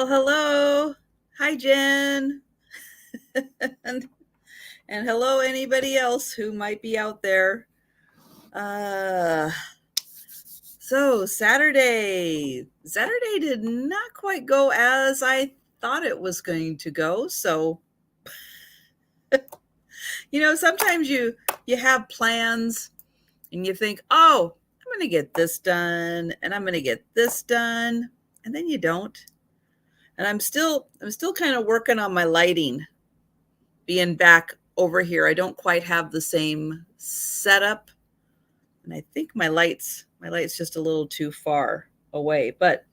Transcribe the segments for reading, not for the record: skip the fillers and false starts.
Well, hello. Hi, Jen. and, and hello, anybody else who might be out there. Uh, so Saturday did not quite go as I thought it was going to go. So, sometimes you have plans and you think, "Oh, I'm going to get this done and I'm going to get this done." And then you don't. And I'm still kind of working on my lighting. Being back over here, I don't quite have the same setup, and I think my light's just a little too far away. But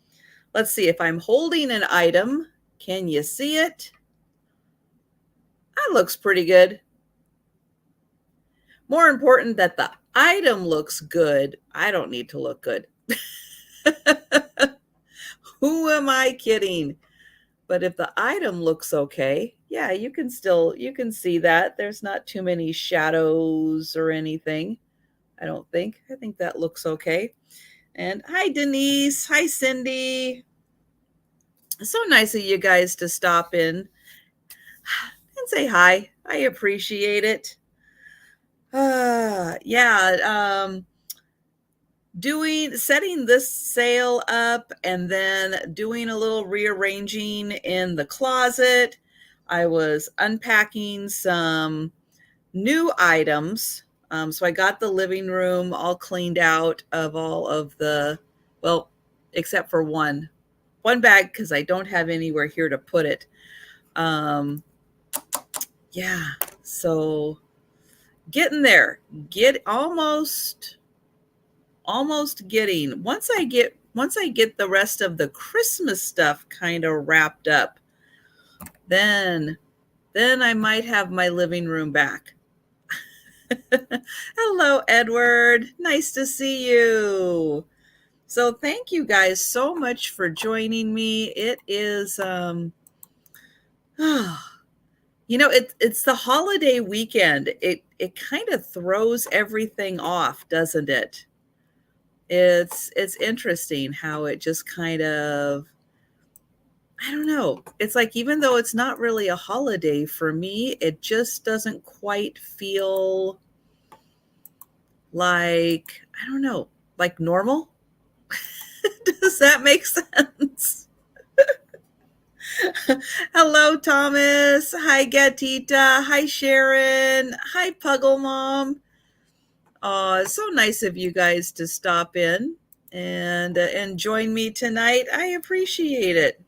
let's see if I'm holding an item. Can you see it? That looks pretty good. More important that the item looks good. I don't need to look good. Who am I kidding? But if the item looks okay, yeah, you can see that. There's not too many shadows or anything. I don't think. I think that looks okay. And hi, Denise. Hi, Cindy. It's so nice of you guys to stop in and say hi. I appreciate it. Yeah. Setting this sale up and then doing a little rearranging in the closet. I was unpacking some new items. So I got the living room all cleaned out of all of well, except for one bag because I don't have anywhere here to put it. Yeah, so getting there, almost getting. Once I get the rest of the Christmas stuff kind of wrapped up, then I might have my living room back. Hello, Edward. Nice to see you. So thank you guys so much for joining me. It is it's the holiday weekend. It kind of throws everything off, doesn't it? It's interesting how it just kind of, I don't know. It's like even though it's not really a holiday for me, it just doesn't quite feel like, I don't know, like normal. Does that make sense? Hello, Thomas. Hi, Gatita. Hi, Sharon. Hi, Puggle Mom. It's so nice of you guys to stop in and join me tonight. I appreciate it.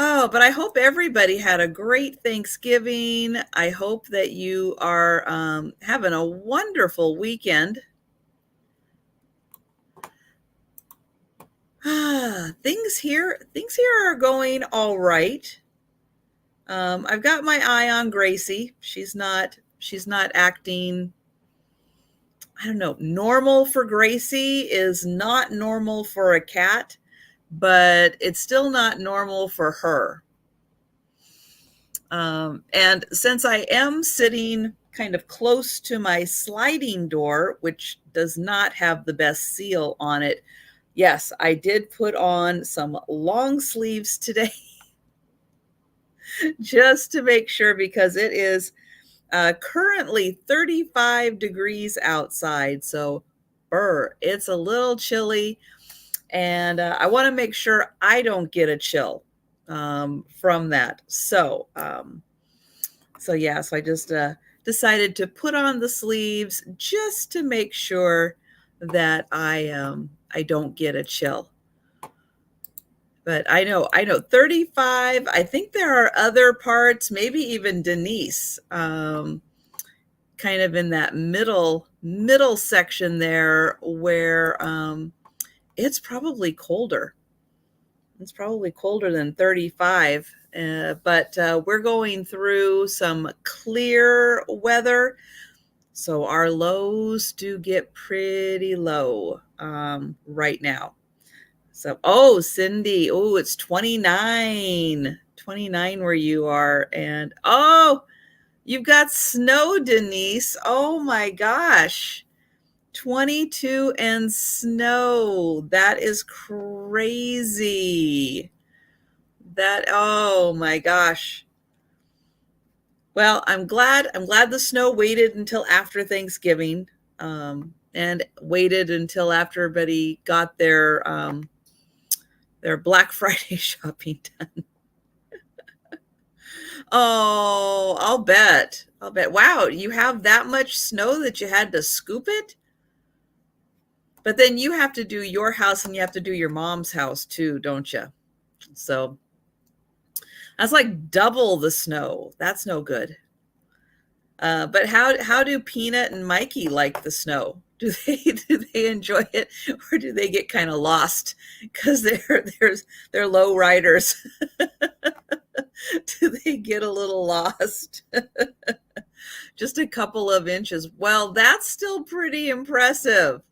Oh, but I hope everybody had a great Thanksgiving. I hope that you are having a wonderful weekend. Things here are going all right. I've got my eye on Gracie. She's not acting, I don't know. Normal for Gracie is not normal for a cat, but it's still not normal for her. And since I am sitting kind of close to my sliding door, which does not have the best seal on it, yes, I did put on some long sleeves today just to make sure, because it is currently 35 degrees outside. So, it's a little chilly. And I want to make sure I don't get a chill from that. So I just decided to put on the sleeves just to make sure that I don't get a chill. But I know 35. I think there are other parts, maybe even Denise, kind of in that middle section there where it's probably colder. It's probably colder than 35. But we're going through some clear weather. So our lows do get pretty low right now. So, Cindy, it's 29 where you are. And, you've got snow, Denise. Oh my gosh. 22 and snow. That is crazy. Oh my gosh. Well, I'm glad the snow waited until after Thanksgiving, and waited until after everybody got their Black Friday shopping done. Oh, I'll bet. I'll bet. Wow, you have that much snow that you had to scoop it? But then you have to do your house and you have to do your mom's house too, don't you? So that's like double the snow. That's no good. But how do Peanut and Mikey like the snow? Do they enjoy it, or do they get kind of lost because they're low riders? Do they get a little lost? Just a couple of inches. Well, that's still pretty impressive.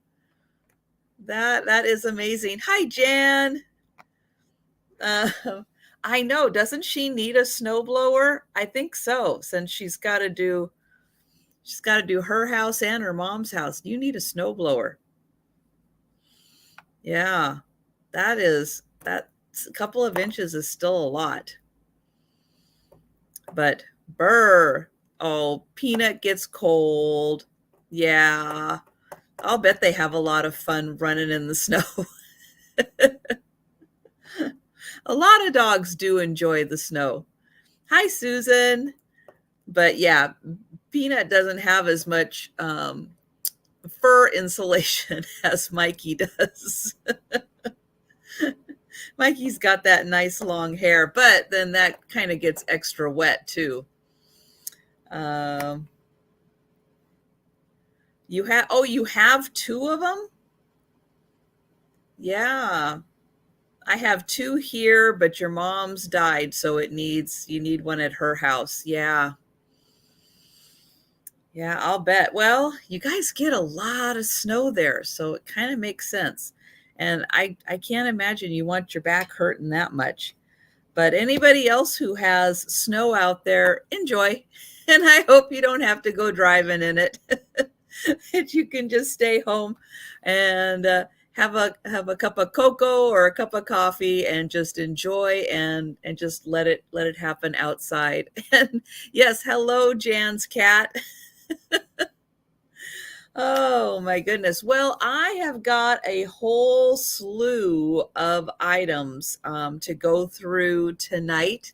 That is amazing. Hi, Jan. Uh, I know. Doesn't she need a snowblower? I think so, since she's got to do her house and her mom's house. You need a snowblower. Yeah, that's a couple of inches is still a lot. But burr, oh, Peanut gets cold. Yeah, I'll bet they have a lot of fun running in the snow. A lot of dogs do enjoy the snow. Hi, Susan. But yeah, Peanut doesn't have as much fur insulation as Mikey does. Mikey's got that nice long hair, but then that kind of gets extra wet too. You have two of them? Yeah. I have two here, but your mom's died, so you need one at her house. Yeah. Yeah, I'll bet. Well, you guys get a lot of snow there, so it kind of makes sense. And I can't imagine you want your back hurting that much. But anybody else who has snow out there, enjoy. And I hope you don't have to go driving in it. That you can just stay home and have a cup of cocoa or a cup of coffee and just enjoy and just let it happen outside. And yes, hello, Jan's cat. Oh my goodness. Well, I have got a whole slew of items to go through tonight.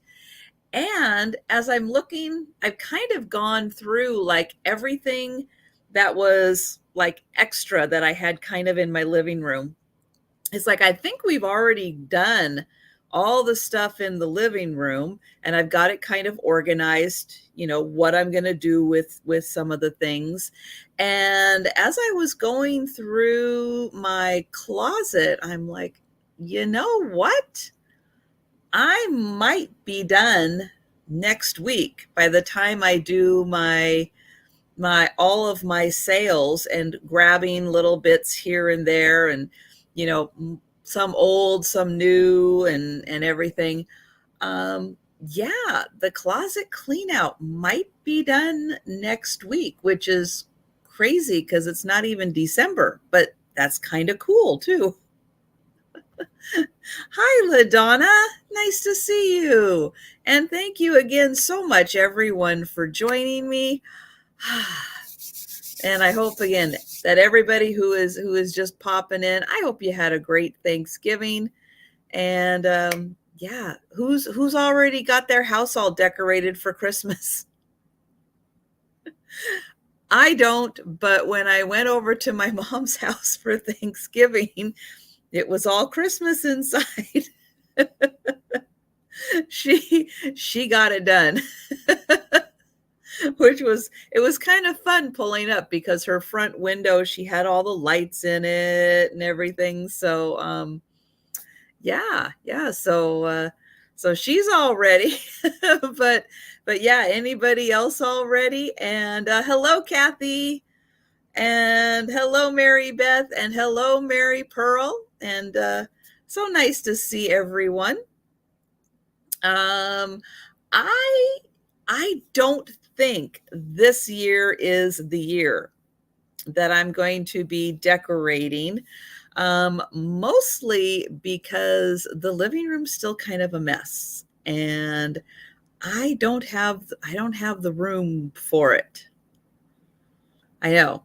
And as I'm looking, I've kind of gone through like everything that was like extra that I had kind of in my living room. It's like I think we've already done all the stuff in the living room, and I've got it kind of organized, what I'm going to do with some of the things. And as I was going through my closet, I'm like, you know what? I might be done next week by the time I do my all of my sales and grabbing little bits here and there, and some old, some new, and everything. Yeah, the closet clean out might be done next week, which is crazy because it's not even December, but that's kind of cool too. Hi, LaDonna. Nice to see you. And thank you again so much, everyone, for joining me. And I hope again that everybody who is just popping in, I hope you had a great Thanksgiving. And yeah, who's already got their house all decorated for Christmas? I don't, but when I went over to my mom's house for Thanksgiving, it was all Christmas inside. She got it done. It was kind of fun pulling up because her front window, she had all the lights in it and everything. So yeah. So she's all ready. but yeah, anybody else all ready? And hello, Kathy. And hello, Mary Beth. And hello, Mary Pearl. And so nice to see everyone. I don't think this year is the year. that I'm going to be decorating, mostly because the living room's still kind of a mess, and I don't have the room for it. I know.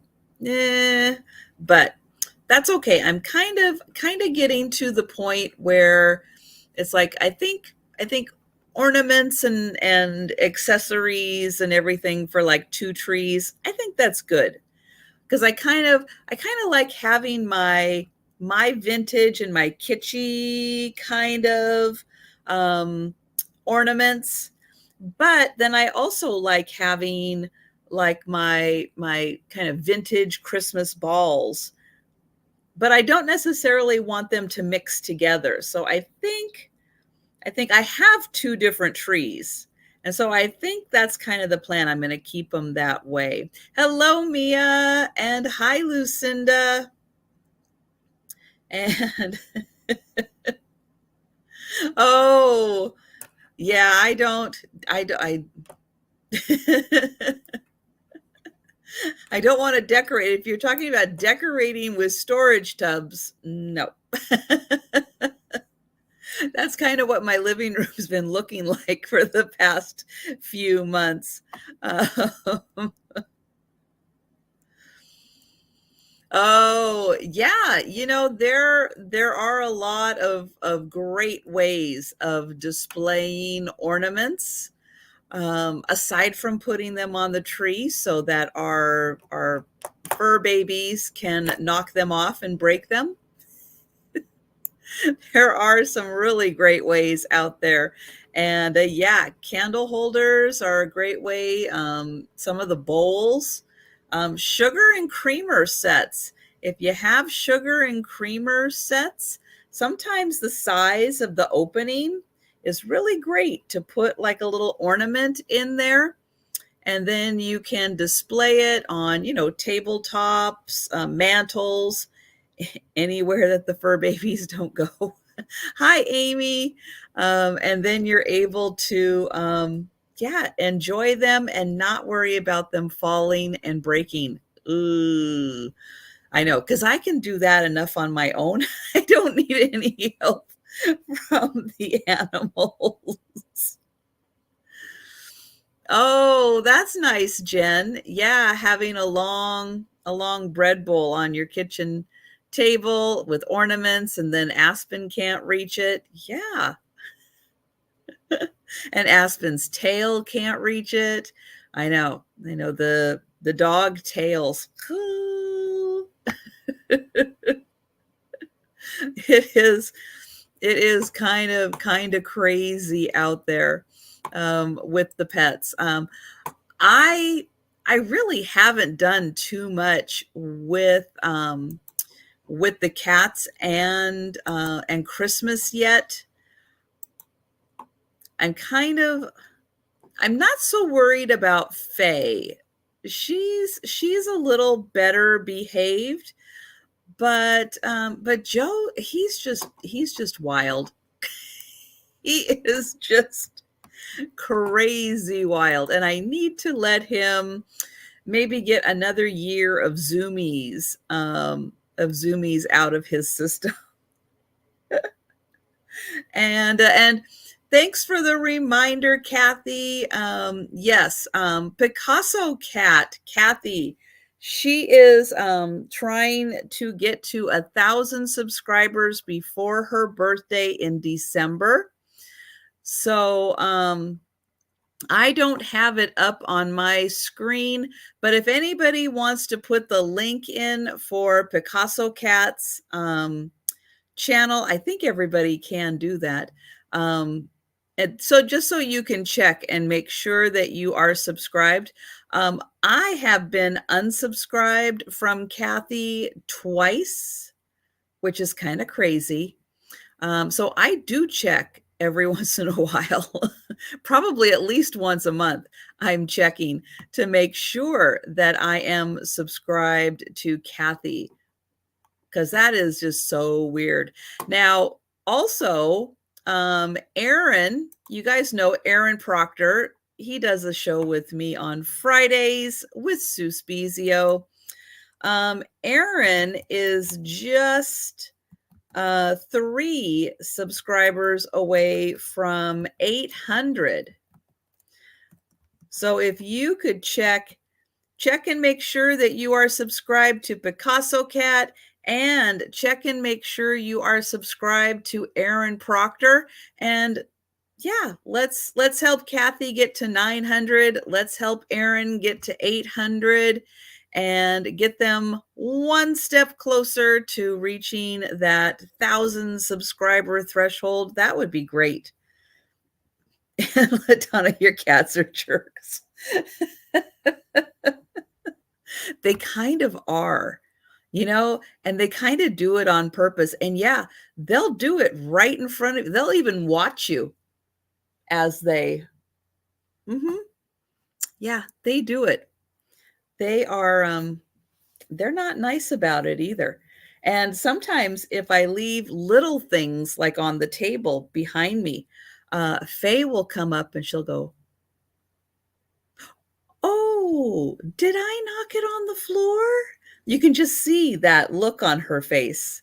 But that's okay. I'm kind of getting to the point where it's like I think ornaments and accessories and everything for like two trees. I think that's good because I kind of like having my vintage and my kitschy kind of um ornaments, but then I also like having like my kind of vintage Christmas balls, but I don't necessarily want them to mix together. So I think I have two different trees. And so I think that's kind of the plan. I'm going to keep them that way. Hello, Mia, and hi, Lucinda. And oh, yeah, I I don't want to decorate. If you're talking about decorating with storage tubs, no. That's kind of what my living room's been looking like for the past few months. Um, oh, yeah, there are a lot of great ways of displaying ornaments, aside from putting them on the tree so that our fur babies can knock them off and break them. There are some really great ways out there. And yeah, candle holders are a great way. Some of the bowls, sugar and creamer sets. If you have sugar and creamer sets, sometimes the size of the opening is really great to put like a little ornament in there. And then you can display it on, tabletops, mantles, anywhere that the fur babies don't go. Hi, Amy. And then you're able to, yeah, enjoy them and not worry about them falling and breaking. Ooh, I know, because I can do that enough on my own. I don't need any help from the animals. Oh, that's nice, Jen. Yeah, having a long bread bowl on your kitchen table with ornaments, and then Aspen can't reach it. Yeah. And Aspen's tail can't reach it. I know. I know the dog tails. It is it is kind of crazy out there, with the pets. I I really haven't done too much with the cats and Christmas yet. I'm kind of I'm not so worried about Faye. She's a little better behaved, but Joe, he's just wild. He is just crazy wild, and I need to let him maybe get another year of zoomies out of his system. And thanks for the reminder, Kathy. Yes, Picasso Cat, Kathy. She is trying to get to 1,000 subscribers before her birthday in December. So I don't have it up on my screen, but if anybody wants to put the link in for Picasso Cat's channel, I think everybody can do that. And so just so you can check and make sure that you are subscribed. I have been unsubscribed from Kathy twice, which is kind of crazy. So I do check every once in a while, probably at least once a month. I'm checking to make sure that I am subscribed to Kathy, because that is just so weird. Now, also, Aaron, you guys know Aaron Proctor. He does a show with me on Fridays with Sue Spezio. Aaron is just 3 subscribers away from 800. So if you could check and make sure that you are subscribed to Picasso Cat, and check and make sure you are subscribed to Aaron Proctor. And yeah, let's help Kathy get to 900. Let's help Aaron get to 800 and get them one step closer to reaching that 1,000 subscriber threshold. That would be great. And LaDonna, your cats are jerks. They kind of are, and they kind of do it on purpose. And yeah, they'll do it right in front of you. They'll even watch you as they, yeah, they do it. They are, they're not nice about it either. And sometimes if I leave little things like on the table behind me, Faye will come up and she'll go, "Oh, did I knock it on the floor?" You can just see that look on her face.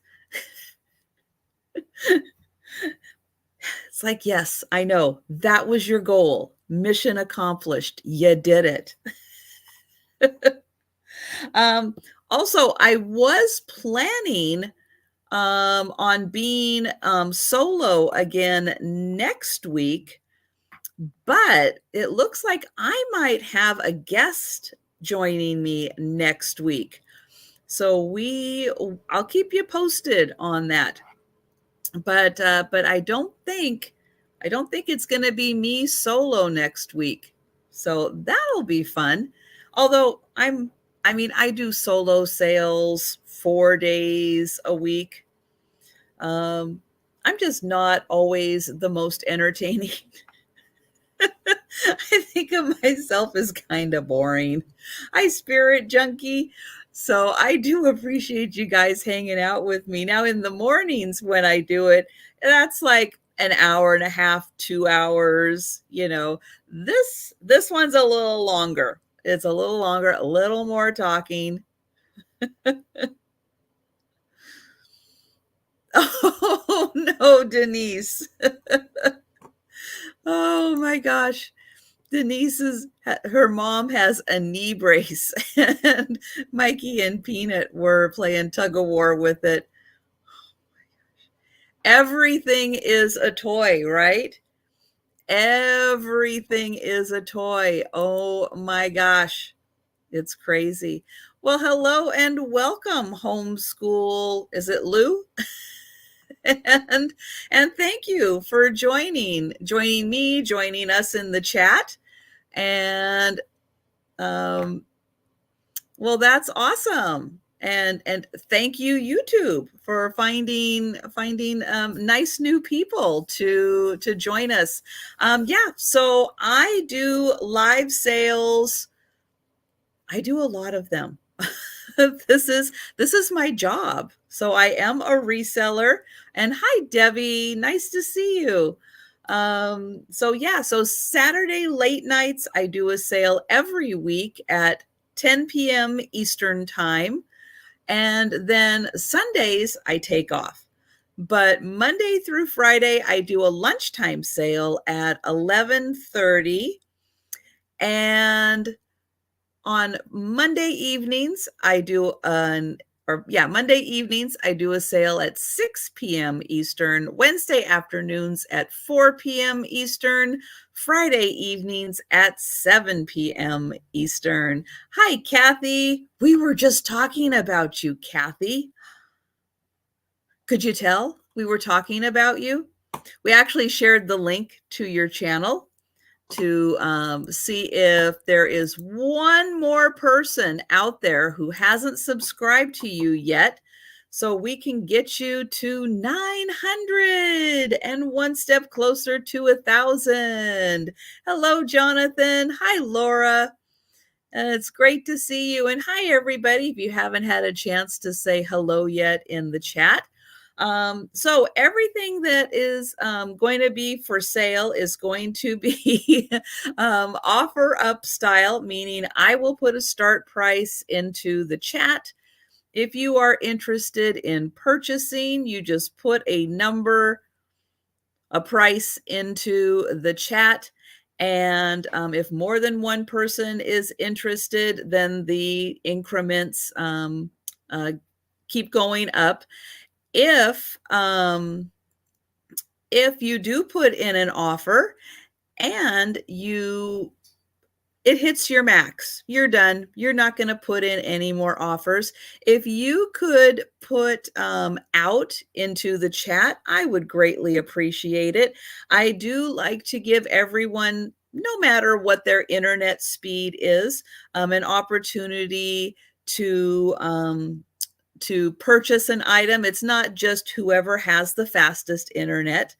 It's like, yes, I know. That was your goal. Mission accomplished. You did it. Also, I was planning on being solo again next week, but it looks like I might have a guest joining me next week. So I'll keep you posted on that. But I don't think it's going to be me solo next week. So that'll be fun. Although I do solo sales 4 days a week. I'm just not always the most entertaining. I think of myself as kind of boring. I spirit junkie. So I do appreciate you guys hanging out with me. Now in the mornings when I do it, that's like an hour and a half, 2 hours. This one's a little longer. It's a little longer, a little more talking. Oh no, Denise. Oh my gosh. Her mom has a knee brace, and Mikey and Peanut were playing tug of war with it. Everything is a toy, right? Everything is a toy. Oh my gosh. It's crazy. Well, hello and welcome, homeschool. Is it Lou? and thank you for joining me, joining us in the chat. And well, that's awesome. And thank you, YouTube, for finding nice new people to join us. Yeah, so I do live sales. I do a lot of them. This is my job. So I am a reseller. And hi, Debbie. Nice to see you. So Saturday late nights, I do a sale every week at 10 p.m. Eastern time. And then Sundays, I take off. But Monday through Friday, I do a lunchtime sale at 11:30. And on Monday evenings, I do Monday evenings, I do a sale at 6 p.m. Eastern, Wednesday afternoons at 4 p.m. Eastern, Friday evenings at 7 p.m. Eastern. Hi, Kathy. We were just talking about you, Kathy. Could you tell we were talking about you? We actually shared the link to your channel to see if there is one more person out there who hasn't subscribed to you yet, so we can get you to 900 and one step closer to 1,000. Hello, Jonathan. Hi, Laura. It's great to see you. And hi, everybody. If you haven't had a chance to say hello yet in the chat, so everything that is going to be for sale is going to be offer up style, meaning I will put a start price into the chat If you are interested in purchasing, you just put a number, a price into the chat. And if more than one person is interested, then the increments keep going up. If you do put in an offer and it hits your max, you're done. You're not going to put in any more offers. If you could put out into the chat, I would greatly appreciate it. I do like to give everyone, no matter what their internet speed is, an opportunity to purchase an item. It's not just whoever has the fastest internet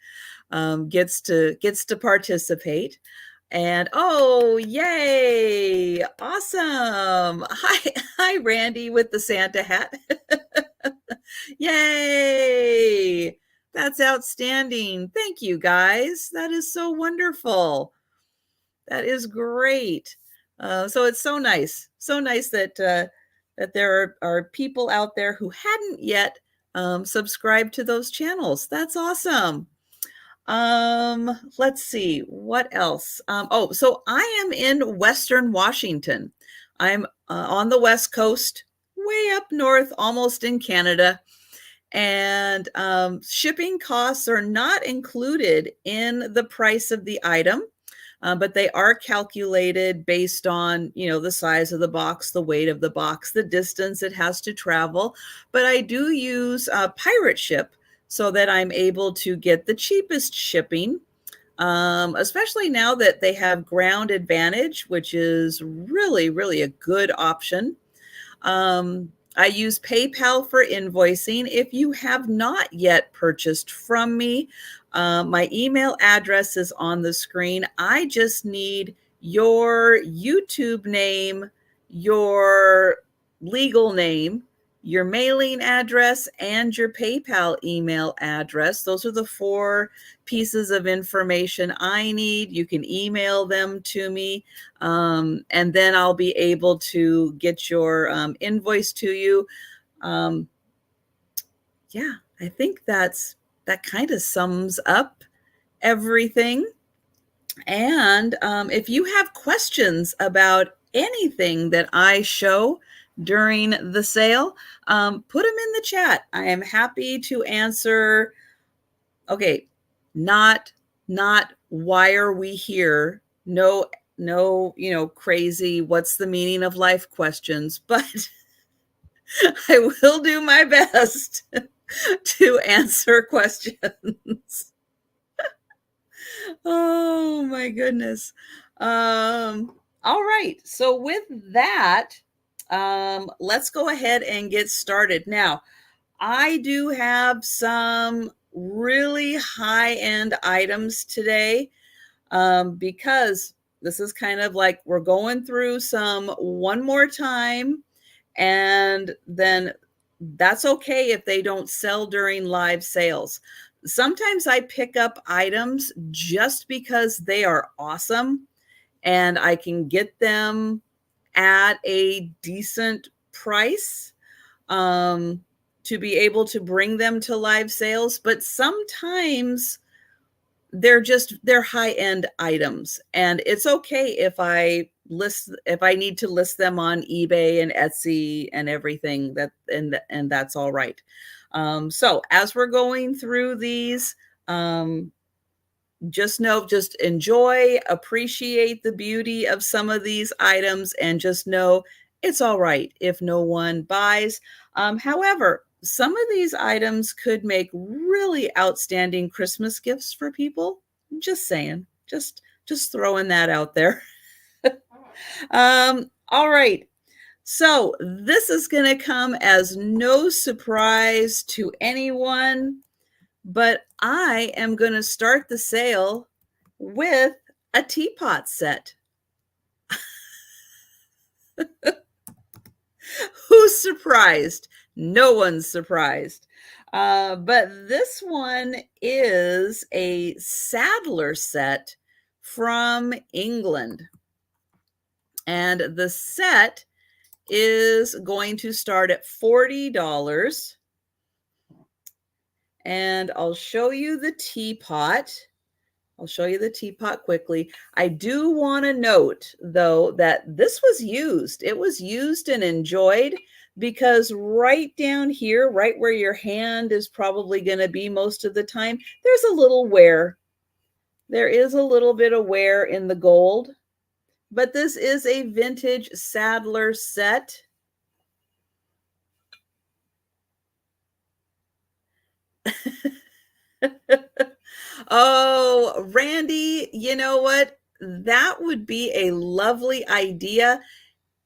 gets to participate. And oh, yay! Awesome! Hi, Randy with the Santa hat. Yay! That's outstanding. Thank you, guys. That is so wonderful. That is great. So it's so nice that that there are people out there who hadn't yet subscribed to those channels. That's awesome. Let's see what else. Oh, so I am in Western Washington. I'm on the West Coast, way up north, almost in Canada. And shipping costs are not included in the price of the item. But they are calculated based on, the size of the box, the weight of the box, the distance it has to travel. But I do use pirate ship so that I'm able to get the cheapest shipping, especially now that they have ground advantage, which is really, really a good option. I use PayPal for invoicing. If you have not yet purchased from me, my email address is on the screen. I just need your YouTube name, your legal name, your mailing address, and your PayPal email address. Those are the 4 pieces of information I need. You can email them to me, and then I'll be able to get your invoice to you. Yeah, I think that kind of sums up everything. And if you have questions about anything that I show during the sale, put them in the chat. I am happy to answer. Okay, not why are we here? No, crazy, what's the meaning of life questions, but I will do my best to answer questions. Oh my goodness. All right. So with that, let's go ahead and get started. Now, I do have some really high-end items today, because this is kind of like we're going through some one more time, and then that's okay if they don't sell during live sales. Sometimes I pick up items just because they are awesome and I can get them at a decent price, to be able to bring them to live sales. But sometimes they're high-end items, and it's okay if I need to list them on eBay and Etsy and everything, and that's all right. So as we're going through these, just enjoy, appreciate the beauty of some of these items, and just know it's all right if no one buys. However, some of these items could make really outstanding Christmas gifts for people. Just saying, just throwing that out there. All right. So this is going to come as no surprise to anyone, but I am going to start the sale with a teapot set. Who's surprised? No one's surprised. But this one is a saddler set from England. And the set is going to start at $40. And I'll show you the teapot. I'll show you the teapot quickly. I do want to note, though, that this was used. It was used and enjoyed because right down here, right where your hand is probably going to be most of the time, there's a little wear. There is a little bit of wear in the gold, but this is a vintage Sadler set. Oh, Randy, you know what? That would be a lovely idea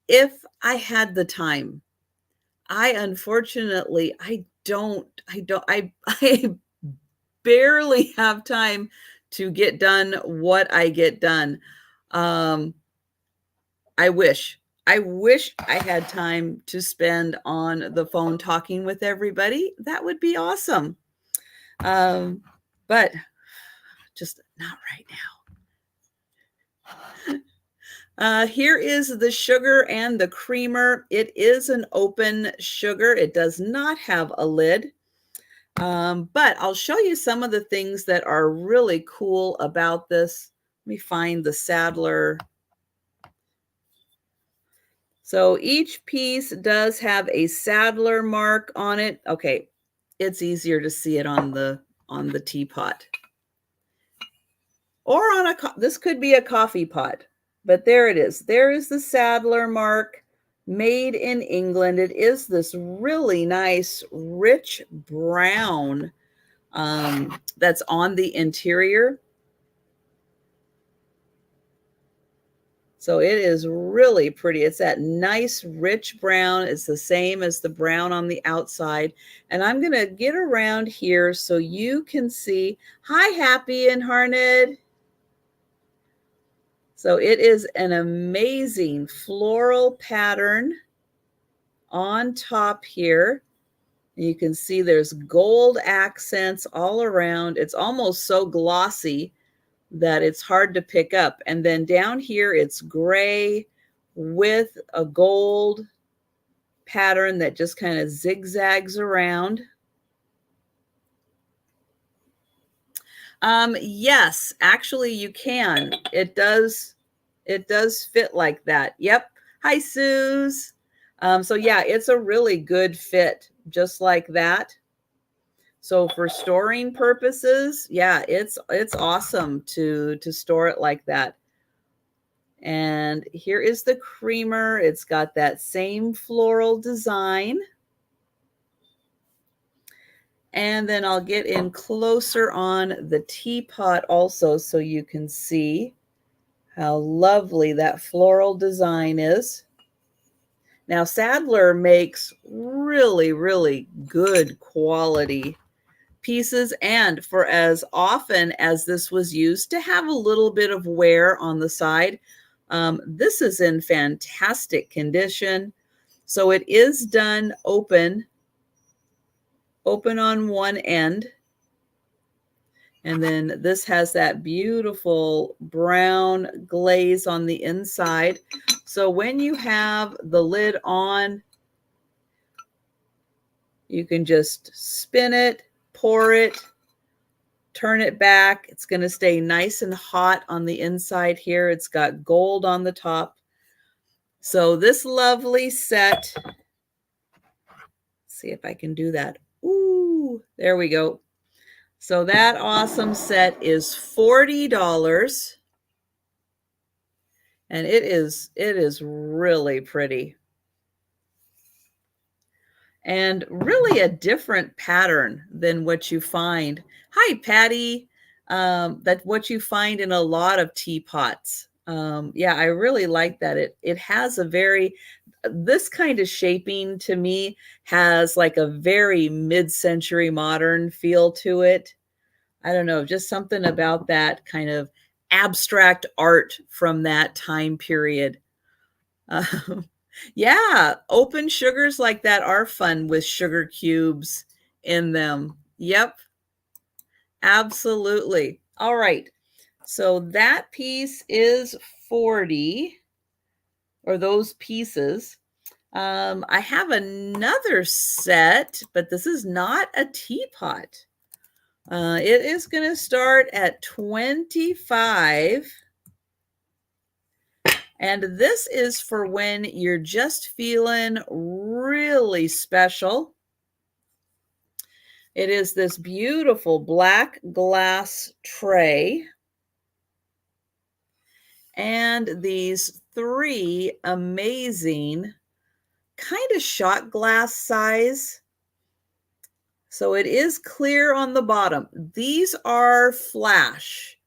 if I had the time. Unfortunately, I barely have time to get done what I get done. Um, I wish I had time to spend on the phone talking with everybody. That would be awesome. But just not right now. Here is the sugar and the creamer. It is an open sugar. It does not have a lid. But I'll show you some of the things that are really cool about this. Let me find the Sadler. So each piece does have a Sadler mark on it. Okay, it's easier to see it on the teapot. Or on this could be a coffee pot, but there it is. There is the Sadler mark, made in England. It is this really nice, rich brown that's on the interior. So it is really pretty. It's that nice, rich brown. It's the same as the brown on the outside. And I'm going to get around here so you can see. Hi, Happy and Harned. So it is an amazing floral pattern on top here. You can see there's gold accents all around. It's almost so glossy that it's hard to pick up. And then down here, it's gray with a gold pattern that just kind of zigzags around. Yes, actually you can. It does fit like that. Yep. Hi, Suze. So yeah, it's a really good fit, just like that. So for storing purposes, yeah, it's awesome to store it like that. And here is the creamer. It's got that same floral design. And then I'll get in closer on the teapot also so you can see how lovely that floral design is. Now, Sadler makes really, really good quality pieces, and for as often as this was used to have a little bit of wear on the side, this is in fantastic condition. So it is done open on one end. And then this has that beautiful brown glaze on the inside. So when you have the lid on, you can just spin it, pour it, turn it back. It's going to stay nice and hot on the inside here. It's got gold on the top. So this lovely set, let's see if I can do that. Ooh, there we go. So that awesome set is $40. And it is really pretty. And really a different pattern than what you find. Hi, Patty. That what you find in a lot of teapots. Yeah, I really like that. It has a very, this kind of shaping to me has like a very mid-century modern feel to it. I don't know, just something about that kind of abstract art from that time period. Yeah, open sugars like that are fun with sugar cubes in them. Yep, absolutely. All right, so that piece is 40, or those pieces. I have another set, but this is not a teapot. It is going to start at 25. And this is for when you're just feeling really special. It is this beautiful black glass tray and these 3 amazing kind of shot glass size. So it is clear on the bottom. These are flash,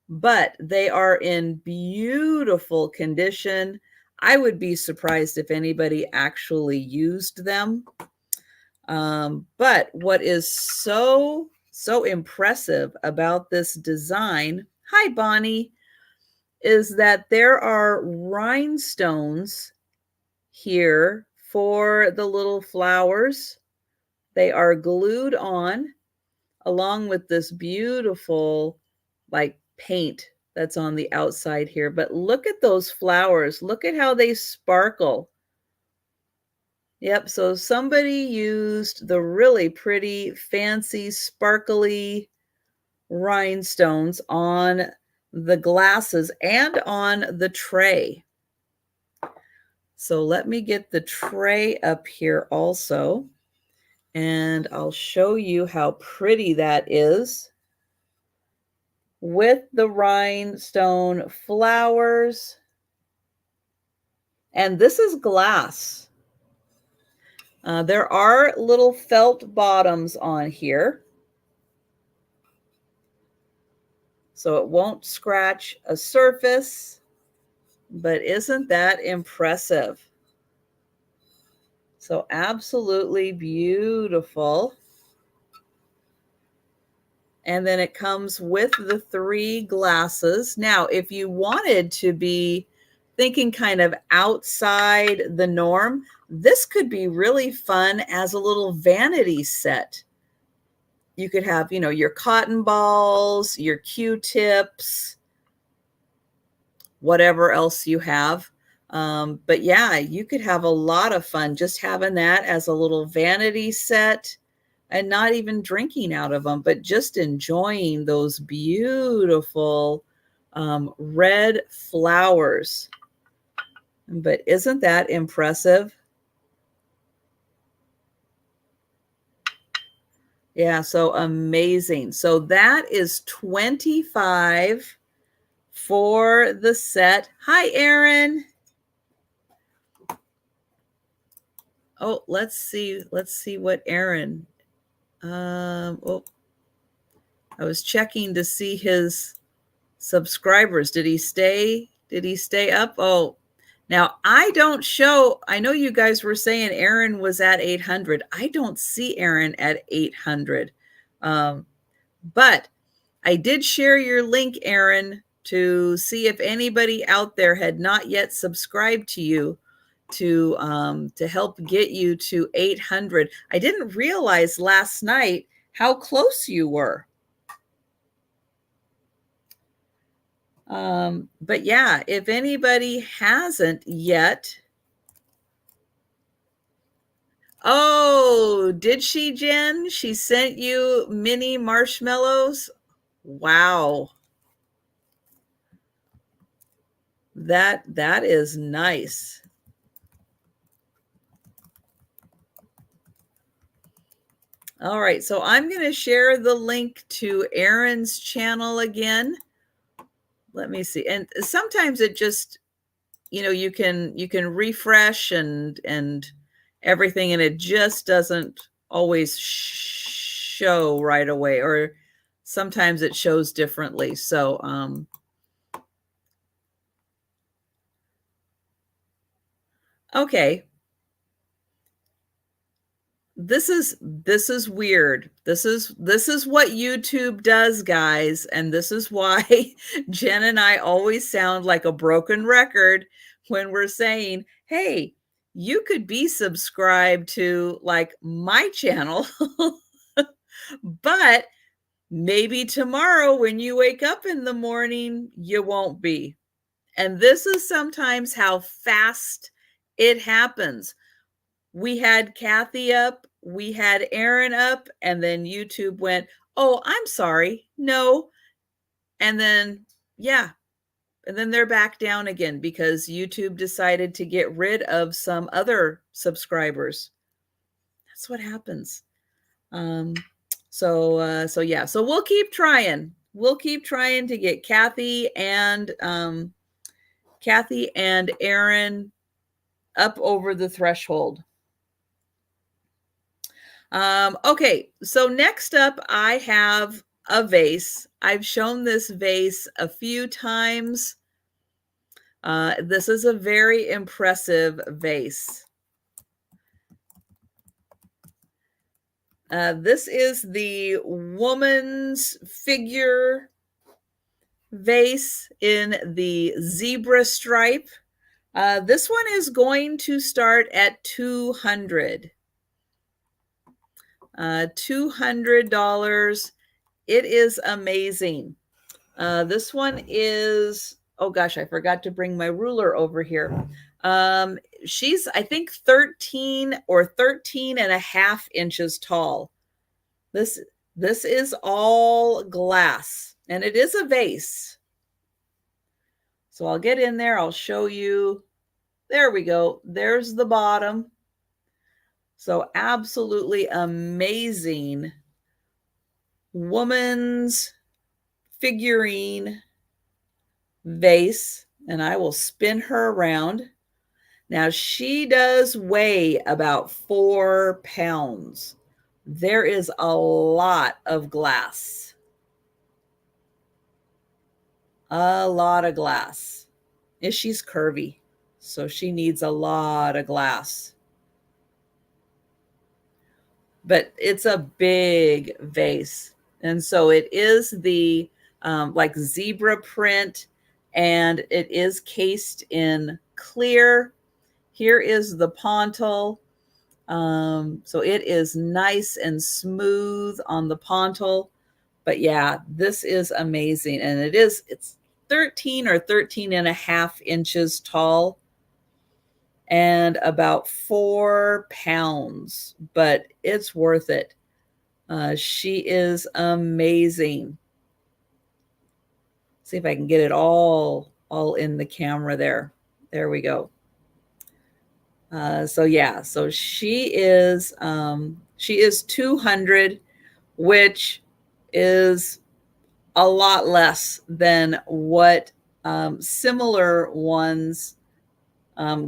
but they are in beautiful condition. I would be surprised if anybody actually used them. But what is so impressive about this design, hi Bonnie, is that there are rhinestones here for the little flowers. They are glued on along with this beautiful like paint that's on the outside here. But look at those flowers. Look at how they sparkle. Yep, so somebody used the really pretty, fancy, sparkly rhinestones on the glasses and on the tray. So let me get the tray up here also, and I'll show you how pretty that is with the rhinestone flowers. And this is glass. There are little felt bottoms on here, so it won't scratch a surface, but isn't that impressive? So absolutely beautiful. And then it comes with the 3 glasses. Now, if you wanted to be thinking kind of outside the norm, this could be really fun as a little vanity set. You could have, you know, your cotton balls, your Q-tips, whatever else you have. But yeah, you could have a lot of fun just having that as a little vanity set and not even drinking out of them, but just enjoying those beautiful red flowers. But isn't that impressive? Yeah, so amazing. So that is 25 for the set. Hi, Erin. Oh, let's see what Erin. Oh, I was checking to see his subscribers. Did he stay up? Oh, now I don't show. I know you guys were saying Aaron was at 800. I don't see Aaron at 800. But I did share your link, Aaron, to see if anybody out there had not yet subscribed to you to help get you to 800. I didn't realize last night how close you were. But yeah, if anybody hasn't yet. Oh, did she, Jen? She sent you mini marshmallows? Wow. That is nice. All right, so I'm going to share the link to Aaron's channel again. Let me see. And sometimes it just, you know, you can refresh and everything, and it just doesn't always show right away, or sometimes it shows differently. So okay. This is weird. This is what YouTube does, guys, and this is why Jen and I always sound like a broken record when we're saying, "Hey, you could be subscribed to like my channel, but maybe tomorrow when you wake up in the morning, you won't be." And this is sometimes how fast it happens. we had Kathy up, we had Aaron up, and then YouTube went, oh, I'm sorry, no. And then, yeah, and then they're back down again because YouTube decided to get rid of some other subscribers. That's what happens. So yeah, so we'll keep trying. We'll keep trying to get Kathy and Aaron up over the threshold. Okay, so next up I have a vase. I've shown this vase a few times. This is a very impressive vase. This is the woman's figure vase in the zebra stripe. This one is going to start at $200. $200. It is amazing. This one is, oh gosh, I forgot to bring my ruler over here. She's, I think, 13 or 13 and a half inches tall. This is all glass, and it is a vase. So I'll get in there. I'll show you. There we go. There's the bottom. So absolutely amazing woman's figurine vase. And I will spin her around. Now she does weigh about 4 pounds. There is a lot of glass. A lot of glass. And she's curvy, so she needs a lot of glass. But it's a big vase. And so it is the like zebra print, and it is cased in clear. Here is the pontil. So it is nice and smooth on the pontil. But yeah, this is amazing. And it's 13 or 13 and a half inches tall and about 4 pounds, but it's worth it. She is amazing. See if I can get it all in the camera there. There we go. So yeah, so she is 200, which is a lot less than what similar ones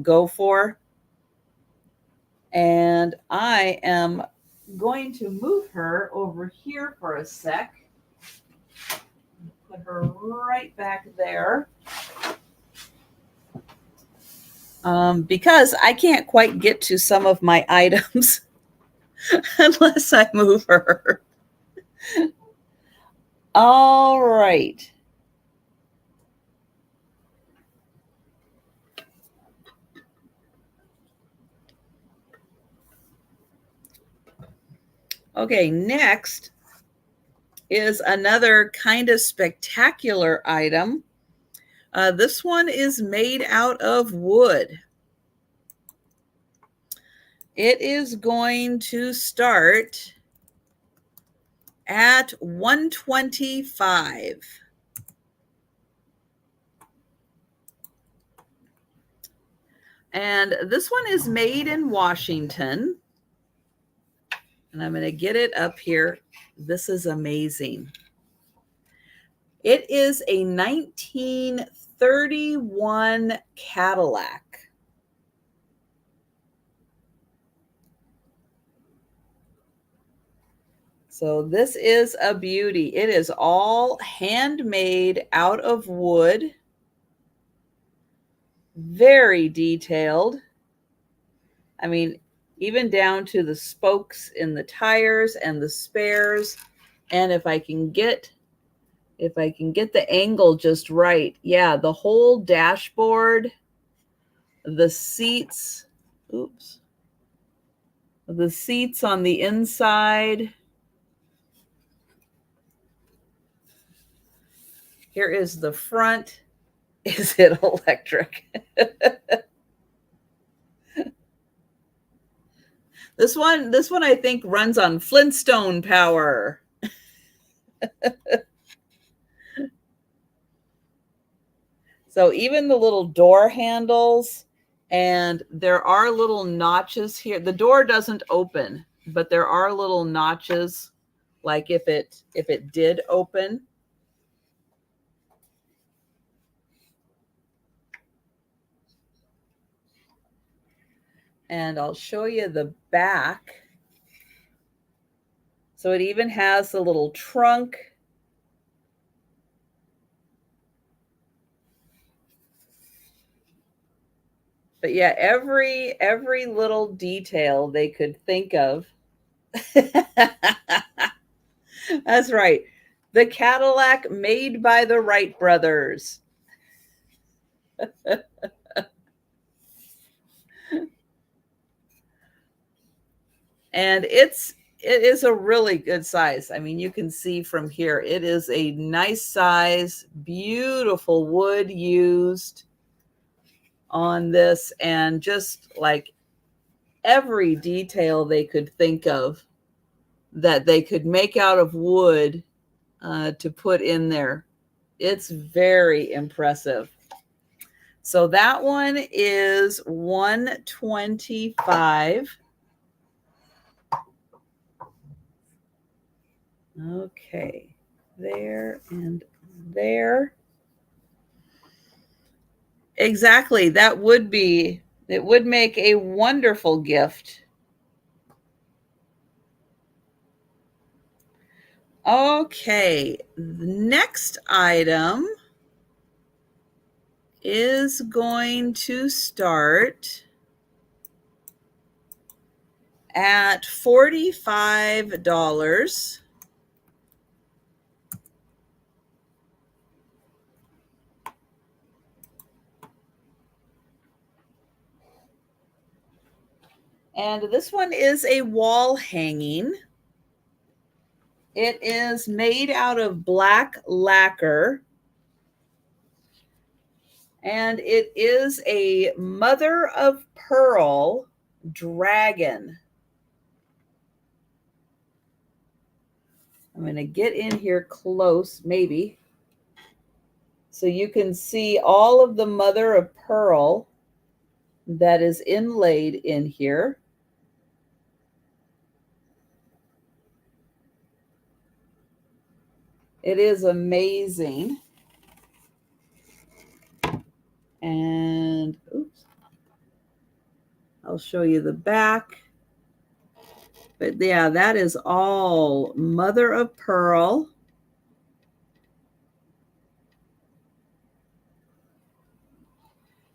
go for. And I am going to move her over here for a sec. Put her right back there. Because I can't quite get to some of my items unless I move her. All right. Okay, next is another kind of spectacular item. This one is made out of wood. It is going to start at $125. And this one is made in Washington. And I'm going to get it up here. This is amazing. It is a 1931 Cadillac. So this is a beauty. It is all handmade out of wood. Very detailed. I mean, even down to the spokes in the tires and the spares. And if I can get the angle just right, yeah, the whole dashboard, the seats, the seats on the inside. Here is the front. Is it electric? This one I think runs on Flintstone power. So even the little door handles, and there are little notches here. The door doesn't open, but there are little notches, like if it did open. And I'll show you the back. So it even has the little trunk. But yeah, every little detail they could think of. That's right. The Cadillac made by the Wright brothers. And it is a really good size. I mean, you can see from here, it is a nice size, beautiful wood used on this, and just like every detail they could think of that they could make out of wood to put in there. It's very impressive. So that one is $125. Okay, there and there. Exactly. It would make a wonderful gift. Okay, the next item is going to start at $45. And this one is a wall hanging. It is made out of black lacquer. And it is a mother of pearl dragon. I'm going to get in here close, maybe, so you can see all of the mother of pearl that is inlaid in here. It is amazing. And oops, I'll show you the back. But yeah, that is all mother of pearl.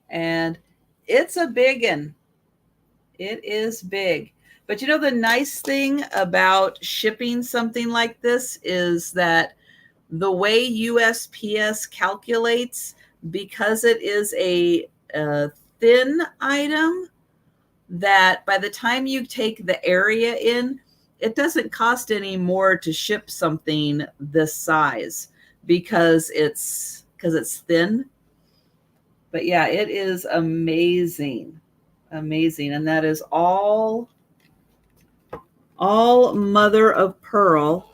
And it's a big one. It is big. But you know, the nice thing about shipping something like this is that the way USPS calculates, because it is a thin item, that by the time you take the area in, it doesn't cost any more to ship something this size because it's thin. But yeah, it is amazing. Amazing. And that is all mother of pearl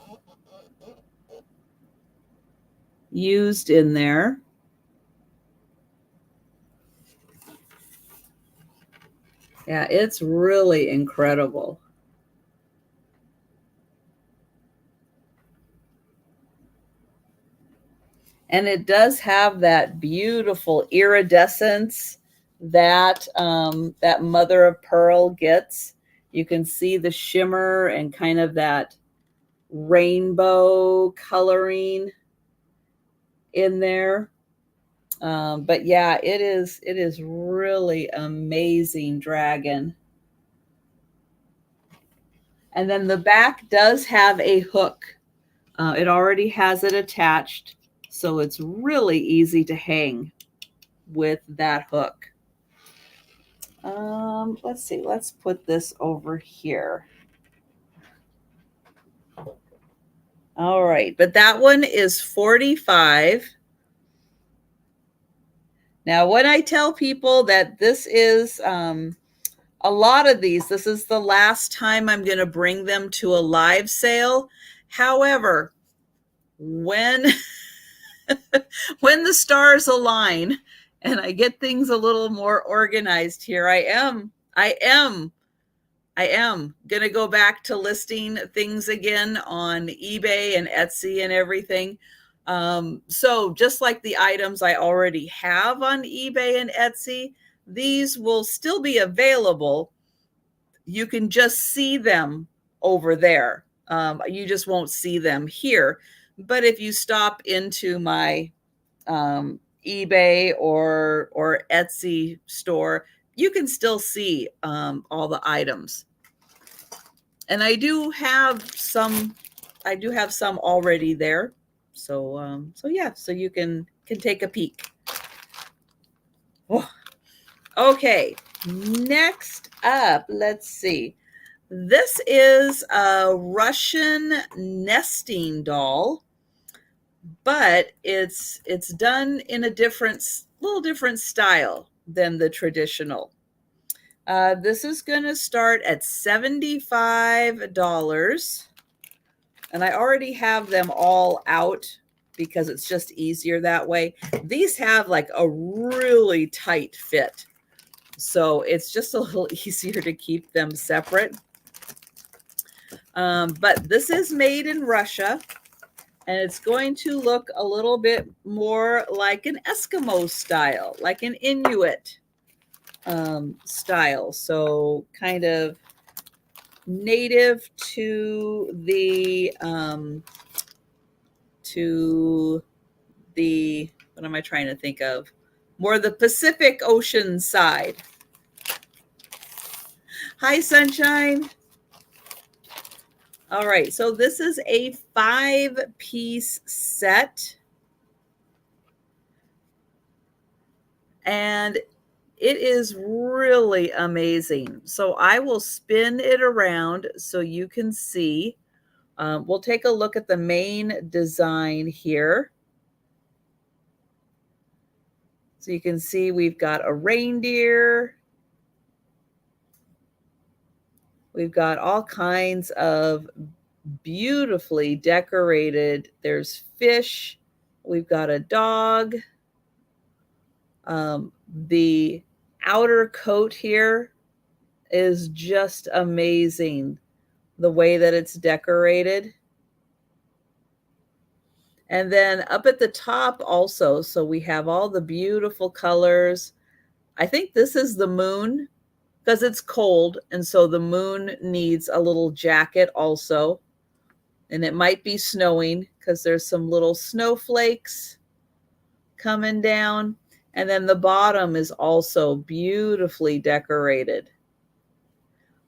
used in there. Yeah, it's really incredible. And it does have that beautiful iridescence that that mother of pearl gets. You can see the shimmer and kind of that rainbow coloring in there. But yeah, it is really amazing dragon. And then the back does have a hook. It already has it attached, so it's really easy to hang with that hook. Let's see. Let's put this over here. All right, but that one is $45. Now, when I tell people that this is a lot of these, this is the last time I'm going to bring them to a live sale. However, when when the stars align and I get things a little more organized here, I am going to go back to listing things again on eBay and Etsy and everything. So just like the items I already have on eBay and Etsy, these will still be available. You can just see them over there. You just won't see them here. But if you stop into my eBay or Etsy store, you can still see all the items. And I do have some already there. So yeah, so you can take a peek. Oh, okay, next up, let's see. This is a Russian nesting doll, but it's done in a little different style than the traditional. This is going to start at $75. And I already have them all out because it's just easier that way. These have like a really tight fit, so it's just a little easier to keep them separate. But this is made in Russia, and it's going to look a little bit more like an Eskimo style, like an Inuit style. So kind of native to the what am I trying to think of? More the Pacific Ocean side. Hi, Sunshine. All right, so this is a 5-piece set. And it is really amazing. So I will spin it around so you can see. We'll take a look at the main design here. So you can see we've got a reindeer. We've got all kinds of beautifully decorated. There's fish. We've got a dog. The outer coat here is just amazing, the way that it's decorated. And then up at the top also, so we have all the beautiful colors. I think this is the moon because it's cold, and so the moon needs a little jacket also. And it might be snowing because there's some little snowflakes coming down. And then the bottom is also beautifully decorated.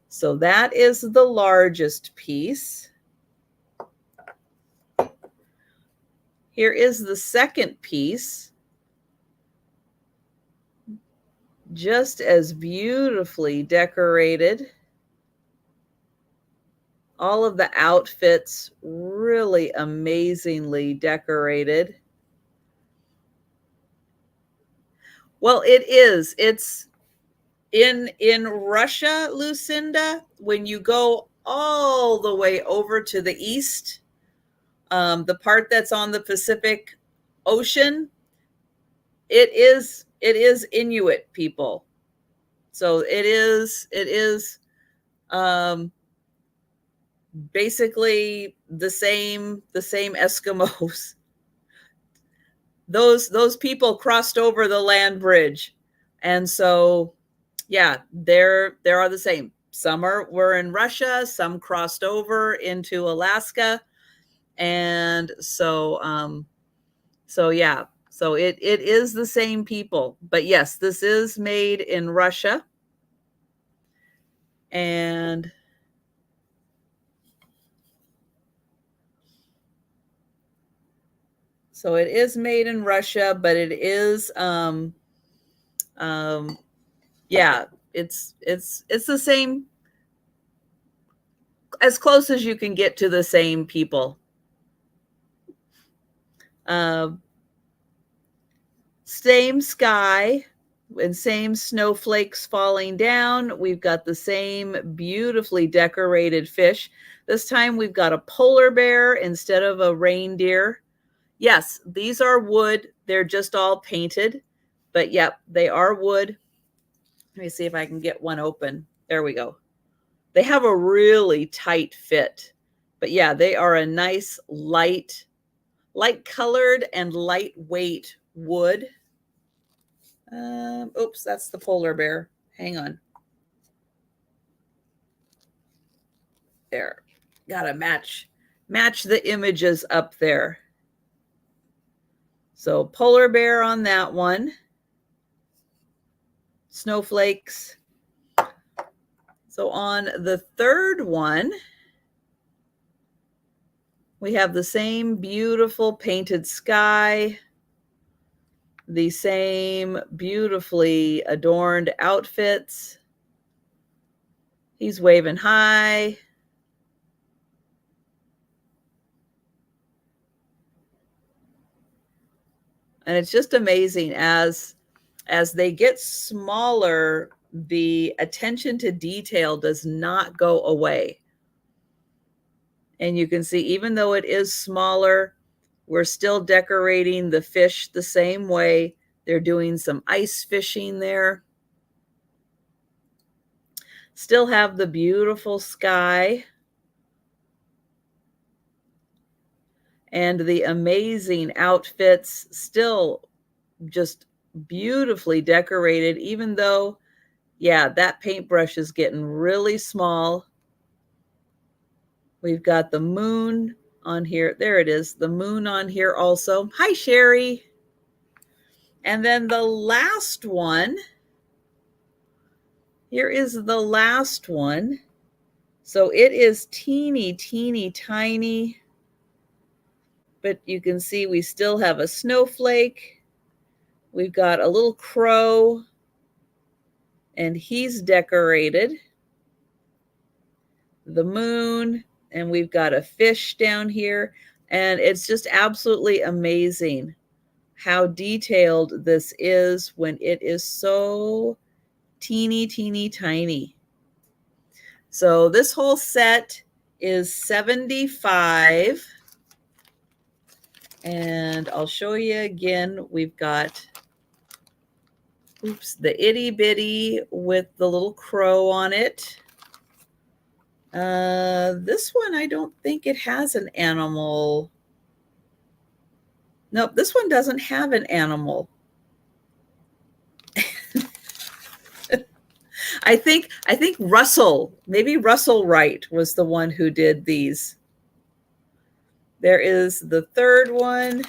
So that is the largest piece. Here is the second piece. Just as beautifully decorated. All of the outfits really amazingly decorated. Well, it is. It's in Russia, Lucinda, when you go all the way over to the east, the part that's on the Pacific Ocean, it is Inuit people. So it is basically the same Eskimos. Those people crossed over the land bridge. And so yeah, they are the same. Some were in Russia, some crossed over into Alaska. And so yeah, so it is the same people. But yes, this is made in Russia. And so it is made in Russia, but it is yeah, it's the same, as close as you can get to the same people. Same sky, And same snowflakes falling down. We've got the same beautifully decorated fish. This time we've got a polar bear instead of a reindeer. Yes, these are wood. They're just all painted. But yep, they are wood. Let me see if I can get one open. There we go. They have a really tight fit. But yeah, they are a nice light colored and lightweight wood. Oops, that's the polar bear. Hang on. There. Gotta match the images up there. So polar bear on that one. Snowflakes. So on the third one, we have the same beautiful painted sky, the same beautifully adorned outfits. He's waving high. And it's just amazing as they get smaller, the attention to detail does not go away. And you can see, even though it is smaller, we're still decorating the fish the same way. They're doing some ice fishing there. Still have the beautiful sky and the amazing outfits, still just beautifully decorated, even though, yeah, that paintbrush is getting really small. We've got the moon on here. There it is, the moon on here also. Hi, Sherry. And then the last one, here is the last one. So it is teeny, teeny, tiny. But you can see we still have a snowflake. We've got a little crow, and he's decorated. The moon, and we've got a fish down here. And it's just absolutely amazing how detailed this is when it is so teeny, teeny, tiny. So this whole set is $75. And I'll show you again. We've got, oops, the itty bitty with the little crow on it. This one, I don't think it has an animal. Nope, this one doesn't have an animal. I think Russell, maybe Russell Wright was the one who did these. There is the third one.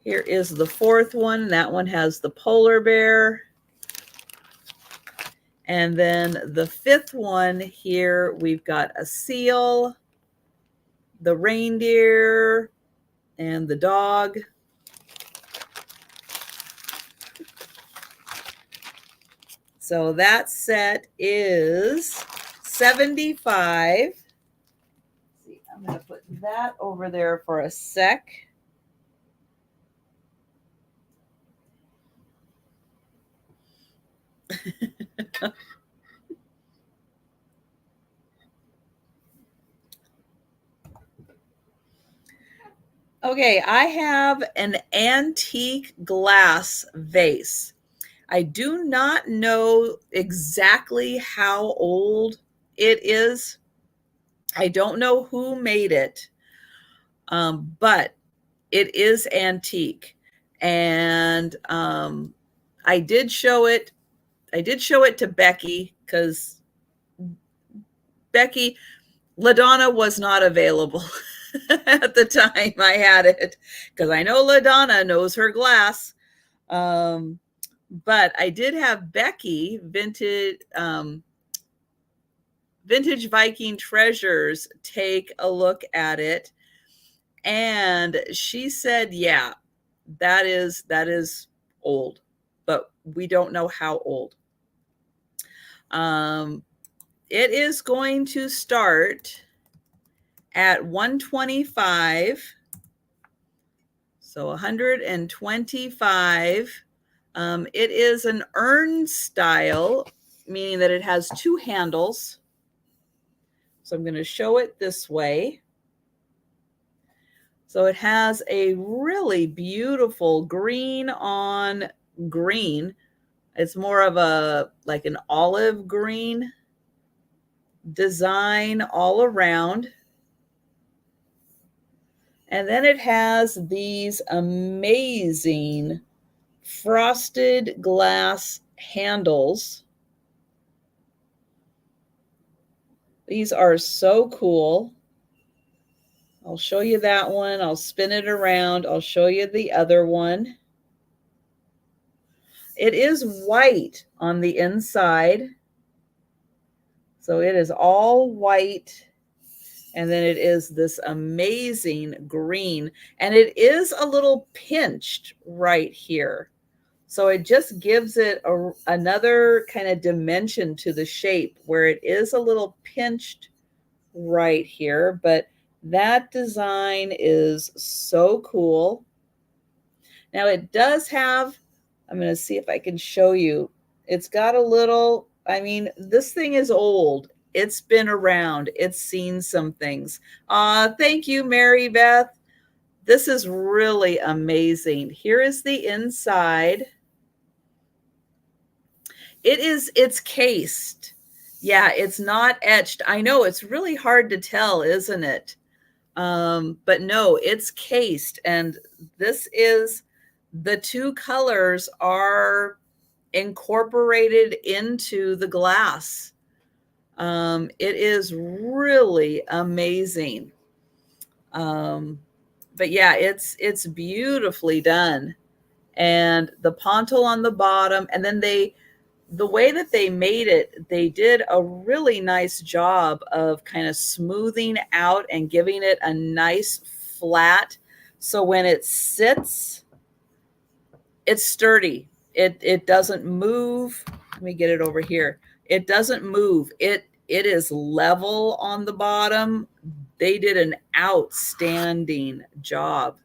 Here is the fourth one. That one has the polar bear. And then the fifth one here, we've got a seal, the reindeer, and the dog. So that set is $75. See, I'm going to put that over there for a sec. Okay, I have an antique glass vase. I do not know exactly how old it is. I don't know who made it, but it is antique. And I did show it to Becky because LaDonna was not available at the time I had it, because I know LaDonna knows her glass. But I did have Becky, Vintage Viking Treasures, take a look at it. And she said, yeah, that is old, but we don't know how old. It is going to start at $125. So $125 It is an urn style, meaning that it has two handles. So I'm going to show it this way. So it has a really beautiful green on green. It's more of like an olive green design all around. And then it has these amazing frosted glass handles. These are so cool. I'll show you that one. I'll spin it around. I'll show you the other one. It is white on the inside. So it is all white. And then it is this amazing green. And it is a little pinched right here. So it just gives it another kind of dimension to the shape where it is a little pinched right here. But that design is so cool. Now it does have, I'm going to see if I can show you. It's got a little, I mean, this thing is old. It's been around. It's seen some things. Thank you, Mary Beth. This is really amazing. Here is the inside. It's cased. Yeah, it's not etched. I know it's really hard to tell, isn't it? But no, it's cased. And this is, the two colors are incorporated into the glass. It is really amazing. But yeah, it's beautifully done. And the pontil on the bottom, and then the way that they made it, they did a really nice job of kind of smoothing out and giving it a nice flat. So when it sits, it's sturdy. It doesn't move. Let me get it over here. It doesn't move. It is level on the bottom. They did an outstanding job.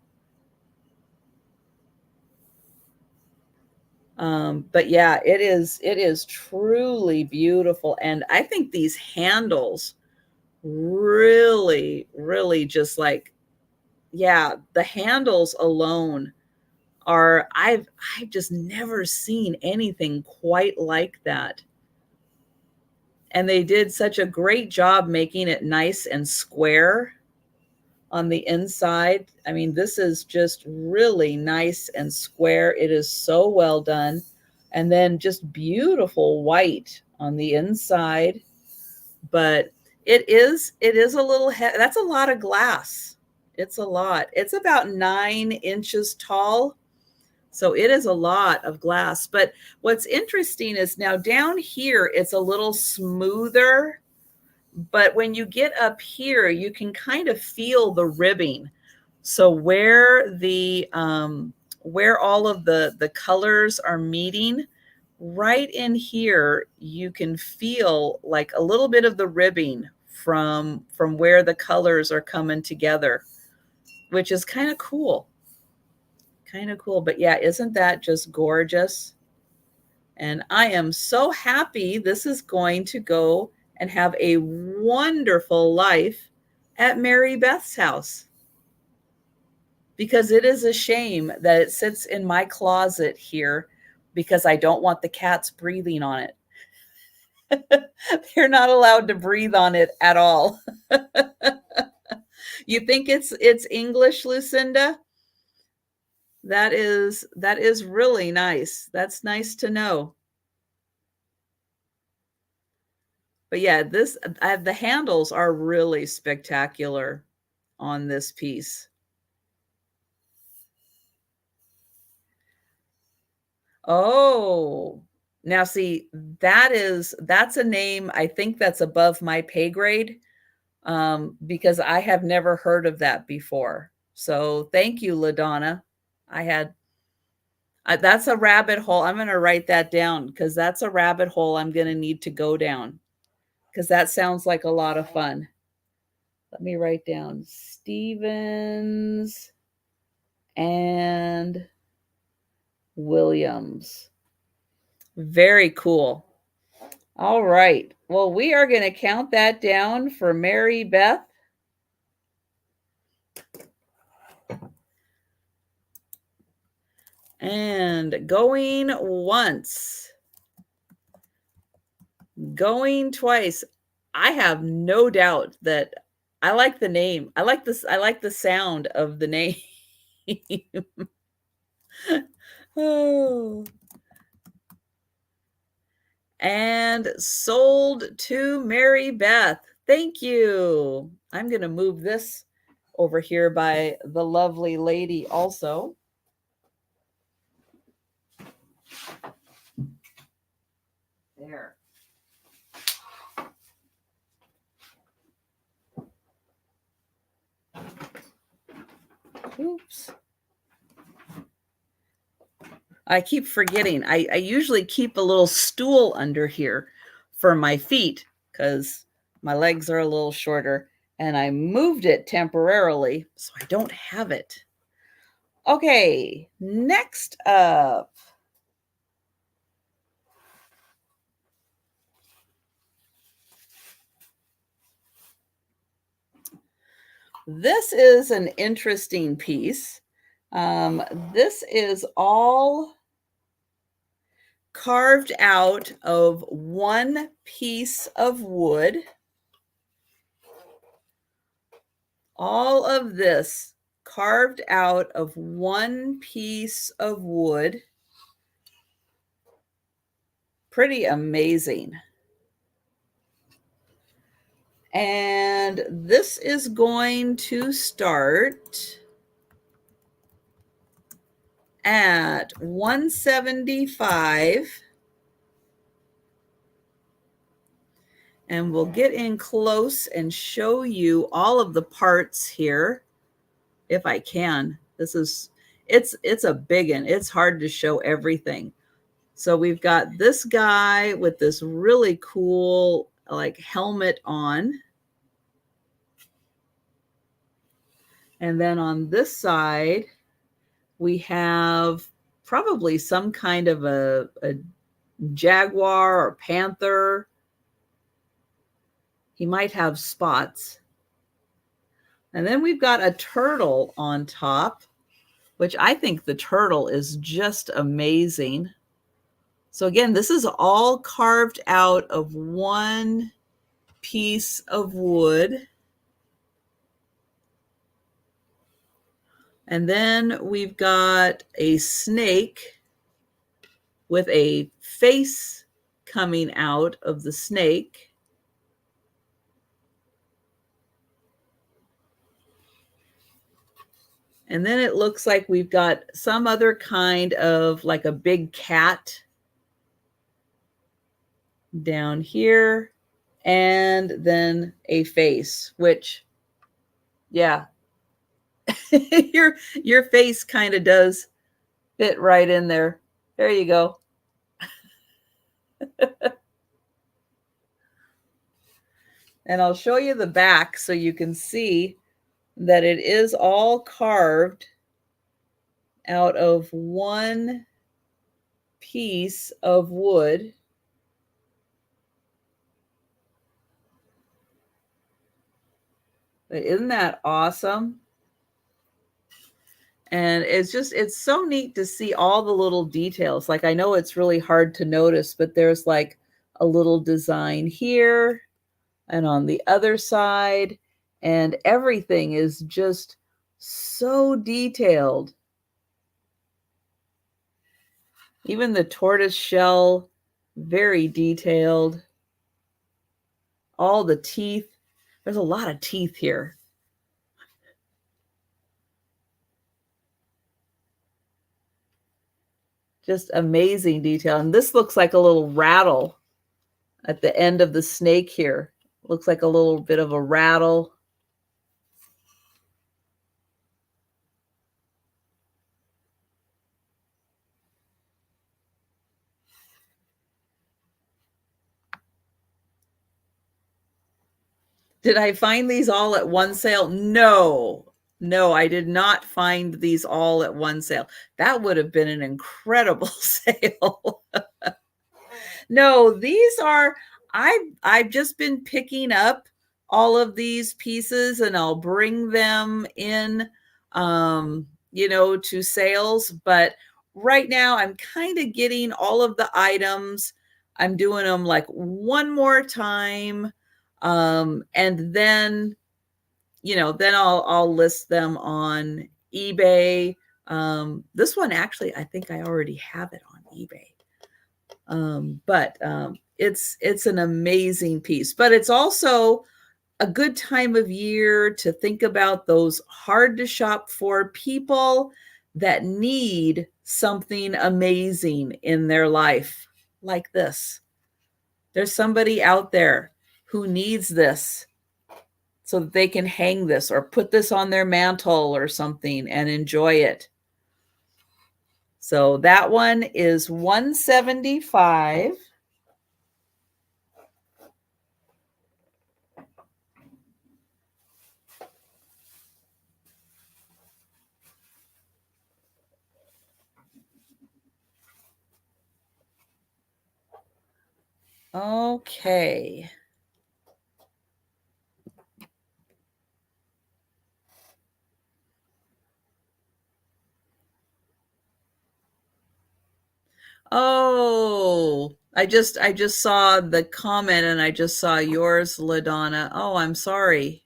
But yeah, it is truly beautiful. And I think these handles really, really just like, yeah, the handles alone are, I've just never seen anything quite like that. And they did such a great job making it nice and square on the inside. I mean, this is just really nice and square. It is so well done. And then just beautiful white on the inside. But it is a little, that's a lot of glass. It's a lot. It's about 9 inches tall. So it is a lot of glass. But what's interesting is now down here, it's a little smoother. But when you get up here, you can kind of feel the ribbing. So where where all of the colors are meeting, right in here, you can feel like a little bit of the ribbing from where the colors are coming together, which is kind of cool. Kind of cool. But yeah, isn't that just gorgeous? And I am so happy this is going to go and have a wonderful life at Mary Beth's house. Because it is a shame that it sits in my closet here because I don't want the cats breathing on it. They're not allowed to breathe on it at all. You think it's English, Lucinda? That is really nice. That's nice to know. But yeah, the handles are really spectacular on this piece. Oh, now see, that's a name, I think that's above my pay grade, because I have never heard of that before. So thank you, LaDonna. That's a rabbit hole. I'm going to write that down because that's a rabbit hole I'm going to need to go down because that sounds like a lot of fun. Let me write down Stevens and Williams. Very cool. All right. Well, we are going to count that down for Mary Beth. And going once. Going twice. I have no doubt that I like the name. I like this. I like the sound of the name. Oh. And sold to Mary Beth. Thank you. I'm going to move this over here by the lovely lady also. There. Oops. I keep forgetting. I usually keep a little stool under here for my feet because my legs are a little shorter, and I moved it temporarily so I don't have it. Okay, next up. This is an interesting piece. This is all carved out of one piece of wood. All of this carved out of one piece of wood. Pretty amazing. And this is going to start at $175. And we'll get in close and show you all of the parts here, if I can. It's a big one. It's hard to show everything. So we've got this guy with this really cool like helmet on. And then on this side, we have probably some kind of a jaguar or panther. He might have spots. And then we've got a turtle on top, which I think the turtle is just amazing. So again, this is all carved out of one piece of wood. And then we've got a snake with a face coming out of the snake. And then it looks like we've got some other kind of like a big cat down here. And then a face, which, yeah, your face kind of does fit right in there. There you go. And I'll show you the back so you can see that it is all carved out of one piece of wood. But isn't that awesome? And it's so neat to see all the little details. Like, I know it's really hard to notice, but there's like a little design here and on the other side, and everything is just so detailed. Even the tortoise shell, very detailed. All the teeth. There's a lot of teeth here. Just amazing detail. And this looks like a little rattle at the end of the snake here. Looks like a little bit of a rattle. Did I find these all at one sale? No. No, I did not find these all at one sale. That would have been an incredible sale. No, these are I've just been picking up all of these pieces and I'll bring them in to sales, but right now I'm kind of getting all of the items. I'm doing them like one more time. And then I'll list them on eBay. This one actually, I think I already have it on eBay. But it's an amazing piece. But it's also a good time of year to think about those hard to shop for people that need something amazing in their life, like this. There's somebody out there who needs this so that they can hang this or put this on their mantle or something and enjoy it. So that one is $175. Okay. Oh, I just saw the comment and I just saw yours, LaDonna. Oh, I'm sorry.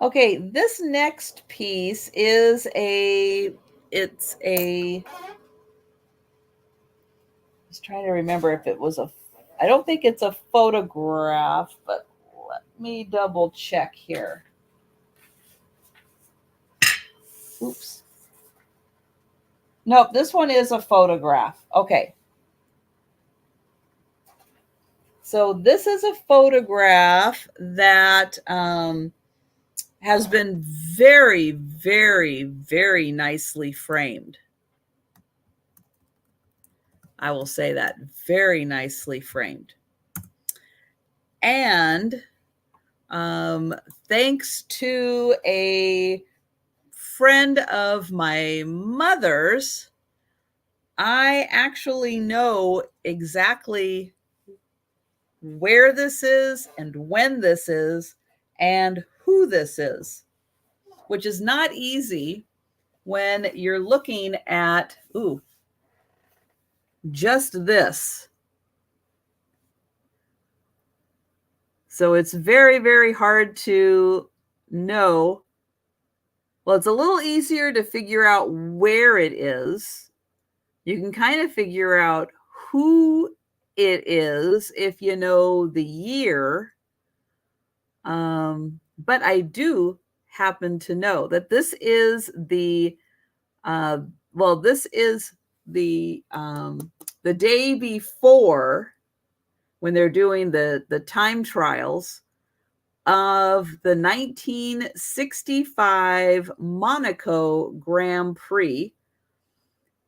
Okay, this next piece is I was trying to remember if it was I don't think it's a photograph, but let me double check here. Oops. Nope, this one is a photograph. Okay. So this is a photograph that has been very, very, very nicely framed. I will say that, very nicely framed. And thanks to a friend of my mother's, I actually know exactly where this is and when this is and who this is, which is not easy when you're looking at, just this. So it's very, very hard to know. Well, it's a little easier to figure out where it is. You can kind of figure out who it is if you know the year. But I do happen to know that this is this is the day before, when they're doing the time trials of the 1965 Monaco Grand Prix.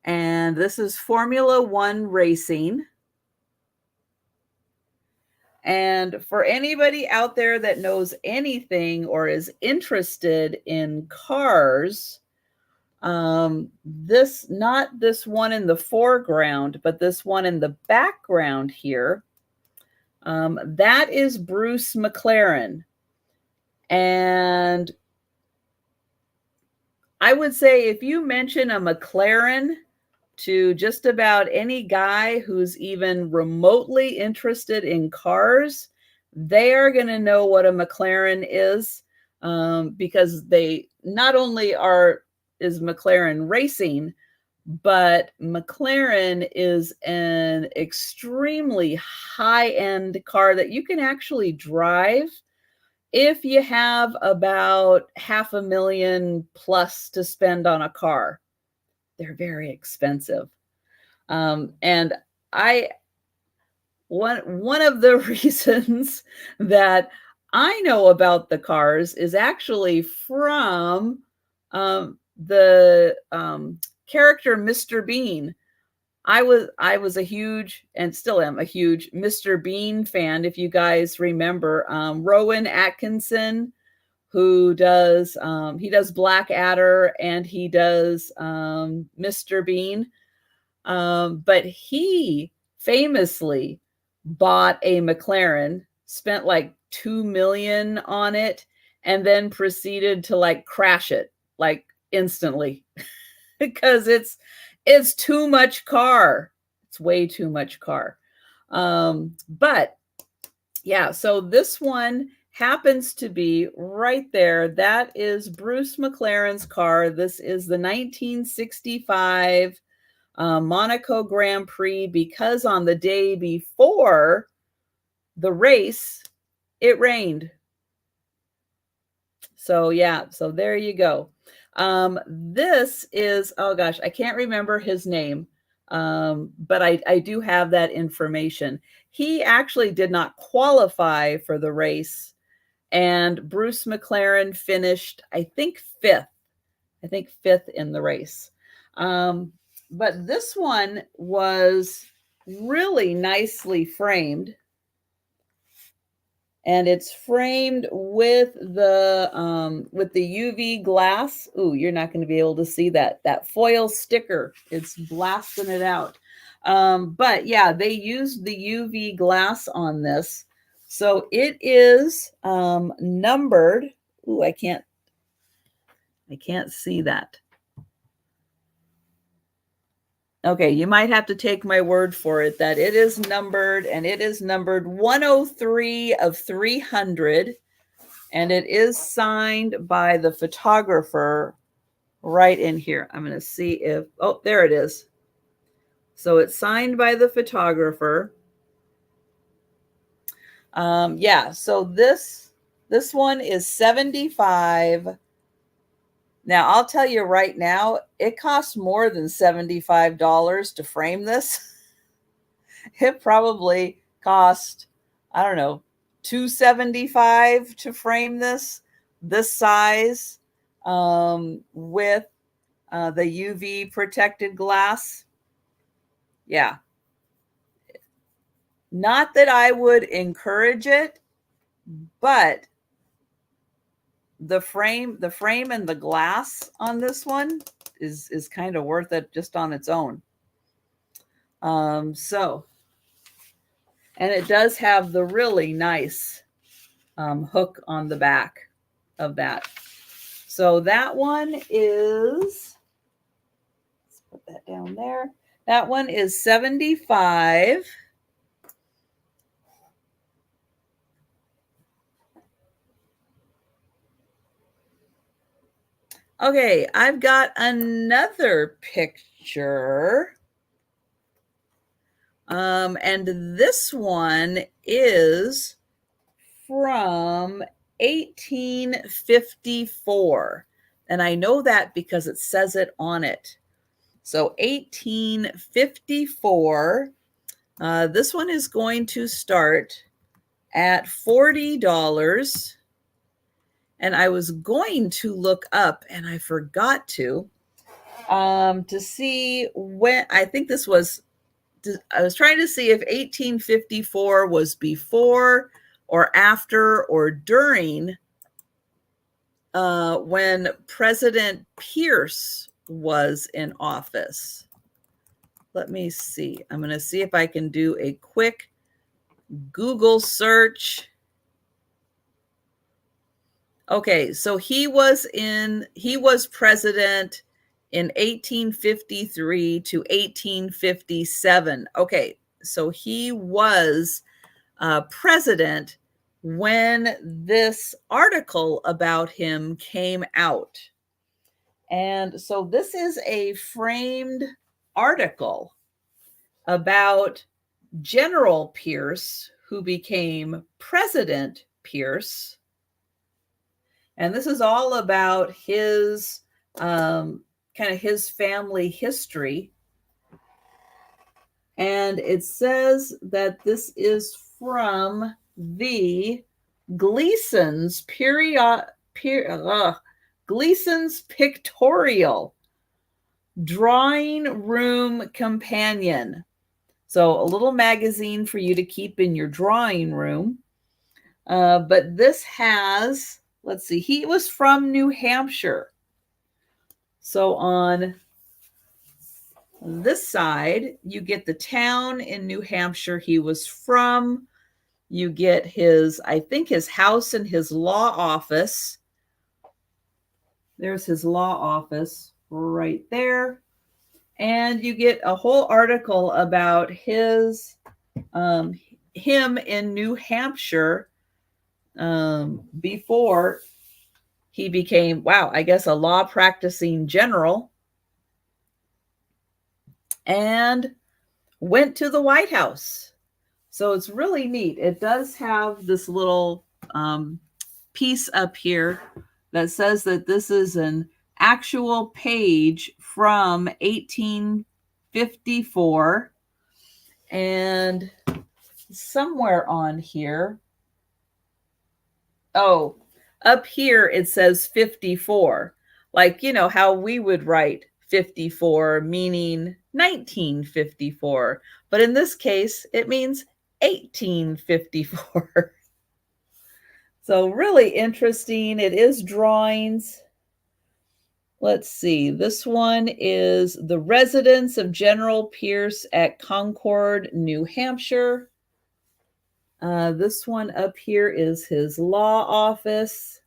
And this is Formula One racing. And for anybody out there that knows anything or is interested in cars, not this one in the foreground, but this one in the background here, that is Bruce McLaren. And I would say if you mention a McLaren to just about any guy who's even remotely interested in cars, they are going to know what a McLaren is, because they not only is McLaren racing, but McLaren is an extremely high-end car that you can actually drive if you have about $500,000 plus to spend on a car. They're very expensive. And one of the reasons that I know about the cars is actually from the character Mr. Bean. I was a huge, and still am a huge, Mr. Bean fan. If you guys remember, Rowan Atkinson, who does he does Blackadder and he does Mr. Bean. But he famously bought a McLaren, spent like 2 million on it, and then proceeded to like crash it like instantly because it's too much car. It's way too much car. But yeah, so this one happens to be right there. That is Bruce McLaren's car. This is the 1965 Monaco Grand Prix, because on the day before the race, it rained. So yeah, so there you go. This is, oh gosh, I can't remember his name, but I do have that information. He actually did not qualify for the race, and Bruce McLaren finished, I think, fifth. I think fifth in the race. But this one was really nicely framed. And it's framed with the UV glass. Ooh, you're not going to be able to see that foil sticker. It's blasting it out. But yeah, they used the UV glass on this. So it is numbered. Ooh, I can't see that. Okay, you might have to take my word for it that it is numbered, and it is numbered 103 of 300, and it is signed by the photographer right in here. I'm going to see if, oh, there it is. So it's signed by the photographer. Yeah, so this one is 75. Now, I'll tell you right now, it costs more than $75 to frame this. It probably cost, I don't know, $275 to frame this size, with the UV protected glass. Yeah. Not that I would encourage it, but the frame and the glass on this one is kind of worth it just on its own. So, and it does have the really nice hook on the back of that. So that one is, let's put that down there. That one is 75. Okay, I've got another picture. And this one is from 1854. And I know that because it says it on it. So 1854. This one is going to start at $40. And I was going to look up, and I forgot to see when. I think this was, I was trying to see if 1854 was before or after or during when President Pierce was in office. Let me see. I'm going to see if I can do a quick Google search. Okay, so he was president in 1853 to 1857. Okay, so he was president when this article about him came out. And so this is a framed article about General Pierce, who became President Pierce. And this is all about his kind of his family history. And it says that this is from the Gleason's Gleason's Pictorial. Drawing Room Companion. So a little magazine for you to keep in your drawing room. But this has, let's see, he was from New Hampshire. So on this side, you get the town in New Hampshire he was from. You get his, I think, his house and his law office. There's his law office right there. And you get a whole article about his, him in New Hampshire before he became, wow, I guess a law practicing general, and went to the White House. So it's really neat. It does have this little piece up here that says that this is an actual page from 1854. And somewhere on here, oh, up here it says 54. Like, you know, how we would write 54, meaning 1954. But in this case, it means 1854. So really interesting. It is drawings. Let's see. This one is the residence of General Pierce at Concord, New Hampshire. This one up here is his law office.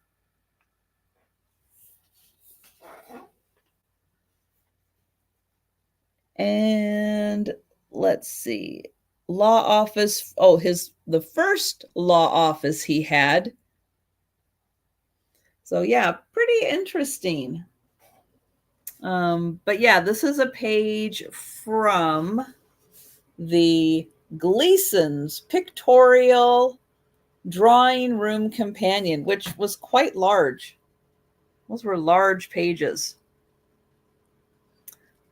And let's see. Law office. Oh, the first law office he had. So yeah, pretty interesting. But yeah, this is a page from the Gleason's Pictorial Drawing Room Companion, which was quite large. Those were large pages.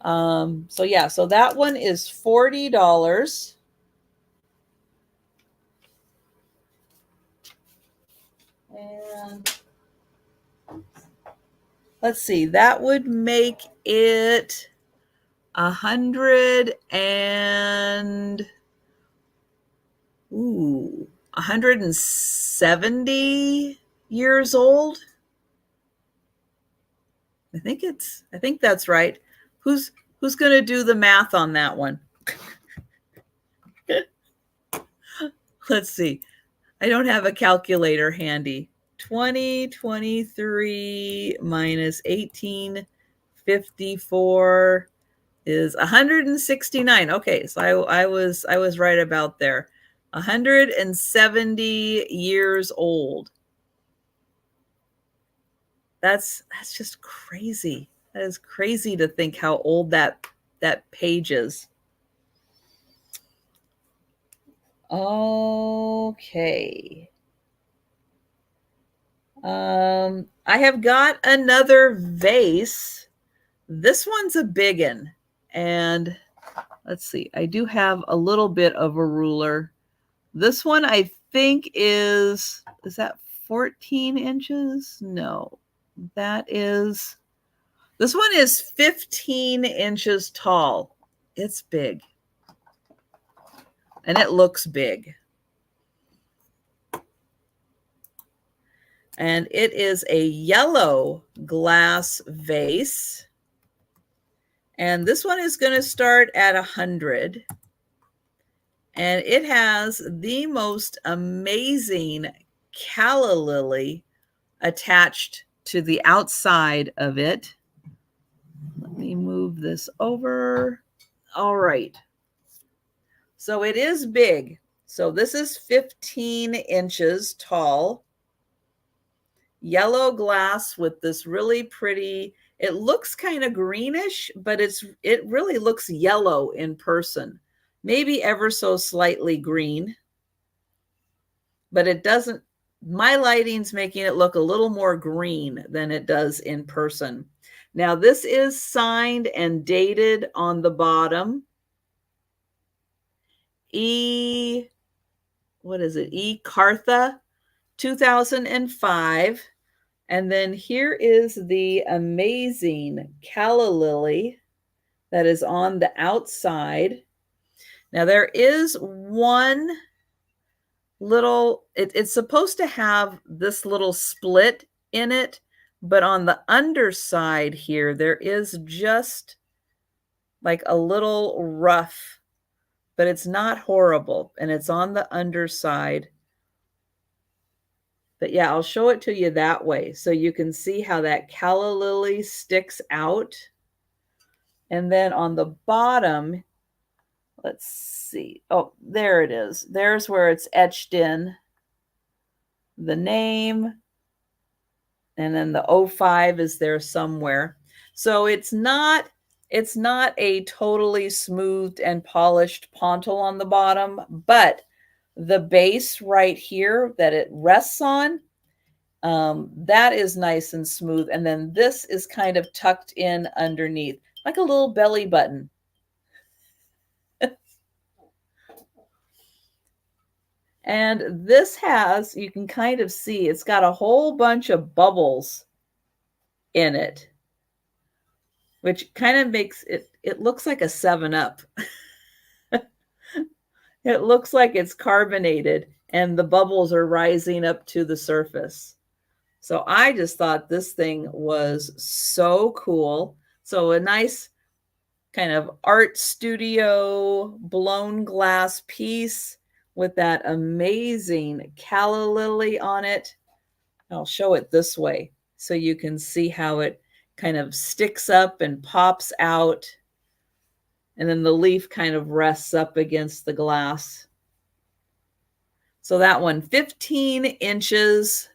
So yeah, so that one is $40. And let's see, that would make it 170 years old. I think that's right. Who's going to do the math on that one? Let's see. I don't have a calculator handy. 2023 minus 1854 is 169. Okay, so I was right about there. 170 years old. That's just crazy. That is crazy to think how old that page is. Okay. I have got another vase. This one's a biggin. And let's see, I do have a little bit of a ruler. This one I think is that 14 inches? No, this one is 15 inches tall. It's big. And it looks big. And it is a yellow glass vase. And this one is going to start at 100. And it has the most amazing calla lily attached to the outside of it. Let me move this over. All right. So it is big. So this is 15 inches tall. Yellow glass with this really pretty, it looks kind of greenish, but it really looks yellow in person. Maybe ever so slightly green, but it doesn't, my lighting's making it look a little more green than it does in person. Now this is signed and dated on the bottom. What is it? E. Cartha, 2005. And then here is the amazing calla lily. that is on the outside. Now there is one little, it's supposed to have this little split in it, but on the underside here, there is just like a little rough, but it's not horrible, and it's on the underside. But yeah, I'll show it to you that way so you can see how that calla lily sticks out. And then on the bottom, let's see. Oh, there it is. There's where it's etched in the name. And then the 05 is there somewhere. So it's not a totally smoothed and polished pontil on the bottom, but the base right here that it rests on, that is nice and smooth. And then this is kind of tucked in underneath, like a little belly button. And this has, you can kind of see, it's got a whole bunch of bubbles in it, which kind of makes it looks like a 7-Up. It looks like it's carbonated and the bubbles are rising up to the surface. So I just thought this thing was so cool. So a nice kind of art studio blown glass piece with that amazing calla lily on it. I'll show it this way so you can see how it kind of sticks up and pops out. And then the leaf kind of rests up against the glass. So that one, 15 inches.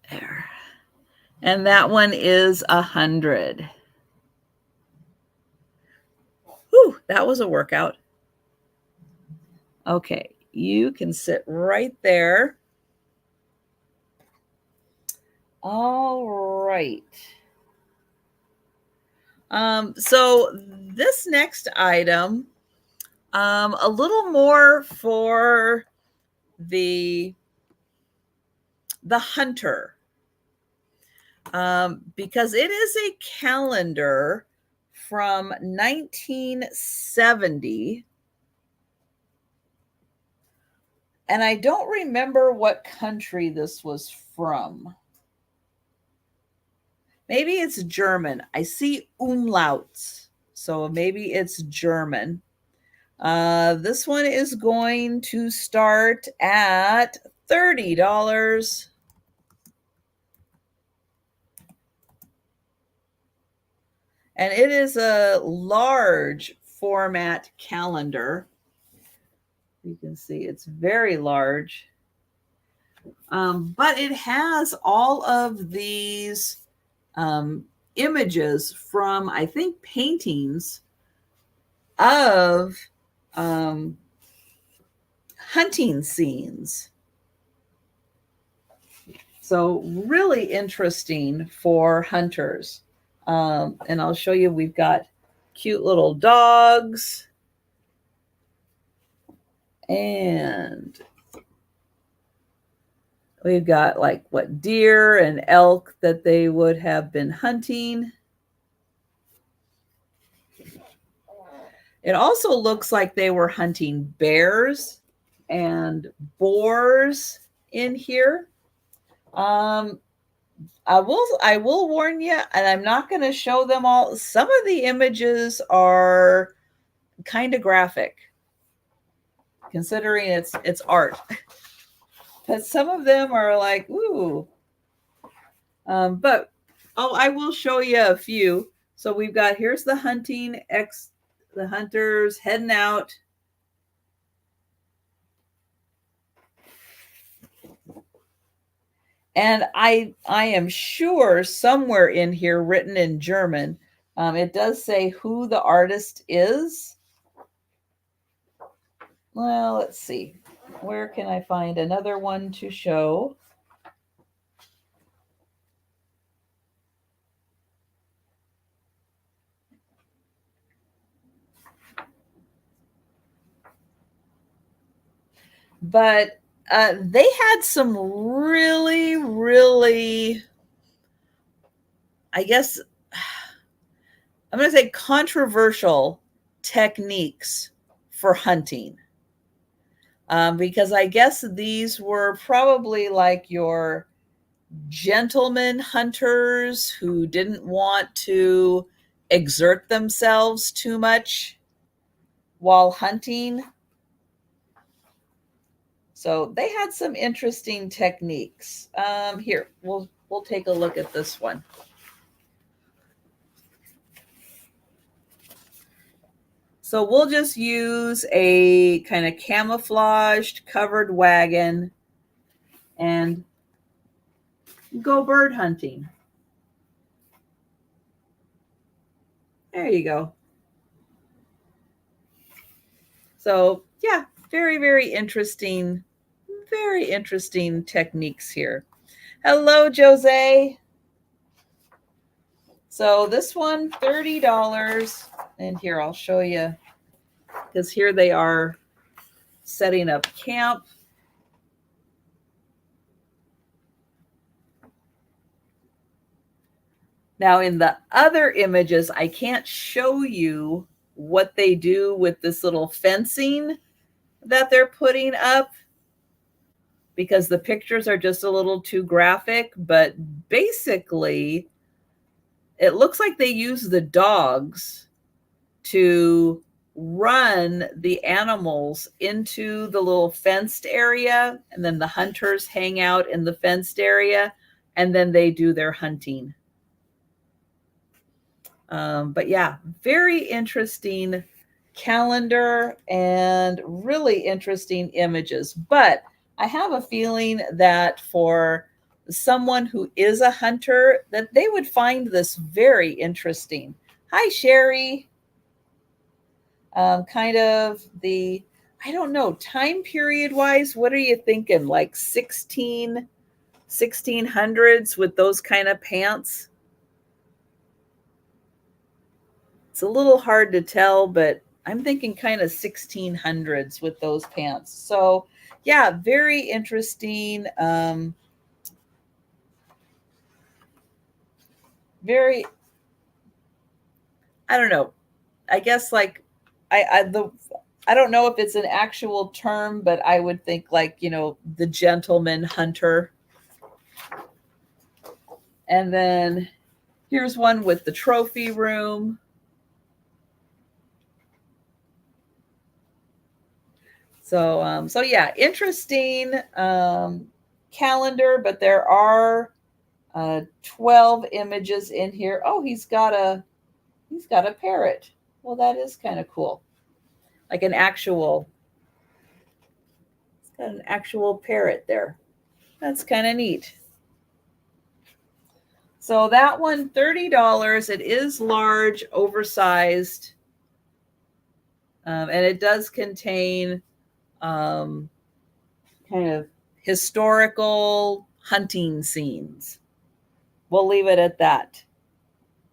There. And that one is 100. Whew, that was a workout. Okay, you can sit right there. All right. So this next item, a little more for the hunter, because it is a calendar from 1970. And I don't remember what country this was from. Maybe it's German. I see umlauts, so maybe it's German. This one is going to start at $30. And it is a large format calendar. You can see it's very large. But it has all of these images from, I think, paintings of hunting scenes. So really interesting for hunters. And I'll show you, we've got cute little dogs. And we've got like what deer and elk that they would have been hunting. It also looks like they were hunting bears and boars in here. I will warn you, and I'm not going to show them all. Some of the images are kind of graphic, considering it's art. But some of them are like, ooh. But I will show you a few. So we've got, here's the the hunters heading out. And I am sure somewhere in here, written in German, it does say who the artist is. Well, let's see. Where can I find another one to show? But they had some really, really I guess I'm going to say controversial techniques for hunting. Because I guess these were probably like your gentleman hunters who didn't want to exert themselves too much while hunting. So they had some interesting techniques. Here, we'll take a look at this one. So we'll just use a kind of camouflaged covered wagon and go bird hunting. There you go. So yeah, very interesting techniques here. Hello, Jose. So this one, $30. And here, I'll show you, because here they are setting up camp. Now, in the other images, I can't show you what they do with this little fencing that they're putting up because the pictures are just a little too graphic. But basically, it looks like they use the dogs to run the animals into the little fenced area, and then the hunters hang out in the fenced area, and then they do their hunting. But yeah, very interesting calendar and really interesting images. But I have a feeling that for someone who is a hunter, that they would find this very interesting. Hi, Sherry. Kind of the, I don't know, time period wise, what are you thinking? Like 1600s with those kind of pants? It's a little hard to tell, but I'm thinking kind of 1600s with those pants. So yeah, very interesting. Very, I don't know. I guess like I don't know if it's an actual term, but I would think like, you know, the gentleman hunter. And then here's one with the trophy room. So so yeah, interesting calendar, but there are 12 images in here. Oh, he's got a parrot. Well, that is kind of cool. Like an actual, it's got an actual parrot there. That's kind of neat. So that one, $30. It is large, oversized, and it does contain kind of historical hunting scenes. We'll leave it at that.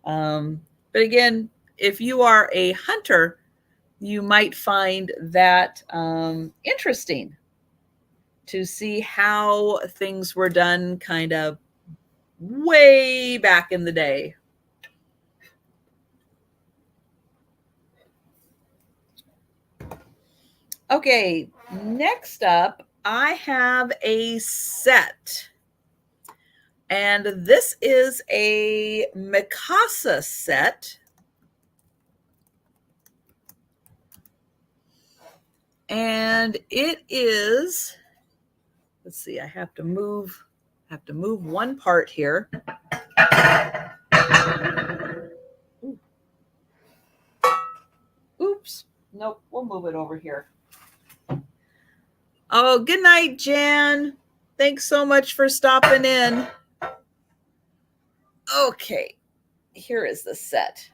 But again, if you are a hunter, you might find that interesting to see how things were done kind of way back in the day. Okay, next up, I have a set. And this is a Mikasa set. And it is, let's see, I have to move one part here. Oops. Nope, we'll move it over here. Oh, good night, Jan. Thanks so much for stopping in. Okay, here is the set.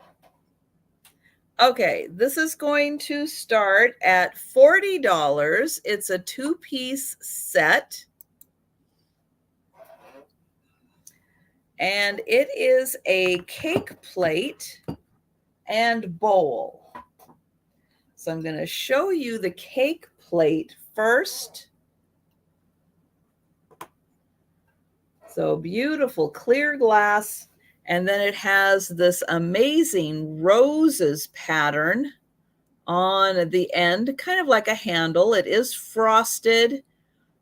Okay, this is going to start at $40. It's a 2-piece set. And it is a cake plate and bowl. So I'm going to show you the cake plate first. So beautiful clear glass. And then it has this amazing roses pattern on the end, kind of like a handle. It is frosted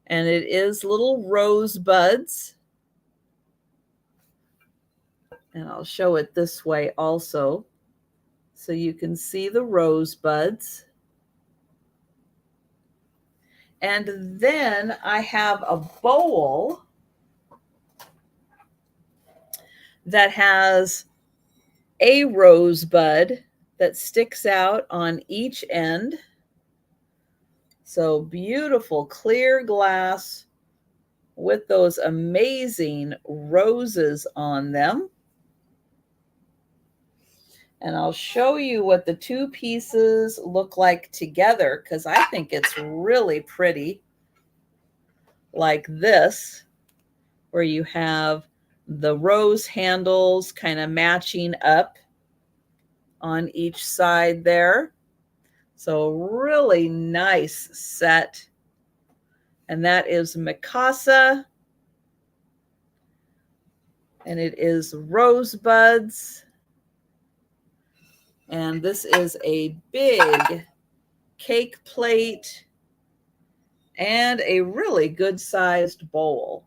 and it is little rosebuds. And I'll show it this way also, so you can see the rosebuds. And then I have a bowl that has a rosebud that sticks out on each end. So beautiful clear glass with those amazing roses on them. And I'll show you what the two pieces look like together, because I think it's really pretty, like this, where you have the rose handles kind of matching up on each side there. So really nice set. And that is Mikasa. And it is rosebuds. And this is a big cake plate and a really good sized bowl.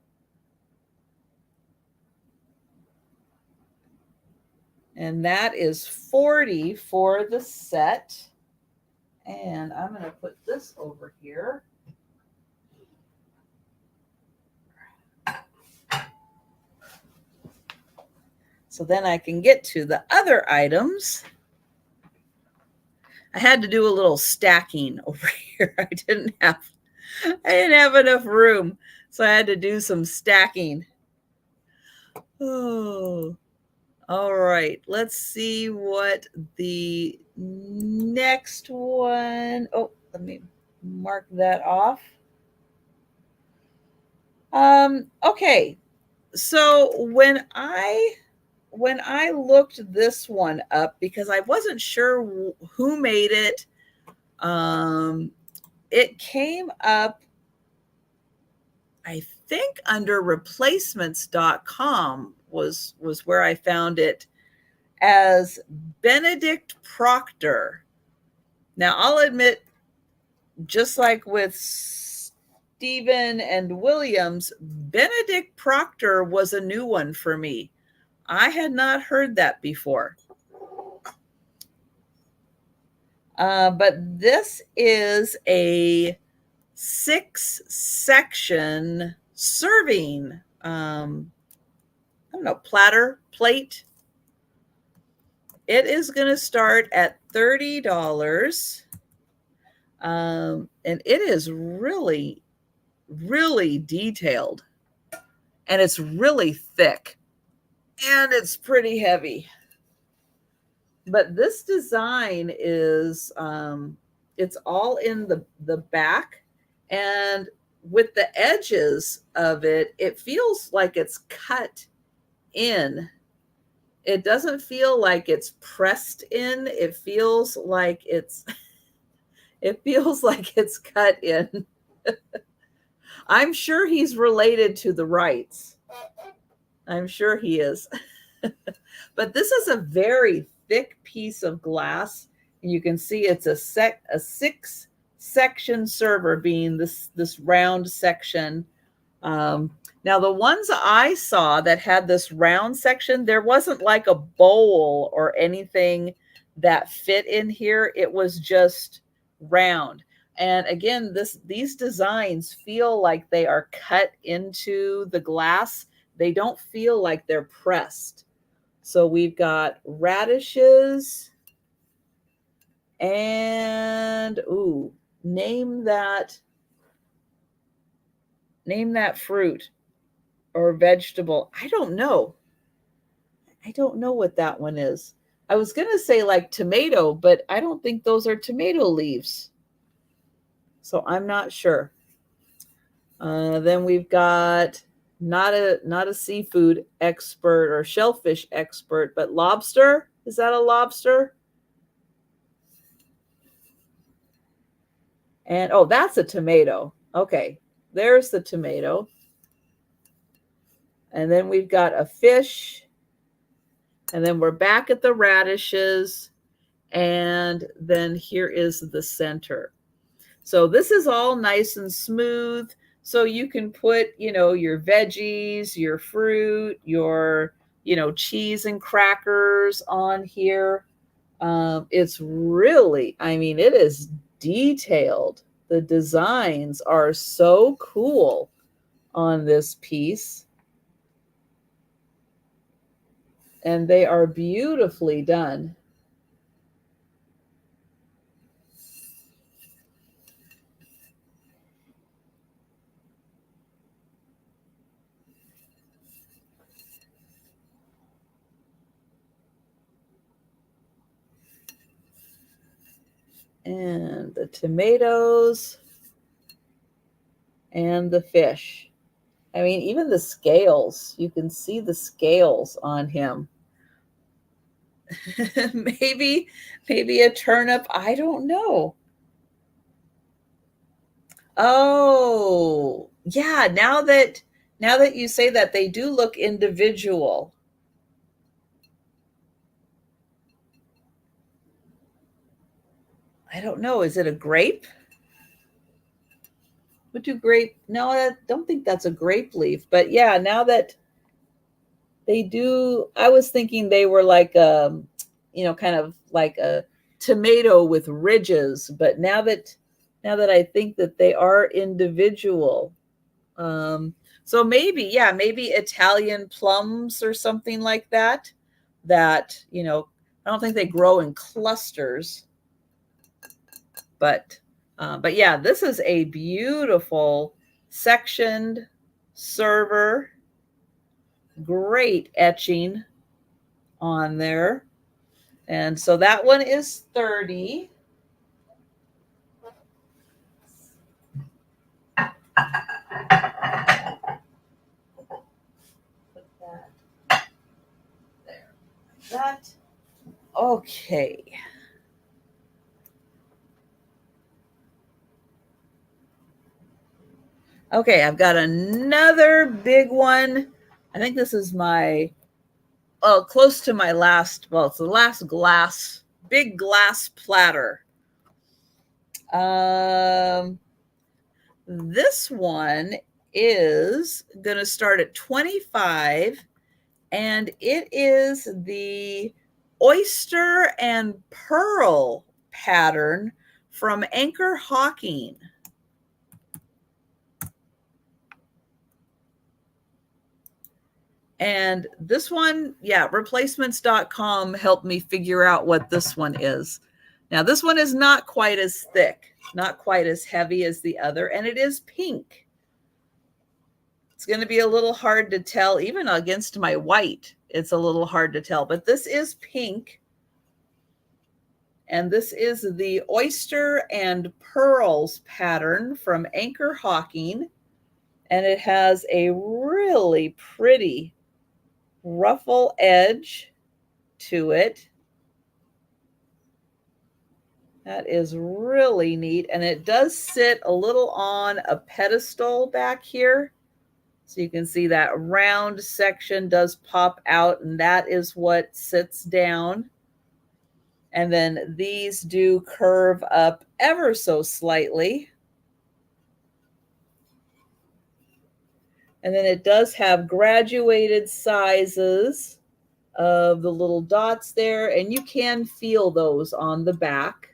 And that is $40 for the set. And I'm going to put this over here. So then I can get to the other items. I had to do a little stacking over here. I didn't have enough room, so I had to do some stacking. Oh, all right. Let's see what the next one. Oh, let me mark that off. Okay. So when I looked this one up, because I wasn't sure who made it, it came up, I think, under replacements.com was where I found it, as Benedict Proctor. Now, I'll admit, just like with Stephen and Williams, Benedict Proctor was a new one for me. I had not heard that before. But this is a 6-section serving, I don't know, platter, plate. It is going to start at $30. And it is really, really detailed. And it's really thick. And it's pretty heavy. But this design is, it's all in the back. And with the edges of it, it feels like it's cut in. It doesn't feel like it's pressed in. It feels like it's cut in. I'm sure he's related to the Wrights. I'm sure he is. But this is a very thick piece of glass. And you can see it's a 6-section server, being this round section. Now, the ones I saw that had this round section, there wasn't like a bowl or anything that fit in here. It was just round. And again, these designs feel like they are cut into the glass. They don't feel like they're pressed. So we've got radishes and, ooh, name that fruit or vegetable. I don't know. I don't know what that one is. I was going to say like tomato, but I don't think those are tomato leaves. So I'm not sure. Then we've got not a seafood expert or shellfish expert, but lobster. Is that a lobster? And oh, that's a tomato. Okay, there's the tomato. And then we've got a fish. And then we're back at the radishes. And then here is the center. So this is all nice and smooth. So you can put, your veggies, your fruit, your, cheese and crackers on here. It's really, it is detailed. The designs are so cool on this piece. And they are beautifully done. And the tomatoes and the fish. Even the scales, you can see the scales on him. maybe a turnip, I don't know. Oh, yeah, now that you say that, they do look individual. I don't know, is it a grape? What do grape? No, I don't think that's a grape leaf. But yeah, now that they do, I was thinking they were like kind of like a tomato with ridges. But now that I think that they are individual, so maybe Italian plums or something like that. I don't think they grow in clusters, but yeah, this is a beautiful sectioned server. Great etching on there. And so that one is 30. Put that there. That. Okay. Okay, I've got another big one. I think this is close to my last, it's the last big glass platter. This one is going to start at 25, and it is the oyster and pearl pattern from Anchor Hawking. And this one, replacements.com helped me figure out what this one is. Now, this one is not quite as thick, not quite as heavy as the other, and it is pink. It's going to be a little hard to tell, even against my white. It's a little hard to tell, but this is pink. And this is the oyster and pearls pattern from Anchor Hawking. And it has a really pretty ruffle edge to it. That is really neat. And it does sit a little on a pedestal back here. So you can see that round section does pop out, and that is what sits down. And then these do curve up ever so slightly. And then it does have graduated sizes of the little dots there, and you can feel those on the back.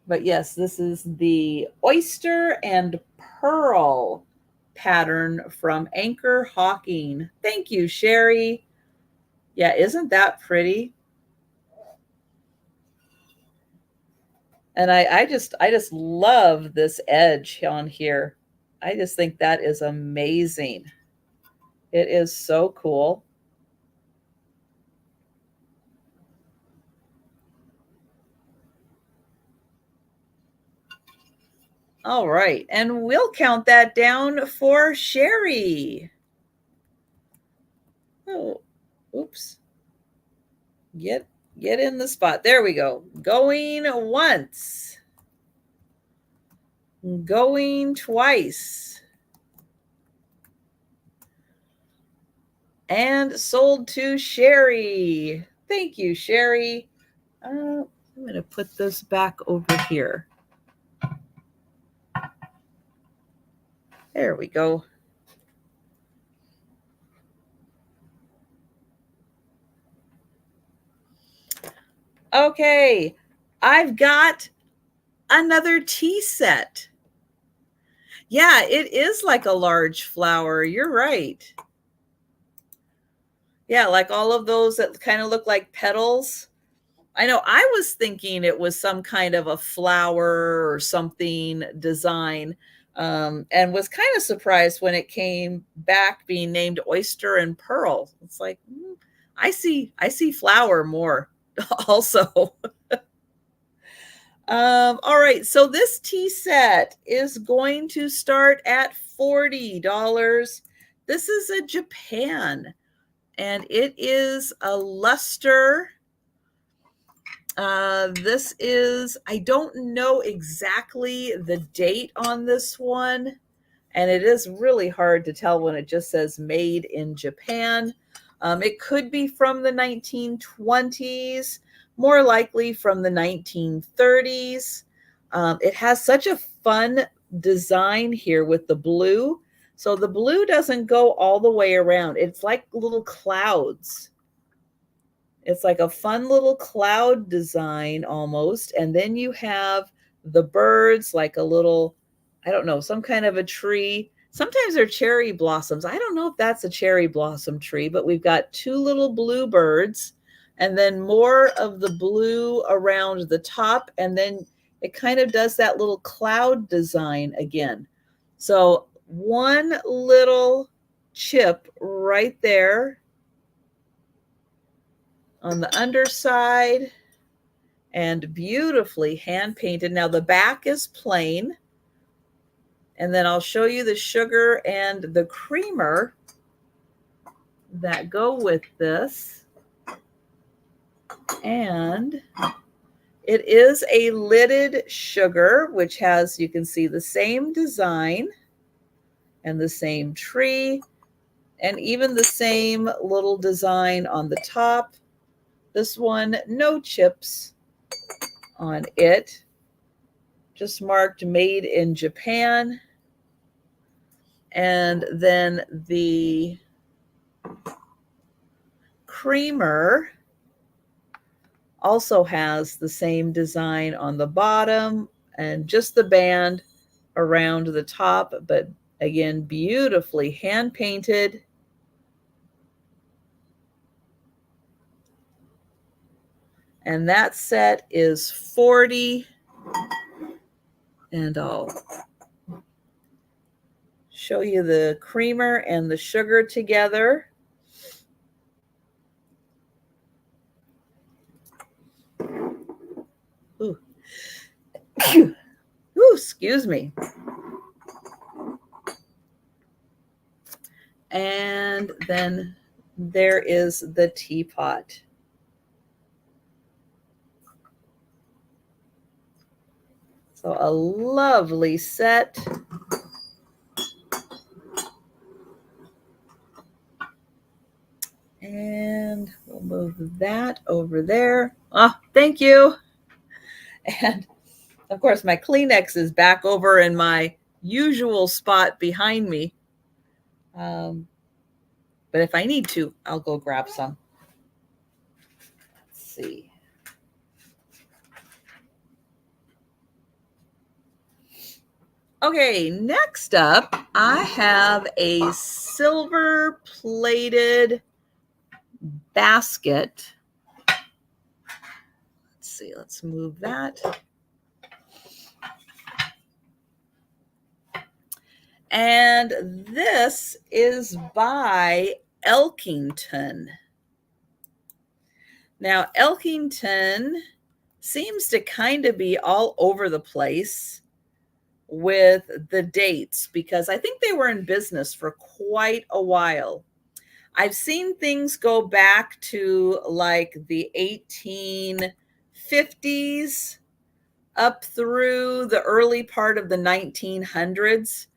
But yes, this is the oyster and pearl pattern from Anchor Hawking. Thank you, Sherry. Yeah, isn't that pretty? And I just love this edge on here. I just think that is amazing. It is so cool. All right, and we'll count that down for Sherry. Oh, oops. Get in the spot. There we go. Going once. Going twice. And sold to Sherry. Thank you, Sherry. I'm going to put this back over here. There we go. Okay, I've got another tea set. Yeah, it is like a large flower. You're right. Yeah, like all of those that kind of look like petals. I know I was thinking it was some kind of a flower or something design, and was kind of surprised when it came back being named Oyster and Pearl. It's like, I see flower more also. All right, so this tea set is going to start at $40. This is a Japan, and it is a luster. This is, I don't know exactly the date on this one, and it is really hard to tell when it just says made in Japan. It could be from the 1920s, more likely from the 1930s. It has such a fun design here with the blue. So the blue doesn't go all the way around. It's like little clouds. It's like a fun little cloud design almost. And then you have the birds, like a little, I don't know, some kind of a tree. Sometimes they're cherry blossoms. I don't know if that's a cherry blossom tree, but we've got two little blue birds and then more of the blue around the top. And then it kind of does that little cloud design again. So one little chip right there on the underside, and beautifully hand painted. Now the back is plain, and then I'll show you the sugar and the creamer that go with this. And it is a lidded sugar, which has, you can see the same design and the same tree, and even the same little design on the top. This one, no chips on it, just marked made in Japan. And then the creamer also has the same design on the bottom and just the band around the top, but again, beautifully hand painted. And that set is 40. And I'll show you the creamer and the sugar together. Ooh. Ooh, excuse me. And then there is the teapot. So a lovely set. And we'll move that over there. Oh, thank you. And of course, my Kleenex is back over in my usual spot behind me. But if I need to, I'll go grab some. Let's see. Okay, next up, I have a silver plated basket. Let's see, let's move that. And this is by Elkington. Now, Elkington seems to kind of be all over the place with the dates because I think they were in business for quite a while. I've seen things go back to like the 1850s up through the early part of the 1900s.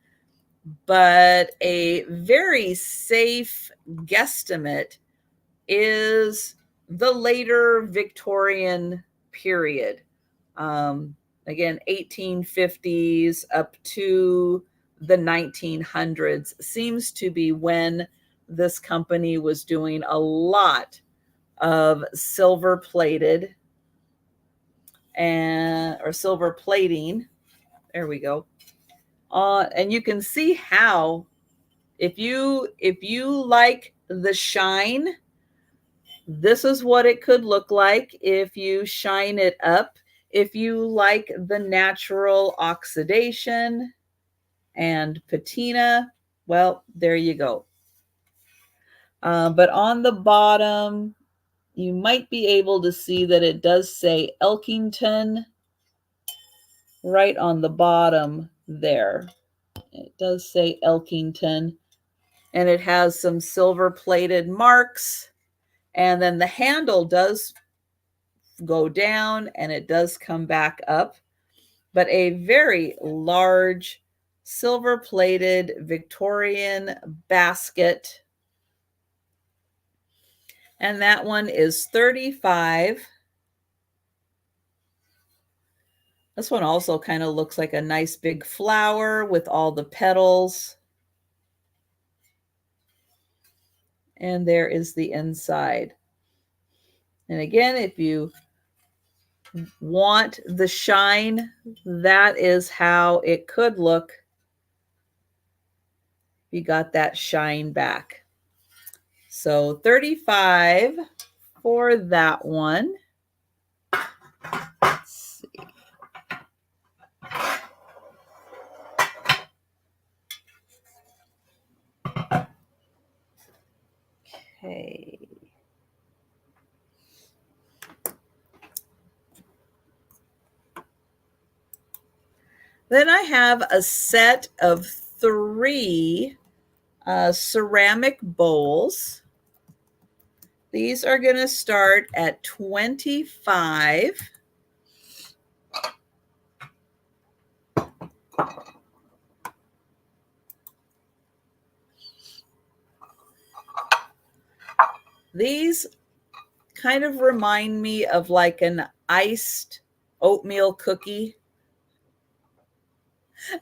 but a very safe guesstimate is the later Victorian period. Again, 1850s up to the 1900s seems to be when this company was doing a lot of silver plated or silver plating. There we go. And you can see how if you like the shine, this is what it could look like if you shine it up. If you like the natural oxidation and patina, well, there you go. But on the bottom, you might be able to see that it does say Elkington right on the bottom there. It does say Elkington, and it has some silver plated marks. And then the handle does go down and it does come back up, but a very large silver plated Victorian basket. And that one is $35. This one also kind of looks like a nice big flower with all the petals. And there is the inside. And again, if you want the shine, that is how it could look. You got that shine back. So $35 for that one. Let's see. Okay. Then I have a set of 3 ceramic bowls. These are going to start at $25. These kind of remind me of like an iced oatmeal cookie.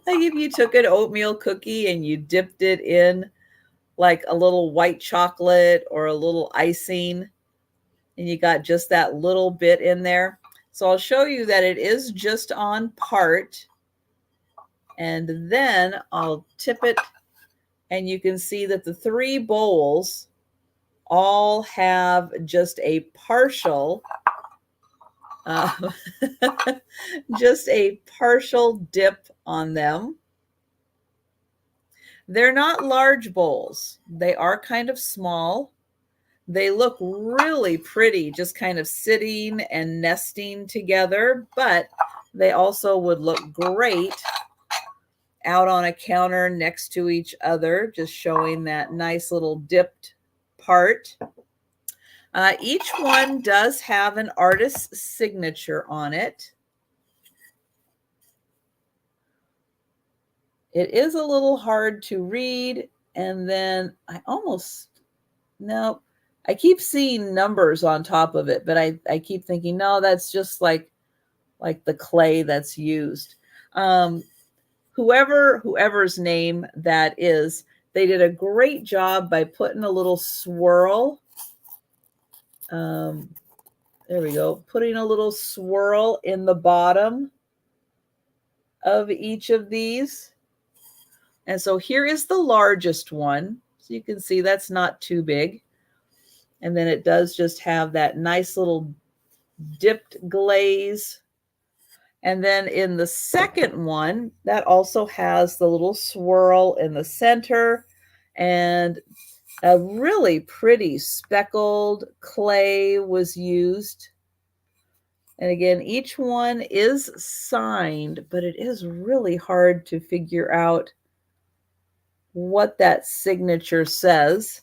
Like if you took an oatmeal cookie and you dipped it in like a little white chocolate or a little icing, and you got just that little bit in there. So I'll show you that it is just on part, and then I'll tip it, and you can see that the 3 bowls all have just a partial just a partial dip on them. They're not large bowls. They are kind of small. They look really pretty, just kind of sitting and nesting together, but they also would look great out on a counter next to each other, just showing that nice little dipped part. Each one does have an artist's signature on it. It is a little hard to read, and then I keep seeing numbers on top of it, but I keep thinking, no, that's just like the clay that's used. Whoever's name that is, they did a great job by putting a little swirl. There we go. Putting a little swirl in the bottom of each of these. And so here is the largest one. So you can see that's not too big. And then it does just have that nice little dipped glaze. And then in the second one, that also has the little swirl in the center and a really pretty speckled clay was used. And again, each one is signed, but it is really hard to figure out what that signature says.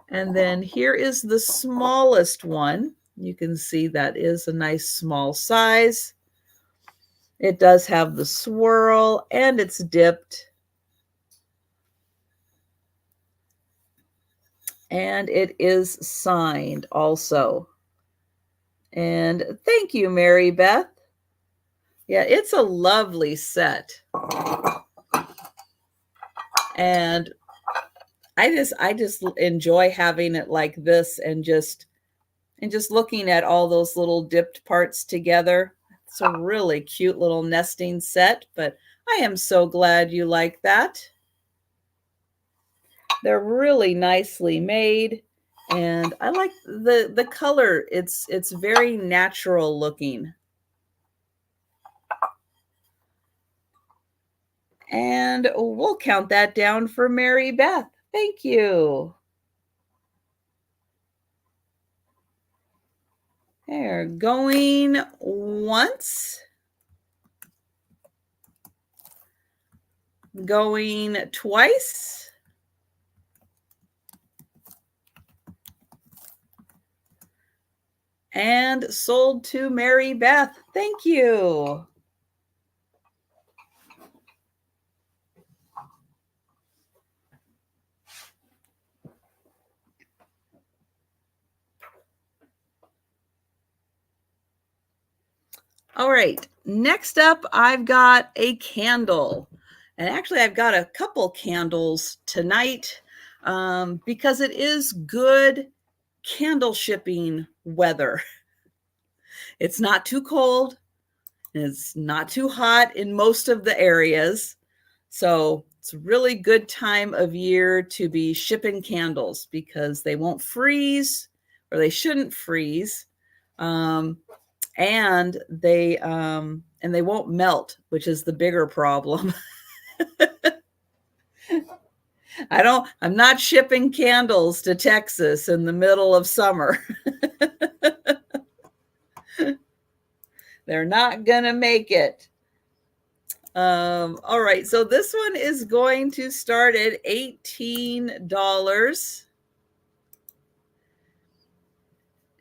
And then here is the smallest one. You can see that is a nice small size. It does have the swirl and it's dipped. And it is signed also. And thank you, Mary Beth. Yeah, it's a lovely set. And I just enjoy having it like this and just looking at all those little dipped parts together. It's a really cute little nesting set, but I am so glad you like that. They're really nicely made, and I like the color. It's very natural looking. And we'll count that down for Mary Beth. Thank you. There, going once. Going twice. And sold to Mary Beth. Thank you. All right, next up, I've got a candle. And actually, I've got a couple candles tonight because it is good candle shipping weather. It's not too cold. It's not too hot in most of the areas. So it's a really good time of year to be shipping candles because they won't freeze, or they shouldn't freeze. And they won't melt, which is the bigger problem. I'm not shipping candles to Texas in the middle of summer. They're not gonna make it. All right, so this one is going to start at $18.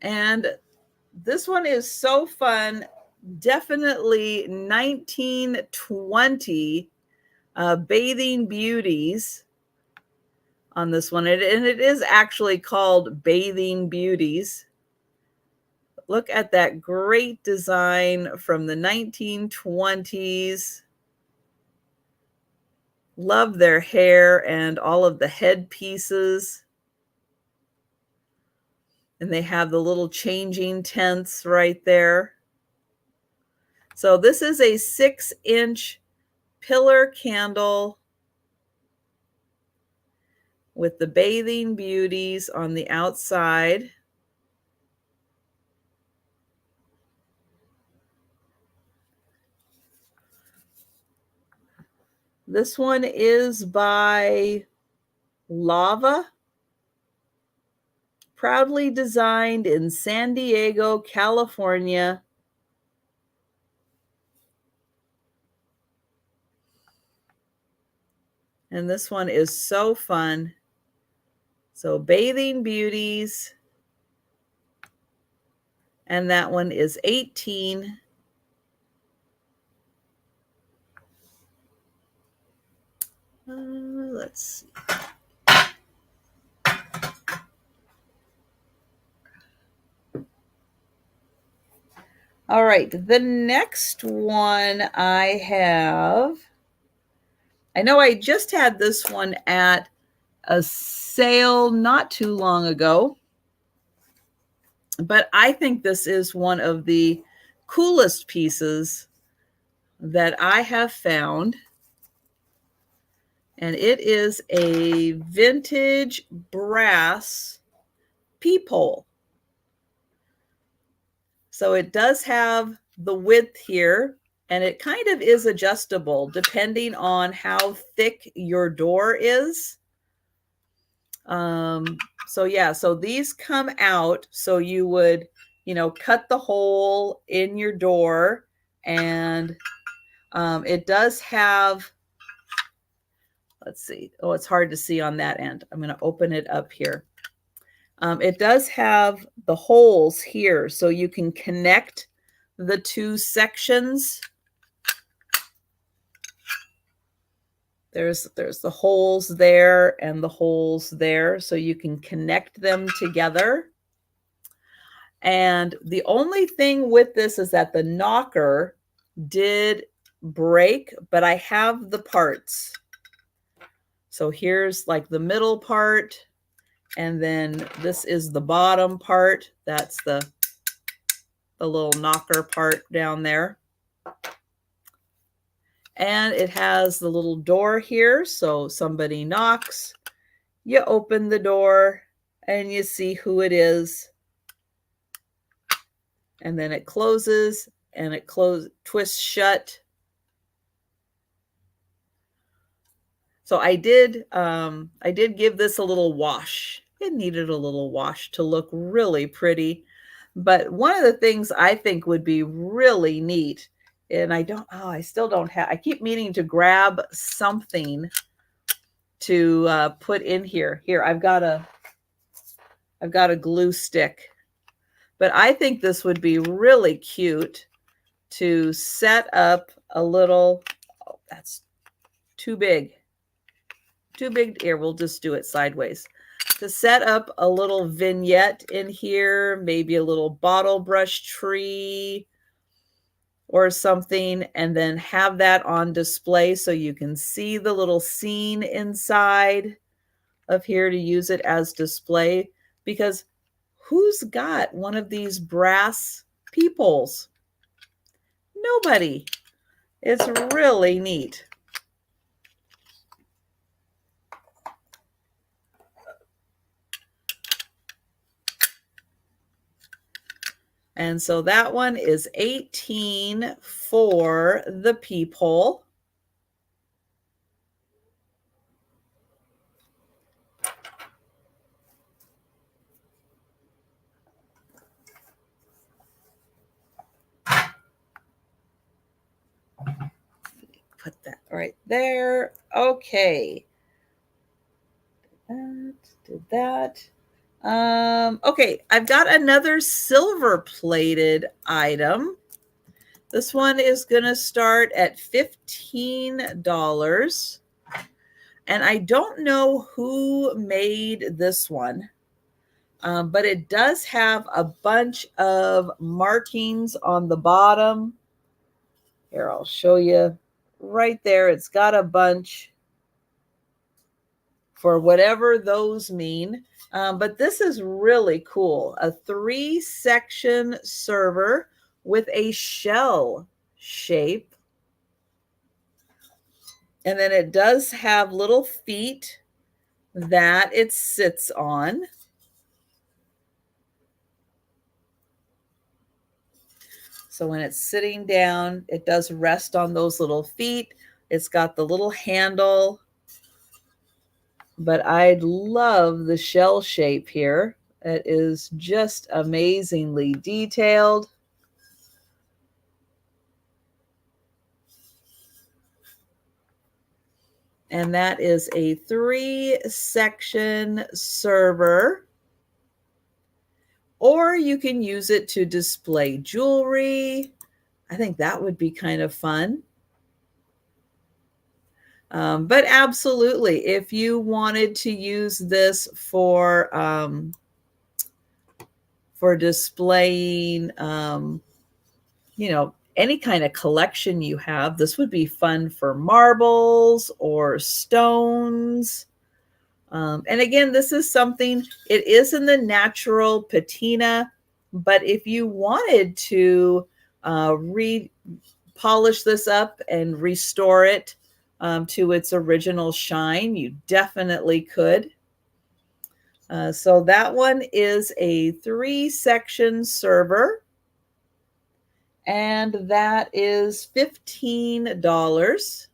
And this one is so fun. Definitely 1920 Bathing Beauties on this one. And it is actually called Bathing Beauties. Look at that great design from the 1920s. Love their hair and all of the headpieces. And they have the little changing tents right there. So this is a 6-inch pillar candle with the Bathing Beauties on the outside. This one is by Lava. Proudly designed in San Diego, California. And this one is so fun. So Bathing Beauties. And that one is 18. Let's see. All right, the next one I have, I know I just had this one at a sale not too long ago, but I think this is one of the coolest pieces that I have found. And it is a vintage brass peephole. So it does have the width here, and it kind of is adjustable depending on how thick your door is. So yeah, so these come out, so you would, cut the hole in your door, and it does have, let's see. Oh, it's hard to see on that end. I'm going to open it up here. It does have the holes here, so you can connect the two sections. There's the holes there and the holes there, so you can connect them together. And the only thing with this is that the knocker did break, but I have the parts. So here's like the middle part, and then this is the bottom part. That's the little knocker part down there. And it has the little door here, so somebody knocks, you open the door, and you see who it is. And then it closes, and it twists shut. So I did give this a little wash. It needed a little wash to look really pretty. But one of the things I think would be really neat, and I still don't have, I keep meaning to grab something to put in here. Here, I've got a glue stick. But I think this would be really cute to set up a little, oh, that's too big. Too big. Here, we'll just do it sideways. To set up a little vignette in here, maybe a little bottle brush tree or something, and then have that on display so you can see the little scene inside of here to use it as display. Because who's got one of these brass peepholes? Nobody. It's really neat. And so that one is $18 for the peephole. Put that right there. Okay. Did that. Okay, I've got another silver plated item. This one is going to start at $15. And I don't know who made this one, but it does have a bunch of markings on the bottom. Here, I'll show you right there. It's got a bunch for whatever those mean. But this is really cool. A 3-section server with a shell shape. And then it does have little feet that it sits on. So when it's sitting down, it does rest on those little feet. It's got the little handle. But I love the shell shape here. It is just amazingly detailed. And that is a 3-section server. Or you can use it to display jewelry. I think that would be kind of fun. But absolutely, if you wanted to use this for displaying, any kind of collection you have, this would be fun for marbles or stones. And again, this is something, it is in the natural patina, but if you wanted to polish this up and restore it to its original shine, you definitely could. So that one is a 3-section server, and that is $15.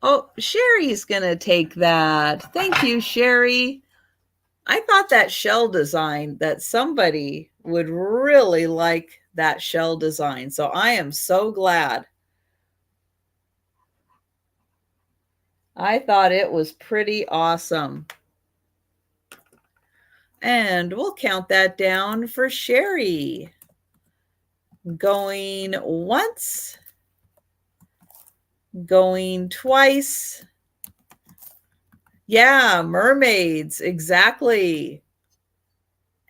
Oh, Sherry's going to take that. Thank you, Sherry. I thought that shell design, that somebody would really like that shell design. So I am so glad. I thought it was pretty awesome. And we'll count that down for Sherry. Going once, going twice. Yeah, mermaids, exactly.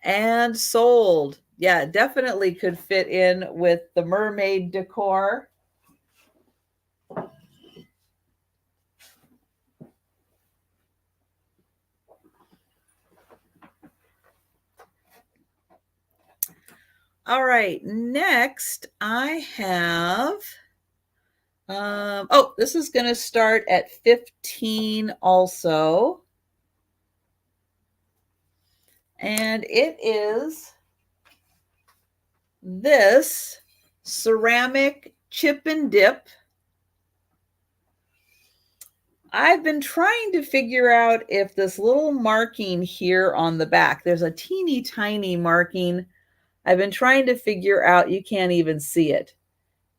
And sold. Yeah, definitely could fit in with the mermaid decor. All right, next I have, oh, this is going to start at 15 also. And it is this ceramic chip and dip. I've been trying to figure out if this little marking here on the back, there's a teeny tiny marking. I've been trying to figure out, you can't even see it,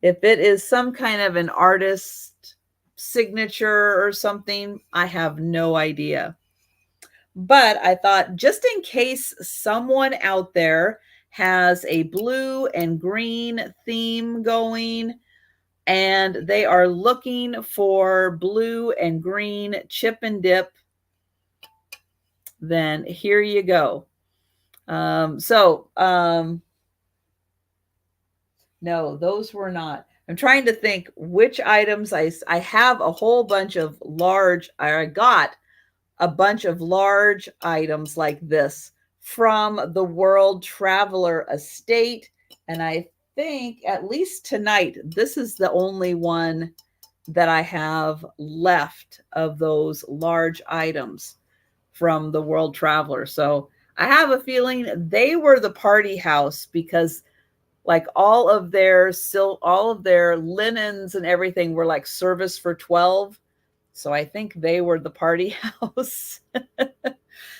if it is some kind of an artist signature or something. I have no idea. But I thought, just in case someone out there has a blue and green theme going and they are looking for blue and green chip and dip, then here you go. No, those were not. I'm trying to think which items I have a whole bunch of large, I got a bunch of large items like this from the World Traveler Estate. And I think at least tonight, this is the only one that I have left of those large items from the World Traveler. So I have a feeling they were the party house, because like all of their linens and everything were like service for 12. So I think they were the party house.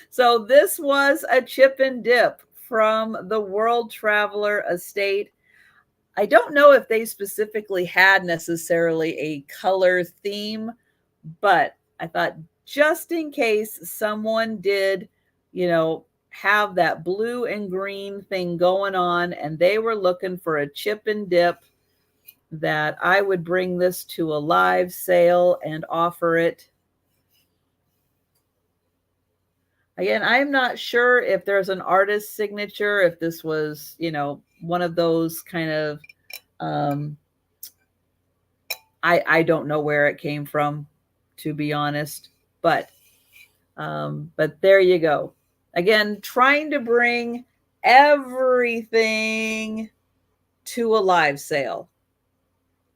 So this was a chip and dip from the World Traveler Estate. I don't know if they specifically had necessarily a color theme, but I thought, just in case someone did, have that blue and green thing going on and they were looking for a chip and dip, that I would bring this to a live sale and offer it. Again, I'm not sure if there's an artist signature, if this was, one of those kind of, I don't know where it came from, to be honest, but there you go. Again, trying to bring everything to a live sale.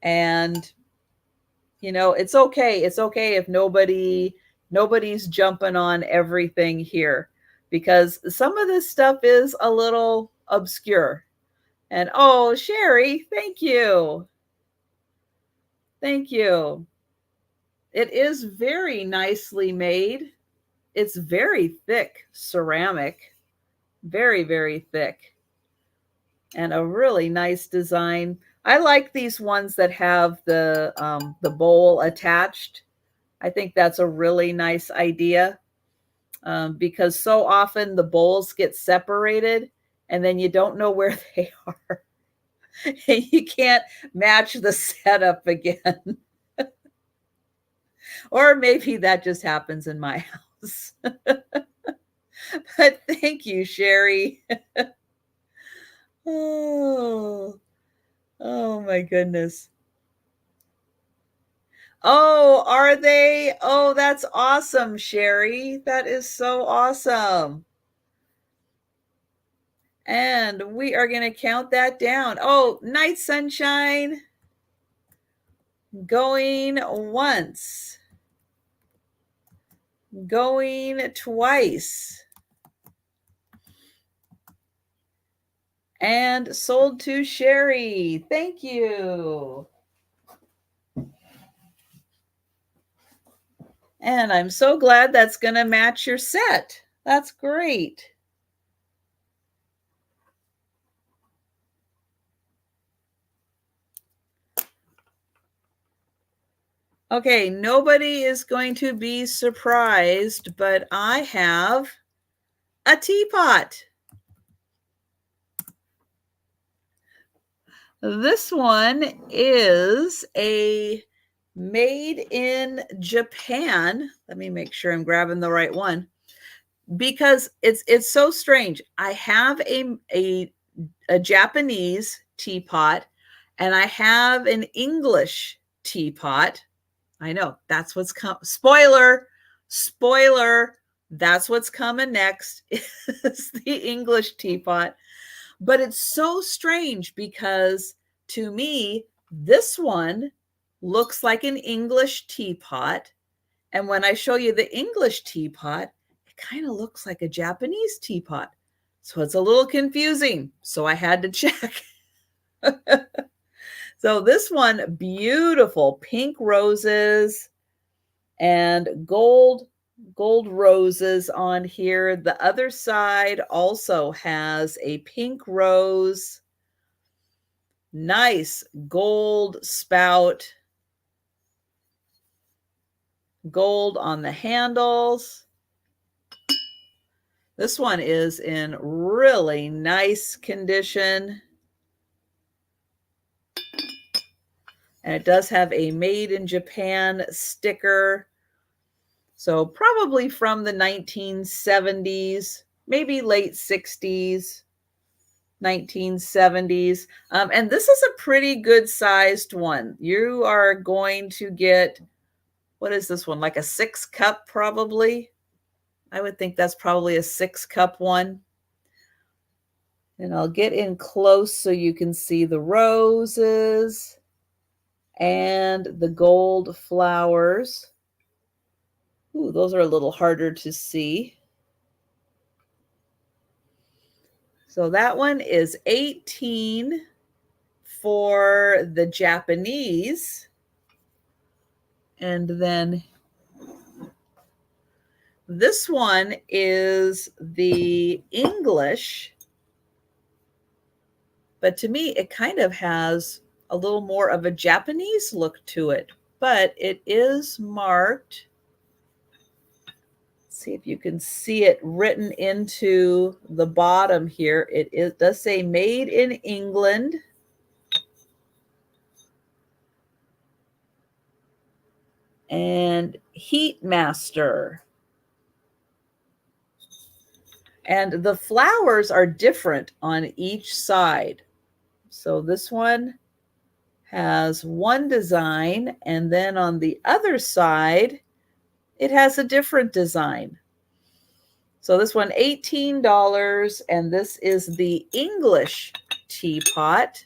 And it's okay. It's okay if nobody's jumping on everything here, because some of this stuff is a little obscure. And oh, Sherry, thank you. Thank you. It is very nicely made. It's very thick ceramic, very, very thick, and a really nice design. I like these ones that have the bowl attached. I think that's a really nice idea, because so often the bowls get separated and then you don't know where they are. And you can't match the setup again. Or maybe that just happens in my house. But thank you, Sherry. Oh, oh my goodness. Oh, are they? Oh, that's awesome, Sherry. That is so awesome. And we are going to count that down. Oh, night sunshine. Going once. Going twice. And sold to Sherry. Thank you. And I'm so glad that's going to match your set. That's great. Okay, nobody is going to be surprised, but I have a teapot. This one is a made in Japan. Let me make sure I'm grabbing the right one because it's so strange. I have a Japanese teapot and I have an English teapot. I know that's what's coming. Spoiler, that's what's coming next is the English teapot. But it's so strange because to me, this one looks like an English teapot. And when I show you the English teapot, it kind of looks like a Japanese teapot. So it's a little confusing. So I had to check. So this one, beautiful pink roses and gold roses on here. The other side also has a pink rose, nice gold spout, gold on the handles. This one is in really nice condition. And it does have a made in Japan sticker. So probably from the 1970s, maybe late 60s, 1970s. And this is a pretty good sized one. You are going to get, what is this one? Like a 6-cup probably. I would think that's probably a 6-cup one. And I'll get in close so you can see the roses and the gold flowers. Ooh, those are a little harder to see. So that one is 18 for the Japanese. And then this one is the English. But to me, it kind of has a little more of a Japanese look to it. But it is marked. See if you can see it written into the bottom here. It does say made in England. And Heat Master. And the flowers are different on each side. So this one has one design, and then on the other side, it has a different design. So this one, $18, and this is the English teapot.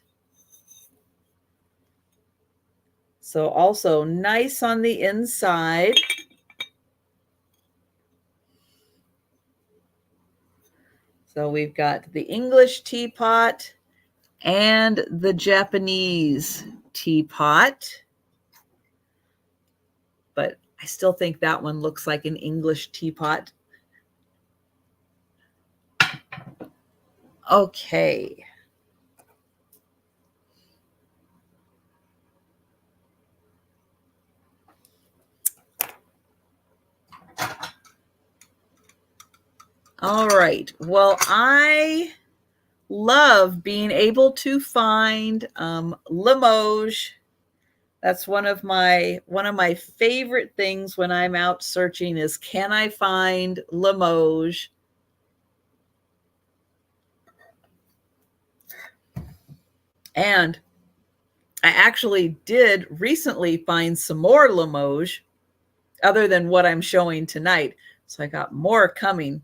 So also nice on the inside. So we've got the English teapot and the Japanese teapot. But I still think that one looks like an English teapot. Okay. All right. Well, I love being able to find Limoges. That's one of my favorite things when I'm out searching is, can I find Limoges? And I actually did recently find some more Limoges other than what I'm showing tonight. So I got more coming.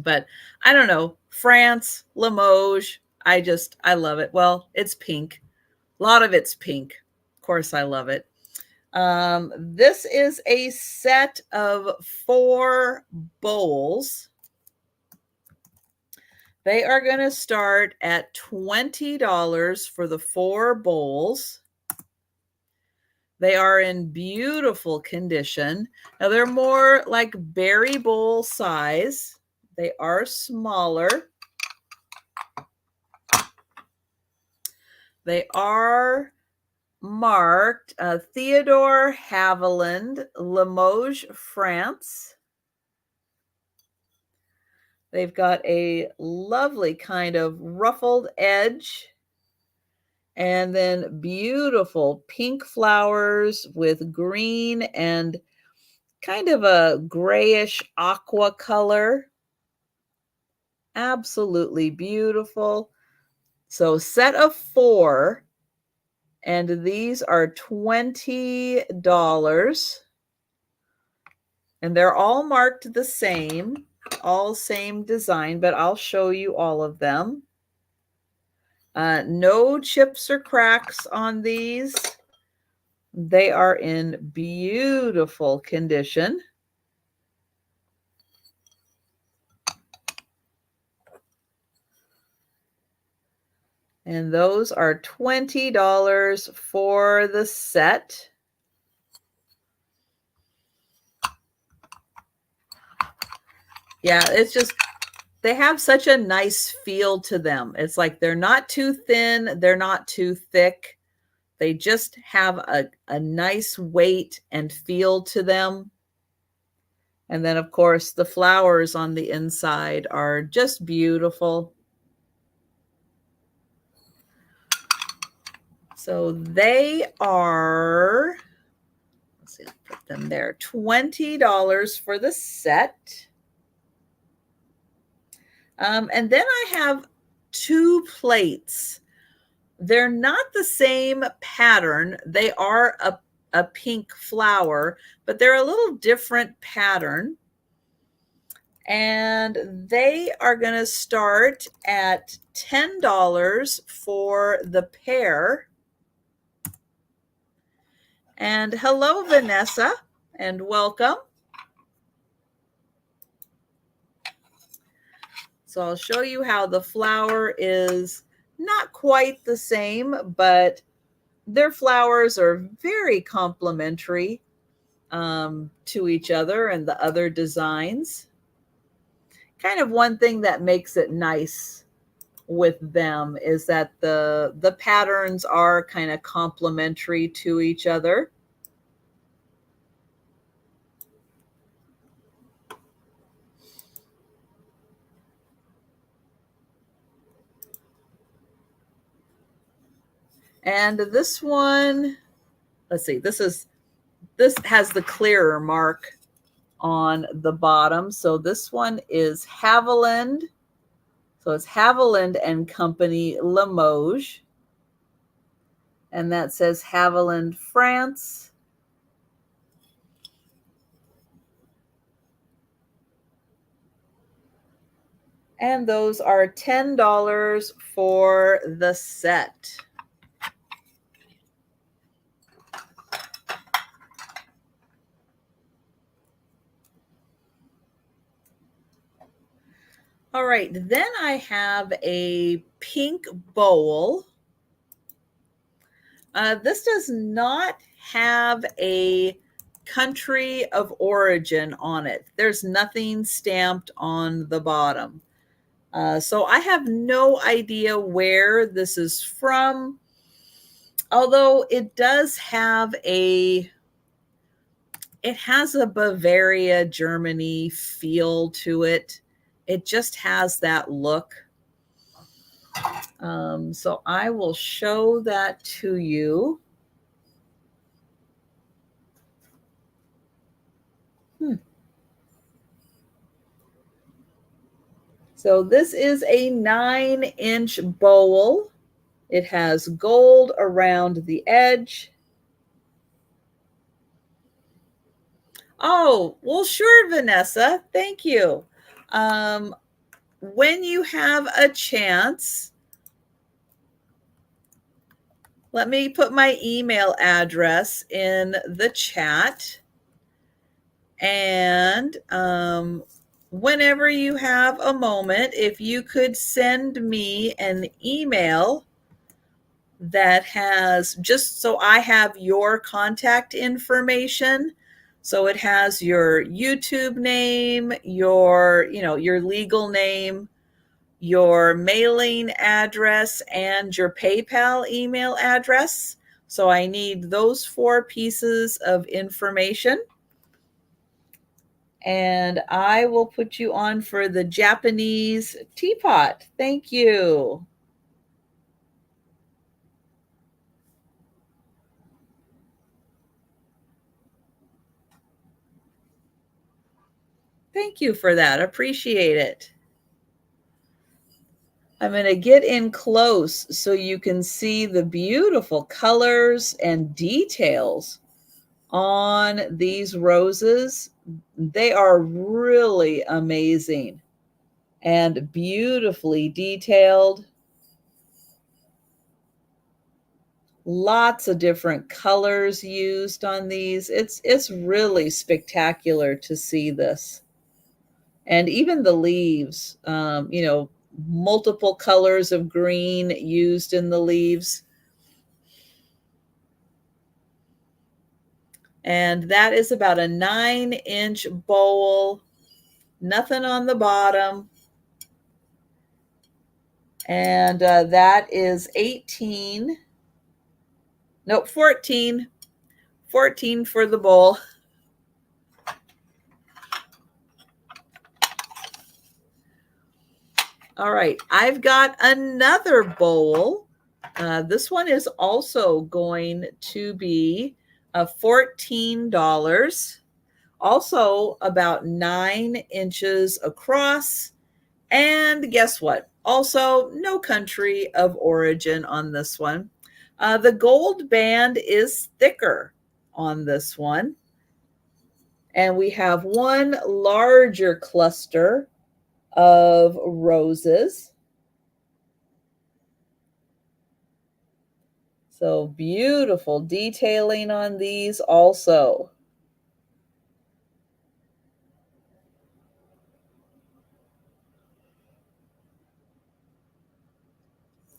But I don't know, France, Limoges, I love it. Well, it's pink. A lot of it's pink. Of course, I love it. This is a set of 4 bowls. They are going to start at $20 for the 4 bowls. They are in beautiful condition. Now, they're more like berry bowl size. They are smaller. They are marked Theodore Haviland, Limoges, France. They've got a lovely kind of ruffled edge, and then beautiful pink flowers with green and kind of a grayish aqua color. Absolutely beautiful. So set of 4, and these are $20. And they're all marked the same, all same design, but I'll show you all of them. No chips or cracks on these. They are in beautiful condition. And those are $20 for the set. Yeah, it's just, they have such a nice feel to them. It's like they're not too thin, they're not too thick. They just have a nice weight and feel to them. And then, of course, the flowers on the inside are just beautiful. So they are, let's see, I'll put them there, $20 for the set. And then I have 2 plates. They're not the same pattern. They are a pink flower, but they're a little different pattern. And they are going to start at $10 for the pair. And hello, Vanessa, and welcome. So I'll show you how the flower is not quite the same, but their flowers are very complementary to each other and the other designs. Kind of one thing that makes it nice with them is that the patterns are kind of complementary to each other. And this one, let's see, this has the clearer mark on the bottom. So this one is Haviland. So it's Haviland and Company, Limoges. And that says Haviland, France. And those are $10 for the set. All right, then I have a pink bowl. This does not have a country of origin on it. There's nothing stamped on the bottom. So I have no idea where this is from, although it does have it has a Bavaria, Germany feel to it. It just has that look. So I will show that to you. So this is a 9-inch bowl. It has gold around the edge. Oh, well, sure, Vanessa. Thank you. When you have a chance, let me put my email address in the chat. And whenever you have a moment, if you could send me an email that has, just so I have your contact information. So it has your YouTube name, your legal name, your mailing address, and your PayPal email address. So I need those 4 pieces of information. And I will put you on for the Japanese teapot. Thank you. Thank you for that. Appreciate it. I'm going to get in close so you can see the beautiful colors and details on these roses. They are really amazing and beautifully detailed. Lots of different colors used on these. It's really spectacular to see this. And even the leaves, multiple colors of green used in the leaves. And that is about a 9-inch bowl, nothing on the bottom. And that is 18, nope, 14 for the bowl. All right, I've got another bowl. This one is also going to be $14. Also about 9 inches across. And guess what? Also, no country of origin on this one. The gold band is thicker on this one. And we have one larger cluster of roses. So beautiful detailing on these also.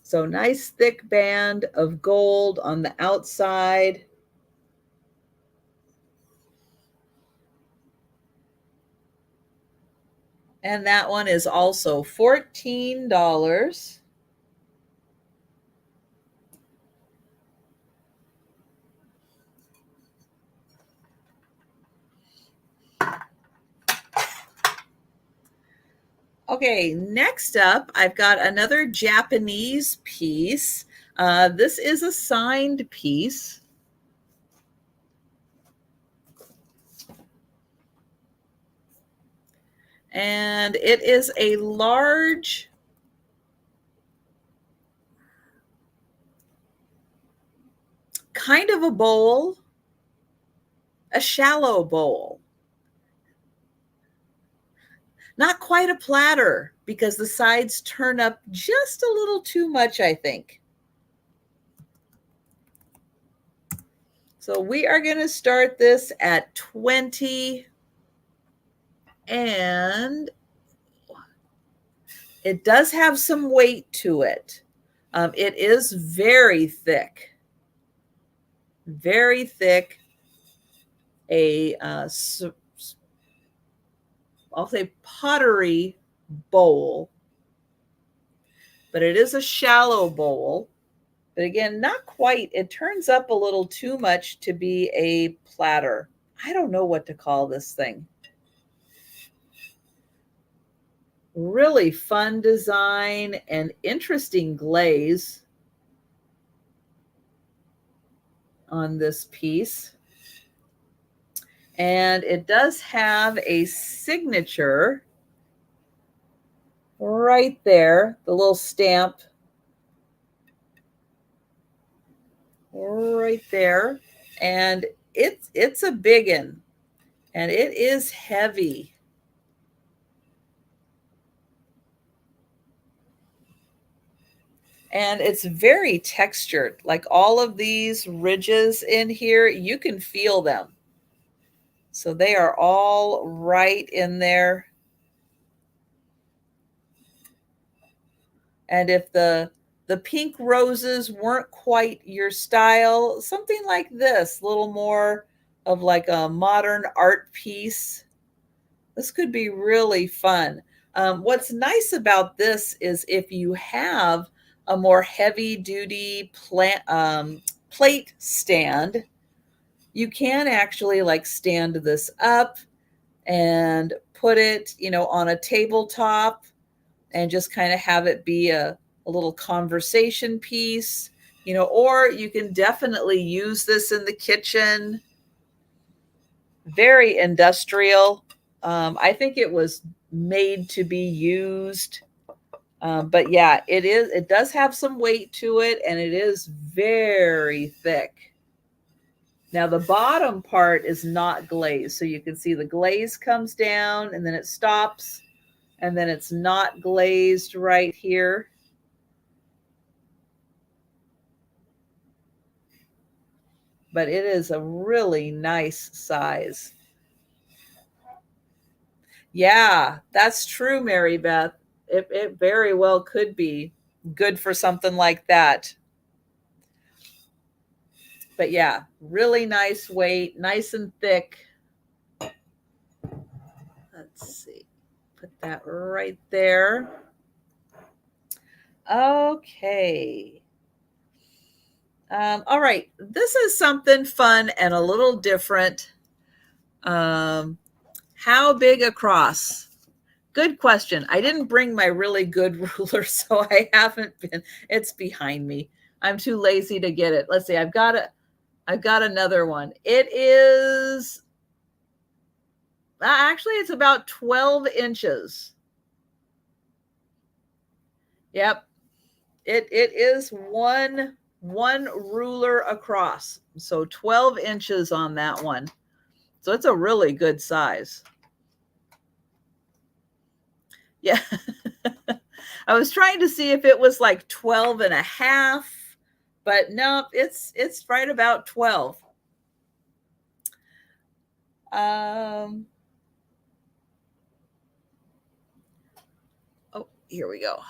So nice thick band of gold on the outside. And that one is also $14. Okay, next up, I've got another Japanese piece. This is a signed piece. And it is a large kind of a bowl, a shallow bowl. Not quite a platter because the sides turn up just a little too much, I think. So we are going to start this at 20, and it does have some weight to it. It is very thick, very thick. I'll say pottery bowl, but it is a shallow bowl. But again, not quite. It turns up a little too much to be a platter. I don't know what to call this thing. Really fun design and interesting glaze on this piece. And it does have a signature right there, the little stamp right there. And it's a big one, and it is heavy. And it's very textured. Like all of these ridges in here, you can feel them. So they are all right in there. And if the pink roses weren't quite your style, something like this, a little more of like a modern art piece, this could be really fun. What's nice about this is if you have a more heavy duty plant plate stand, you can actually like stand this up and put it, on a tabletop and just kind of have it be a little conversation piece, or you can definitely use this in the kitchen. Very industrial. I think it was made to be used. But yeah, it does have some weight to it, and it is very thick. Now the bottom part is not glazed. So you can see the glaze comes down and then it stops, and then it's not glazed right here. But it is a really nice size. Yeah, that's true, Mary Beth. It very well could be good for something like that. But yeah, really nice weight, nice and thick. Let's see. Put that right there. Okay. All right. This is something fun and a little different. How big across? Good question. I didn't bring my really good ruler, so I haven't been. It's behind me. I'm too lazy to get it. Let's see. I've got another one. It is actually it's about 12 inches. Yep. It is one ruler across. So 12 inches on that one. So it's a really good size. Yeah. I was trying to see if it was like 12 and a half, but no, it's right about 12. Oh, here we go.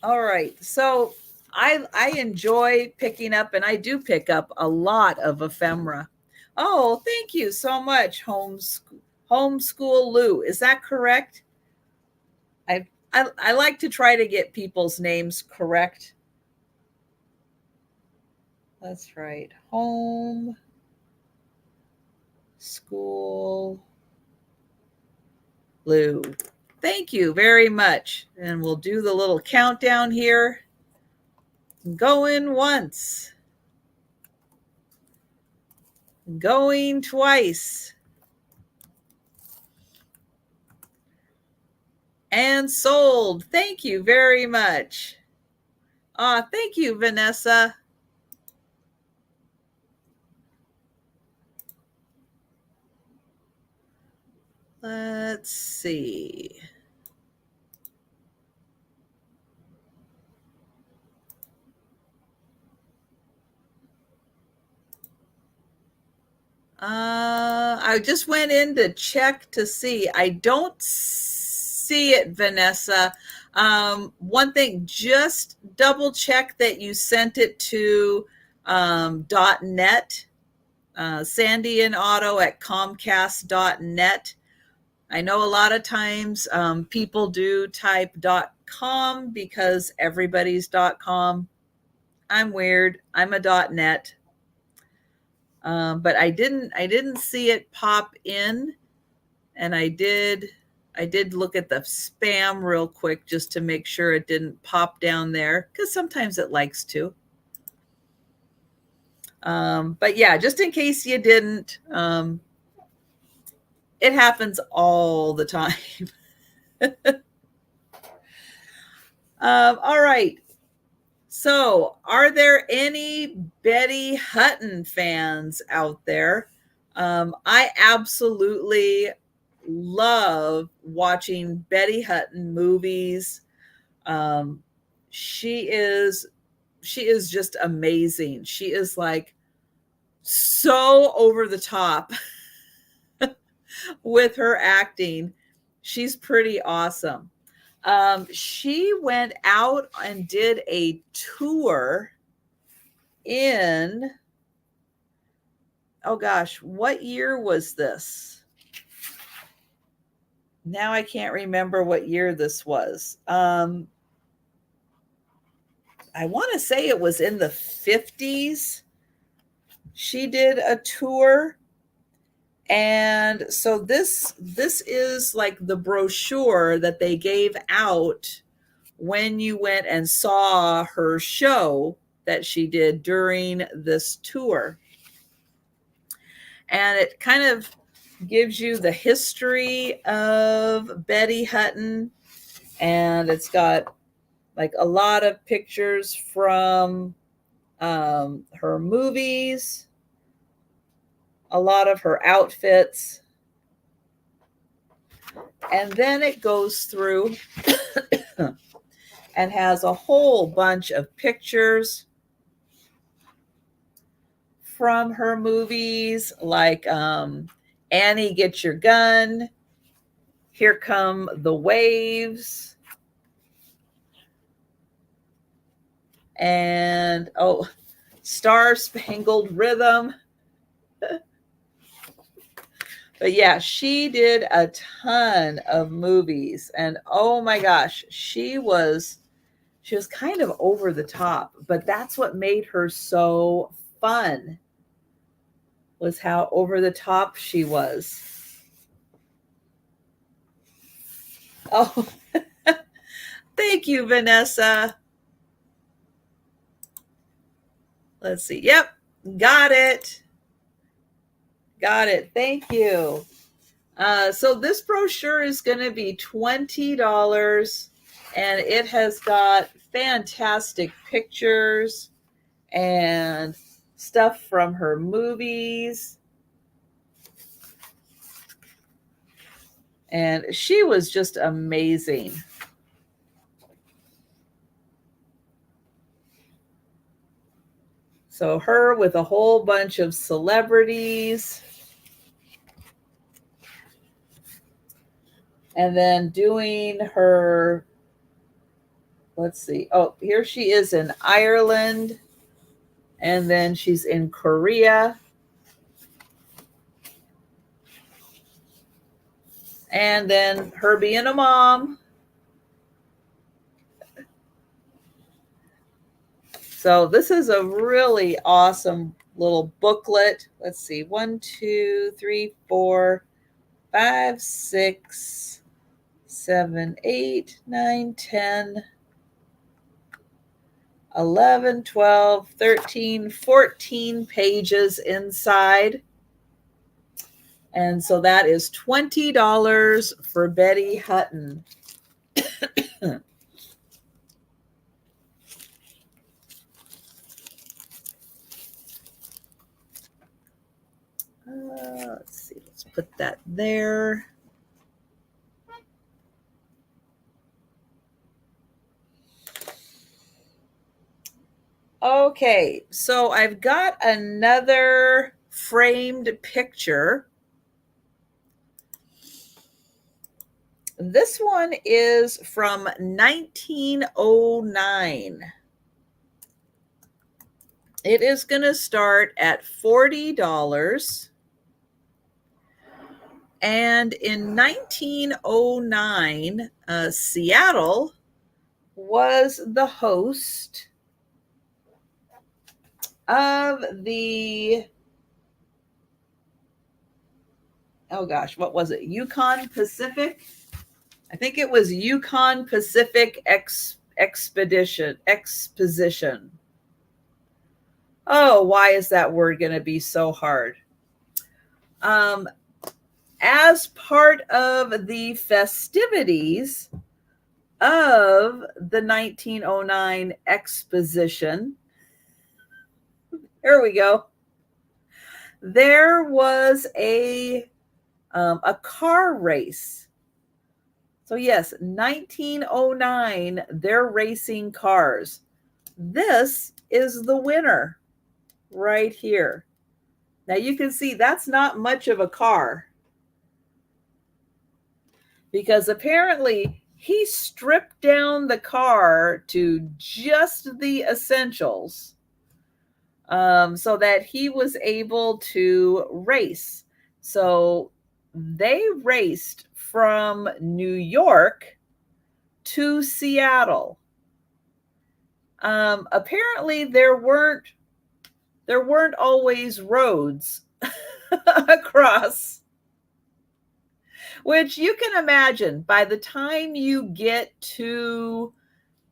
All right. So I enjoy picking up, and I do pick up a lot of ephemera. Oh, thank you so much, Homeschool Lou. Is that correct? I like to try to get people's names correct. That's right. Home School Lou. Thank you very much. And we'll do the little countdown here. Going once. Going twice. And sold. Thank you very much. Thank you, Vanessa. Let's see. I just went in to check to see. I don't see it, Vanessa. One thing, just double check that you sent it to .net, sandyandotto at comcast.net. I know a lot of times people do type .com because everybody's .com. I'm weird. I'm a .net. But I didn't see it pop in, and I did look at the spam real quick just to make sure it didn't pop down there, because sometimes it likes to. But yeah, just in case you didn't, it happens all the time. All right. So, are there any Betty Hutton fans out there? I absolutely love watching Betty Hutton movies. She is just amazing. She is like so over the top with her acting. She's pretty awesome. She went out and did a tour in, oh gosh, what year was this? Now I can't remember what year this was. I want to say it was in the 50s. She did a tour. And so this is like the brochure that they gave out when you went and saw her show that she did during this tour. And it kind of gives you the history of Betty Hutton, and it's got like a lot of pictures from her movies, a lot of her outfits, and then it goes through and has a whole bunch of pictures from her movies, like Annie, Get Your Gun, Here Come the Waves, and Star Spangled Rhythm. But yeah, she did a ton of movies, and oh my gosh, she was kind of over the top, but that's what made her so fun, was how over the top she was. Oh, thank you, Vanessa. Let's see. Yep, got it. Got it. Thank you. So this brochure is going to be $20, and it has got fantastic pictures and stuff from her movies. And she was just amazing. So her with a whole bunch of celebrities. And then doing her, let's see. Oh, here she is in Ireland. And then she's in Korea. And then her being a mom. So this is a really awesome little booklet. Let's see. 1, 2, 3, 4, 5, 6, 7, 8, 9, 10, 11, 12, 13, 14 pages inside. And so that is $20 for Betty Hutton. Let's see. Let's put that there. Okay, so I've got another framed picture. This one is from 1909. It is going to start at $40. And in 1909, Seattle was the host of the, oh gosh, what was it? Yukon Pacific? I think it was Yukon Pacific Exposition. Oh, why is that word going to be so hard? As part of the festivities of the 1909 exposition, here we go. There was a car race. So yes, 1909, they're racing cars. This is the winner right here. Now you can see that's not much of a car, because apparently he stripped down the car to just the essentials, so that he was able to race. So they raced from New York to Seattle. Apparently there weren't always roads across, which you can imagine by the time you get to,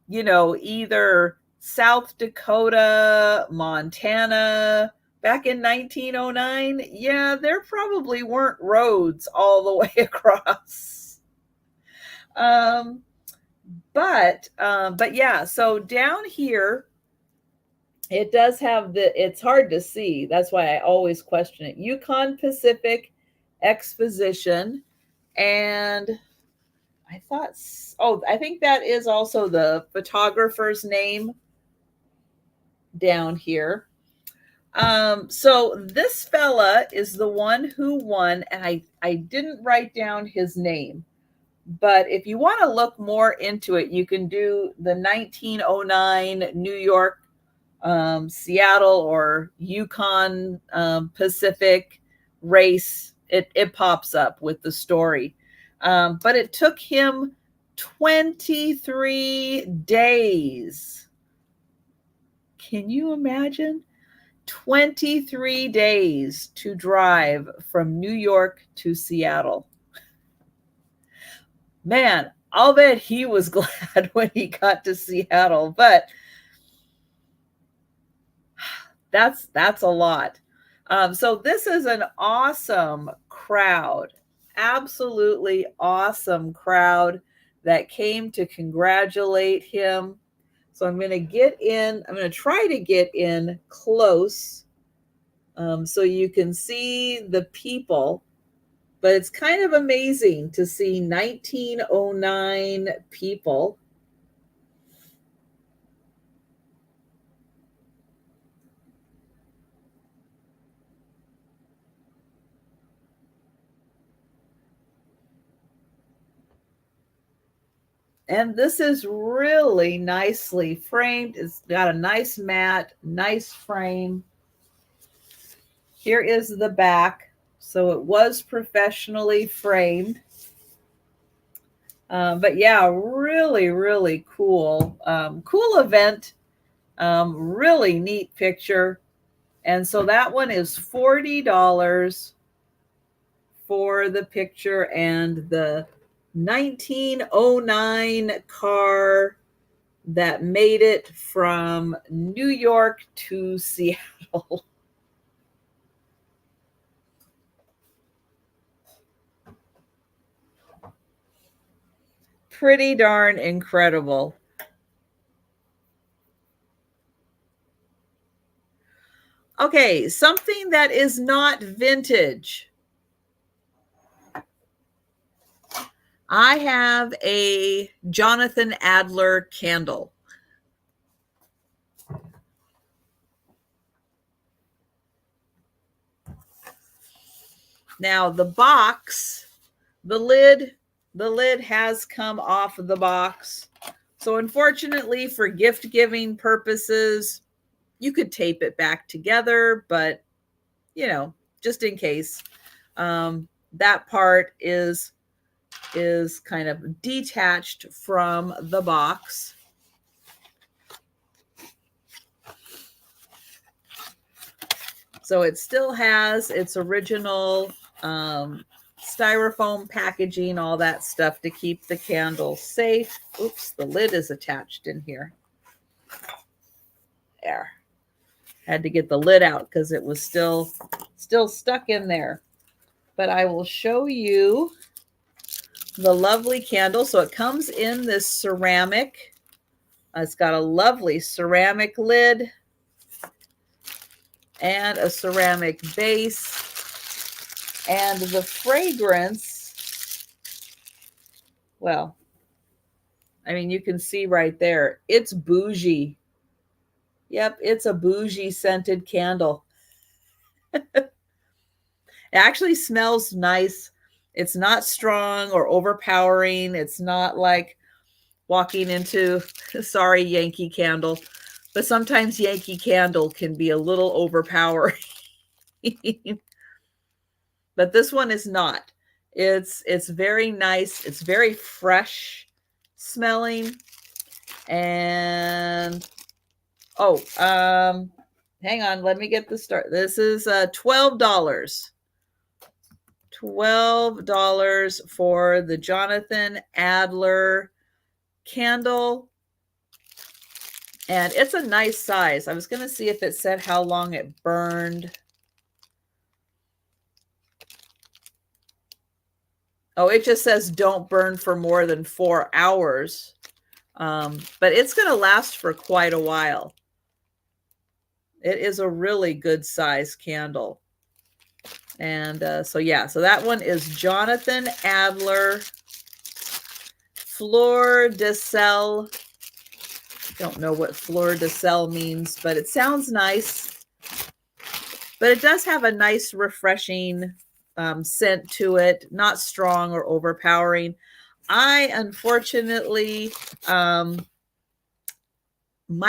you know, either South Dakota, Montana, back in 1909, yeah, there probably weren't roads all the way across. But yeah, so down here, it does have it's hard to see. That's why I always question it. Yukon Pacific Exposition. And I thought, oh, I think that is also the photographer's name down here. So this fella is the one who won, and I didn't write down his name, but if you want to look more into it, you can do the 1909 New York, Seattle, or Yukon Pacific race. It pops up with the story. But it took him 23 days. Can you imagine? 23 days to drive from New York to Seattle. Man, I'll bet he was glad when he got to Seattle, but that's a lot. So this is an awesome crowd, absolutely awesome crowd that came to congratulate him. So I'm going to try to get in close so you can see the people, but it's kind of amazing to see 1909 people. And this is really nicely framed. It's got a nice mat, nice frame. Here is the back. So it was professionally framed. But yeah, really, really cool. Cool event. Really neat picture. And so that one is $40 for the picture, and the 1909 car that made it from New York to Seattle. Pretty darn incredible. Okay, something that is not vintage. I have a Jonathan Adler candle. Now the box, the lid has come off of the box. So unfortunately, for gift giving purposes, you could tape it back together, but you know, just in case, that part is kind of detached from the box. So it still has its original styrofoam packaging, all that stuff to keep the candle safe. Oops, the lid is attached in here. There. Had to get the lid out because it was still stuck in there. But I will show you the lovely candle. So it comes in this ceramic. It's got a lovely ceramic lid and a ceramic base. And the fragrance, well, I mean, you can see right there, it's bougie. Yep, it's a bougie scented candle. It actually smells nice. It's not strong or overpowering. It's not like walking into, sorry, Yankee Candle, but sometimes Yankee Candle can be a little overpowering. But this one is not. It's very nice. It's very fresh smelling. And oh, hang on, let me get the start. This is $12. $12 for the Jonathan Adler candle. And it's a nice size. I was going to see if it said how long it burned. Oh, it just says don't burn for more than 4 hours. But it's going to last for quite a while. It is a really good size candle. And so that one is Jonathan Adler Fleur de Sel. Don't know what Fleur de Sel means, but it sounds nice. But it does have a nice, refreshing scent to it, not strong or overpowering. I, unfortunately, my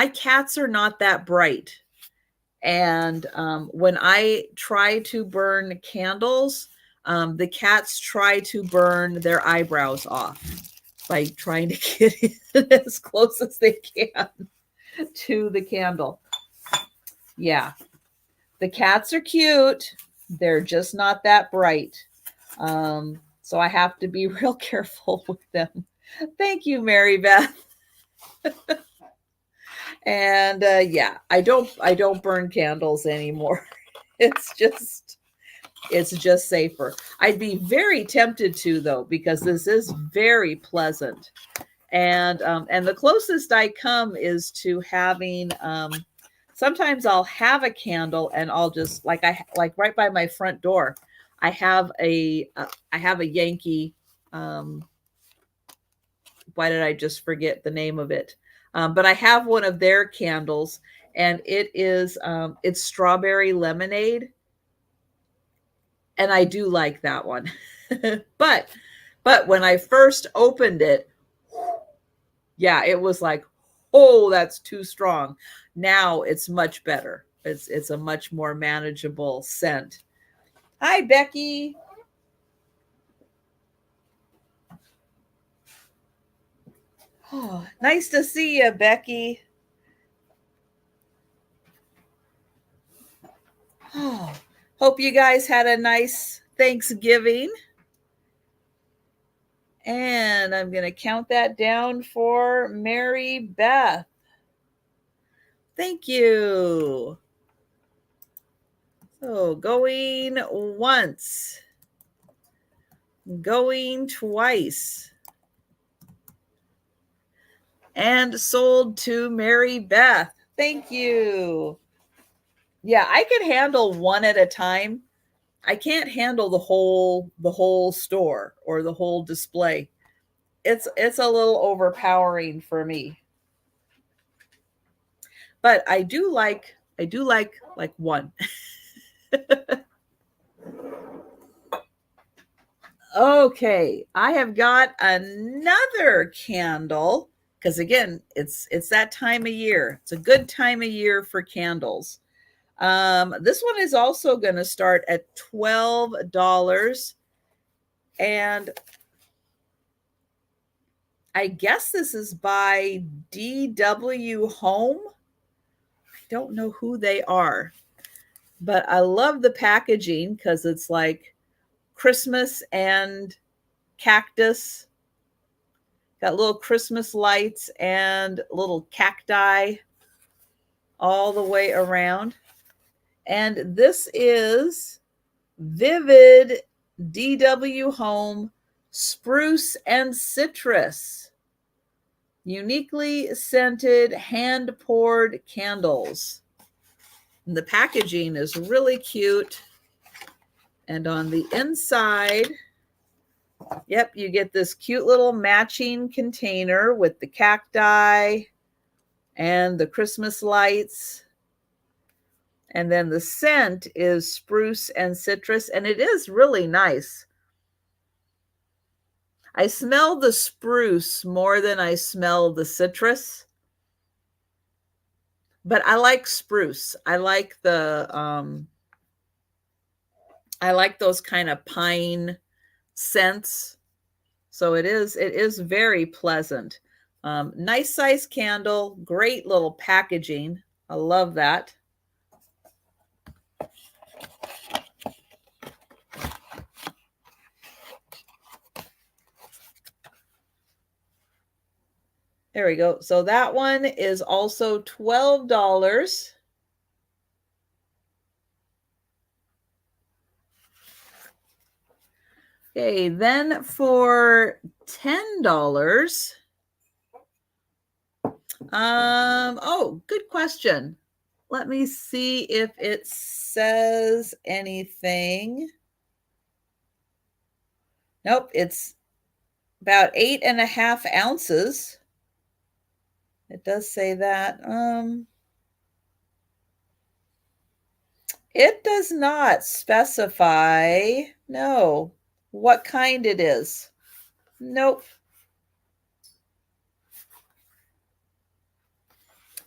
cats are not that bright. And when I try to burn candles, the cats try to burn their eyebrows off by trying to get in as close as they can to the candle. Yeah, the cats are cute. They're just not that bright. So I have to be real careful with them. Thank you, Mary Beth. And I don't burn candles anymore. It's just safer. I'd be very tempted to, though, because this is very pleasant. And the closest I come is to having sometimes I'll have a candle and I'll just like right by my front door, I have a Yankee why did I just forget the name of it? But I have one of their candles, and it is it's strawberry lemonade, and I do like that one. but when I first opened it, yeah, it was like, oh, that's too strong. Now it's much better. It's a much more manageable scent. Hi, Becky. Oh, nice to see you, Becky. Oh, hope you guys had a nice Thanksgiving. And I'm going to count that down for Mary Beth. Thank you. So going once, going twice, and sold to Mary Beth. Thank you. Yeah, I could handle one at a time. I can't handle the whole store or the whole display. It's a little overpowering for me. But I do like one. Okay, I have got another candle because again, it's that time of year. It's a good time of year for candles. This one is also going to start at $12, and I guess this is by DW Home. I don't know who they are, but I love the packaging because it's like Christmas and cactus. Got little Christmas lights and little cacti all the way around. And this is Vivid DW Home Spruce and Citrus. Uniquely scented hand-poured candles. And the packaging is really cute. And on the inside, yep, you get this cute little matching container with the cacti and the Christmas lights. And then the scent is spruce and citrus, and it is really nice. I smell the spruce more than I smell the citrus. But I like spruce. I like the I like those kind of pine scents. So it is very pleasant. Nice size candle, great little packaging. I love that. There we go. So that one is also $12. Okay, then for $10, oh, good question. Let me see if it says anything. Nope, it's about 8.5 ounces. It does say that. It does not specify, no, what kind it is. Nope.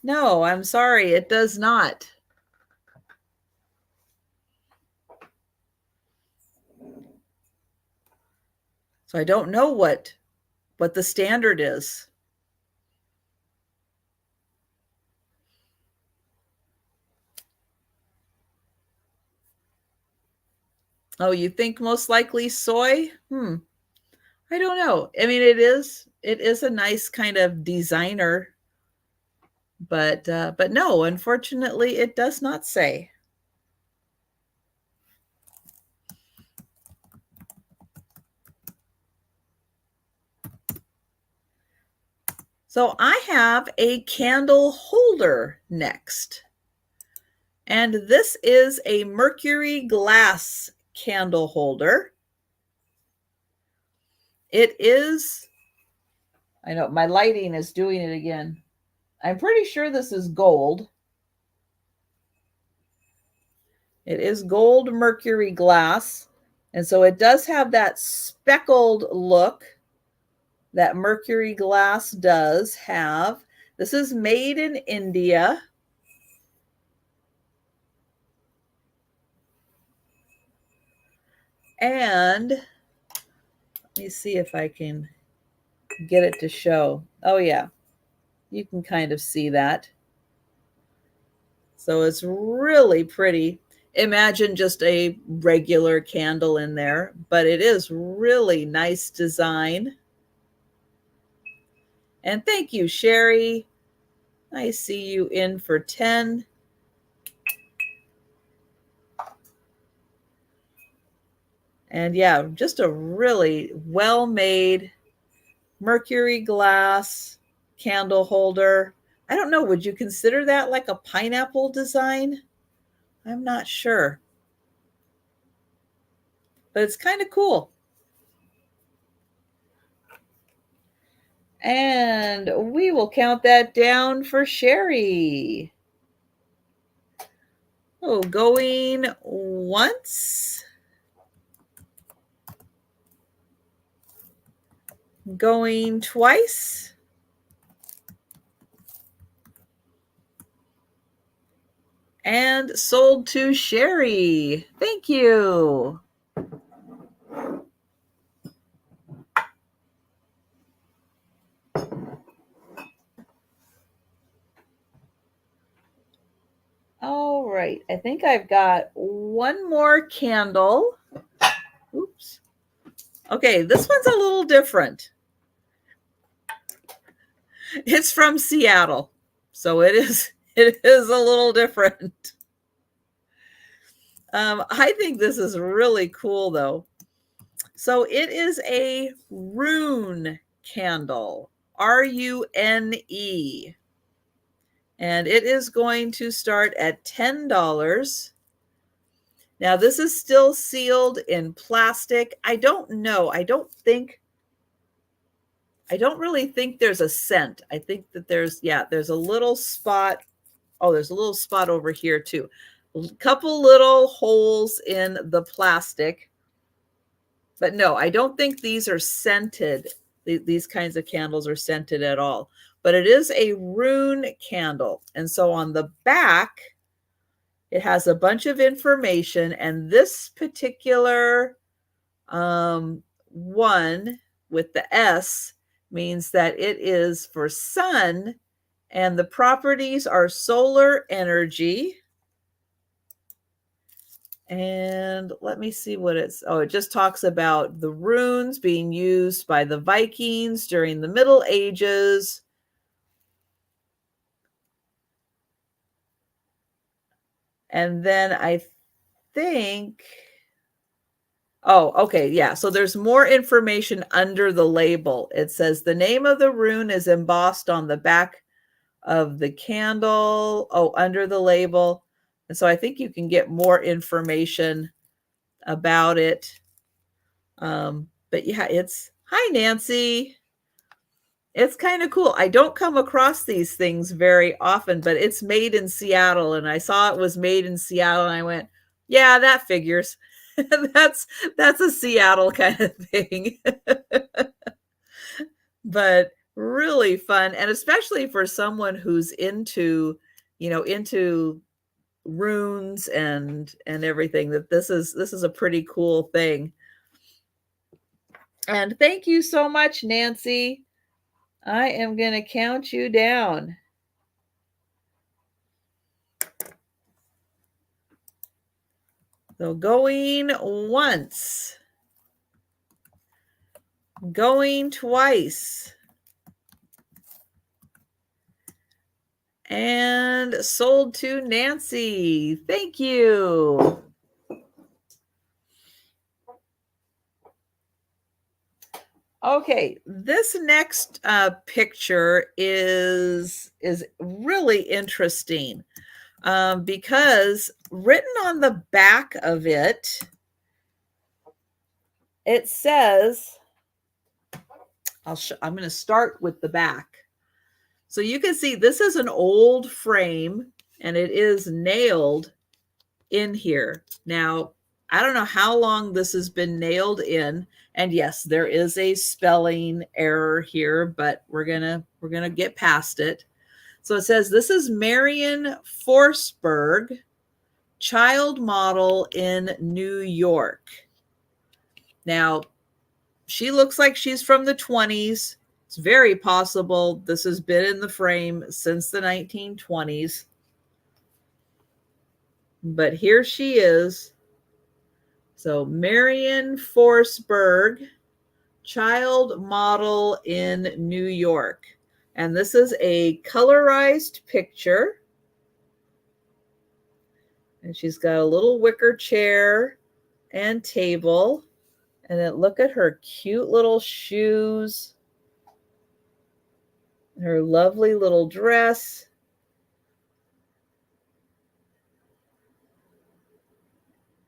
No, I'm sorry, it does not. So I don't know what the standard is. Oh, you think most likely soy? I don't know. I mean, it is a nice kind of designer, but no, unfortunately, it does not say. So I have a candle holder next. And this is a mercury glass candle holder. It is, I know my lighting is doing it again. I'm pretty sure this is gold. It is gold mercury glass. And so it does have that speckled look that mercury glass does have. This is made in India. And let me see if I can get it to show. Oh, yeah. You can kind of see that. So it's really pretty. Imagine just a regular candle in there, but it is really nice design. And thank you, Sherry. I see you in for 10. And yeah, just a really well-made mercury glass candle holder. I don't know, would you consider that like a pineapple design? I'm not sure. But it's kind of cool. And we will count that down for Sherry. Oh, going once. Going twice. And sold to Sherry. Thank you. All right, I think I've got one more candle. Oops. Okay, this one's a little different. It's from Seattle, so it is a little different. I think this is really cool, though. So it is a rune candle, RUNE. And it is going to start at $10. Now, this is still sealed in plastic. I don't know. I don't really think there's a scent. I think that there's a little spot. Oh, there's a little spot over here too. A couple little holes in the plastic. But no, I don't think these are scented. These kinds of candles are scented at all. But it is a rune candle. And so on the back, it has a bunch of information. And this particular 1 with the S means that it is for sun, and the properties are solar energy. And let me see what it's, oh, it just talks about the runes being used by the Vikings during the Middle Ages. And then I think, oh, okay, yeah. So there's more information under the label. It says the name of the rune is embossed on the back of the candle, oh, under the label. And so I think you can get more information about it. But yeah, it's, hi, Nancy. It's kind of cool. I don't come across these things very often, but it's made in Seattle. And I saw it was made in Seattle and I went, yeah, that figures. that's a Seattle kind of thing. But really fun. And especially for someone who's into runes and everything, that this is a pretty cool thing. And thank you so much, Nancy. I am going to count you down. So going once, going twice, and sold to Nancy. Thank you. Okay, this next picture is really interesting because written on the back of it, it says, I'm going to start with the back. So you can see this is an old frame and it is nailed in here. Now, I don't know how long this has been nailed in. And yes, there is a spelling error here, but we're gonna get past it. So it says this is Marion Forsberg, child model in New York. Now, she looks like she's from the 20s. It's very possible this has been in the frame since the 1920s. But here she is. So Marion Forsberg, child model in New York. And this is a colorized picture. And she's got a little wicker chair and table. And then look at her cute little shoes. Her lovely little dress.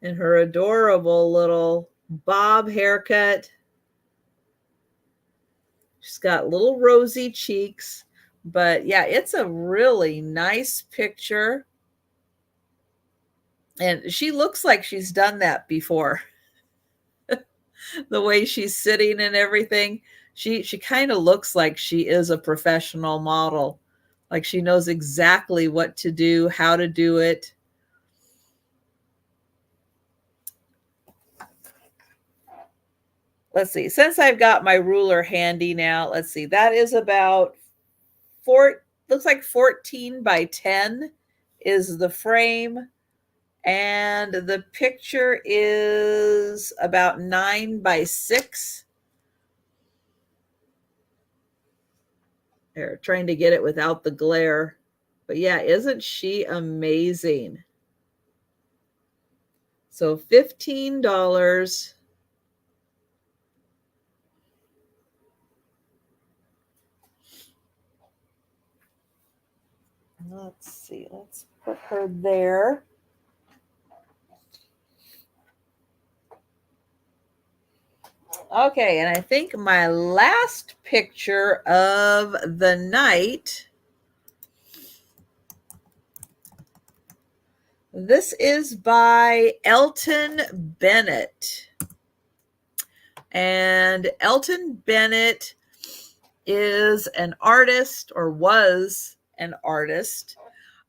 And her adorable little bob haircut. She's got little rosy cheeks. But yeah, it's a really nice picture. And she looks like she's done that before. The way she's sitting and everything. She kind of looks like she is a professional model. Like she knows exactly what to do, how to do it. Let's see. Since I've got my ruler handy now, let's see. That is about looks like 14 by 10 is the frame. And the picture is about 9 by 6. They're trying to get it without the glare. But yeah, isn't she amazing? So $15. Let's see. Let's put her there. Okay, and I think my last picture of the night, this is by Elton Bennett. And Elton Bennett is an artist, or was an artist,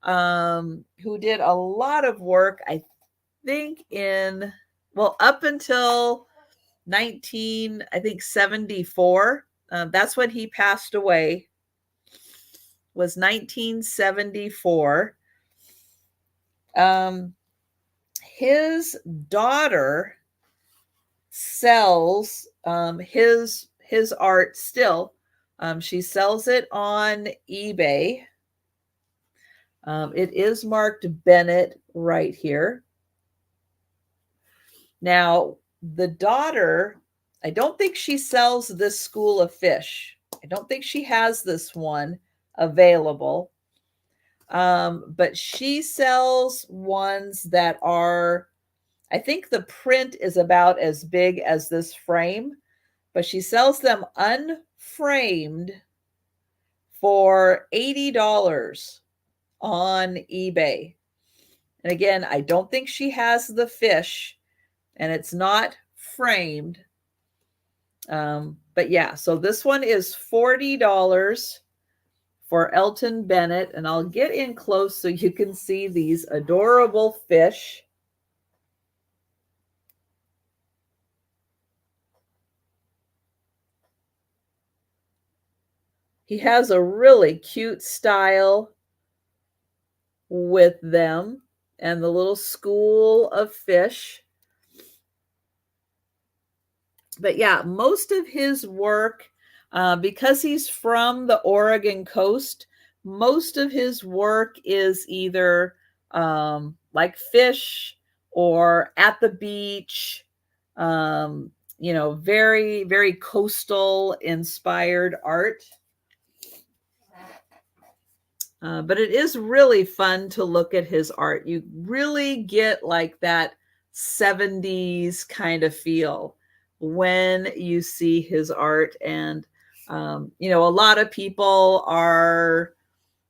who did a lot of work, I think up until I think 74. That's when he passed away, was 1974. His daughter sells his art still. She sells it on eBay. It is marked Bennett right here. Now, the daughter, I don't think she sells this school of fish. I don't think she has this one available. But she sells ones that are, I think the print is about as big as this frame, but she sells them unframed for $80 on eBay. And again, I don't think she has the fish, and it's not framed. But yeah, so this one is $40 for Elton Bennett, and I'll get in close so you can see these adorable fish. He has a really cute style with them and the little school of fish. But yeah, most of his work, because he's from the Oregon coast, most of his work is either like fish or at the beach, very, very coastal inspired art. But it is really fun to look at his art. You really get like that 70s kind of feel when you see his art. And, a lot of people are,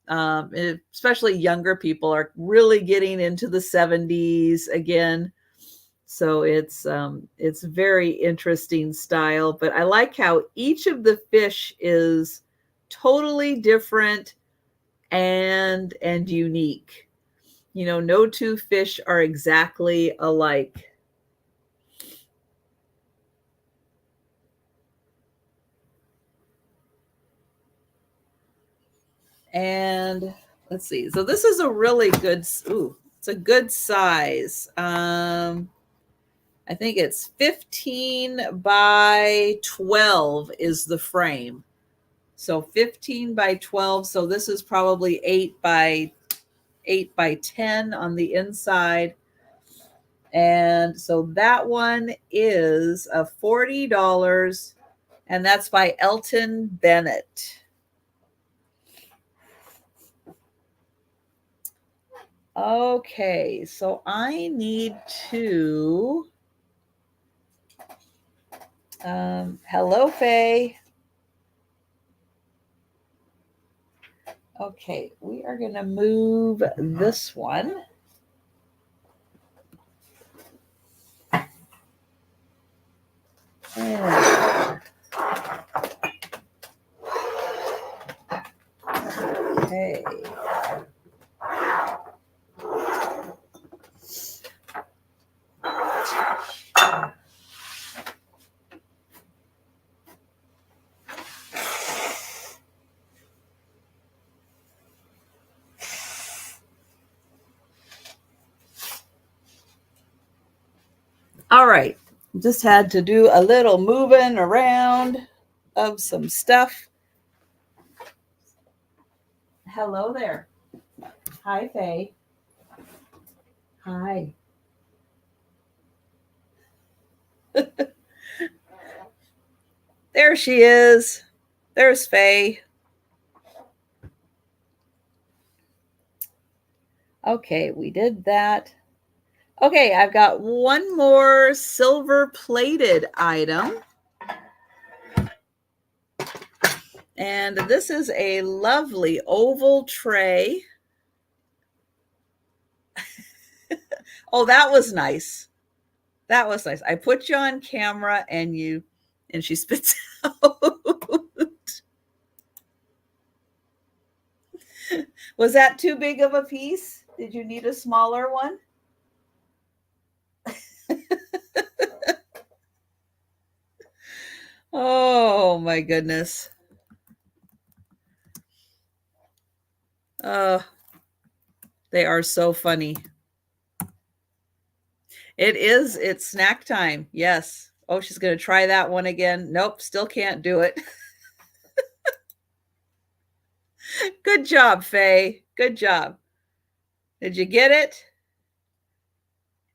especially younger people, are really getting into the 70s again. So it's very interesting style. But I like how each of the fish is totally different and unique. No two fish are exactly alike. And let's see. So this is a really good, it's a good size. I think it's 15 by 12 is the frame. So 15 by 12. So this is probably 8 by 10 on the inside. And so that one is $40, and that's by Elton Bennett. Okay, so I need to, hello, Faye. Okay, we are going to move this one. Okay. All right, just had to do a little moving around of some stuff. Hello there. Hi, Faye. Hi. There she is. There's Faye. Okay, we did that. Okay, I've got one more silver plated item. And this is a lovely oval tray. Oh, that was nice. That was nice. I put you on camera and she spits out. Was that too big of a piece? Did you need a smaller one? Oh my goodness. Uh, they are so funny. It is. It's snack time. Yes. Oh, she's going to try that one again. Nope, still can't do it. Good job, Faye. Good job. Did you get it?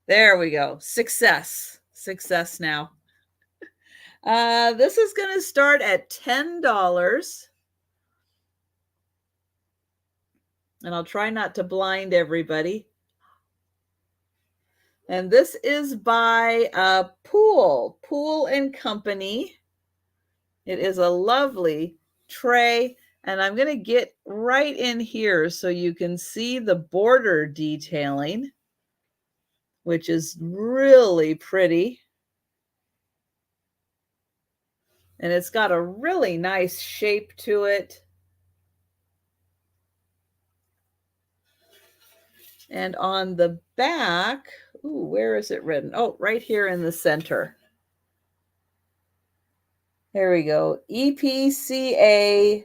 There we go. Success. Success now. This is going to start at $10. And I'll try not to blind everybody. And this is by Pool and Company. It is a lovely tray. And I'm going to get right in here so you can see the border detailing, which is really pretty. And it's got a really nice shape to it. And on the back, ooh, where is it written? Oh, right here in the center. There we go. EPCA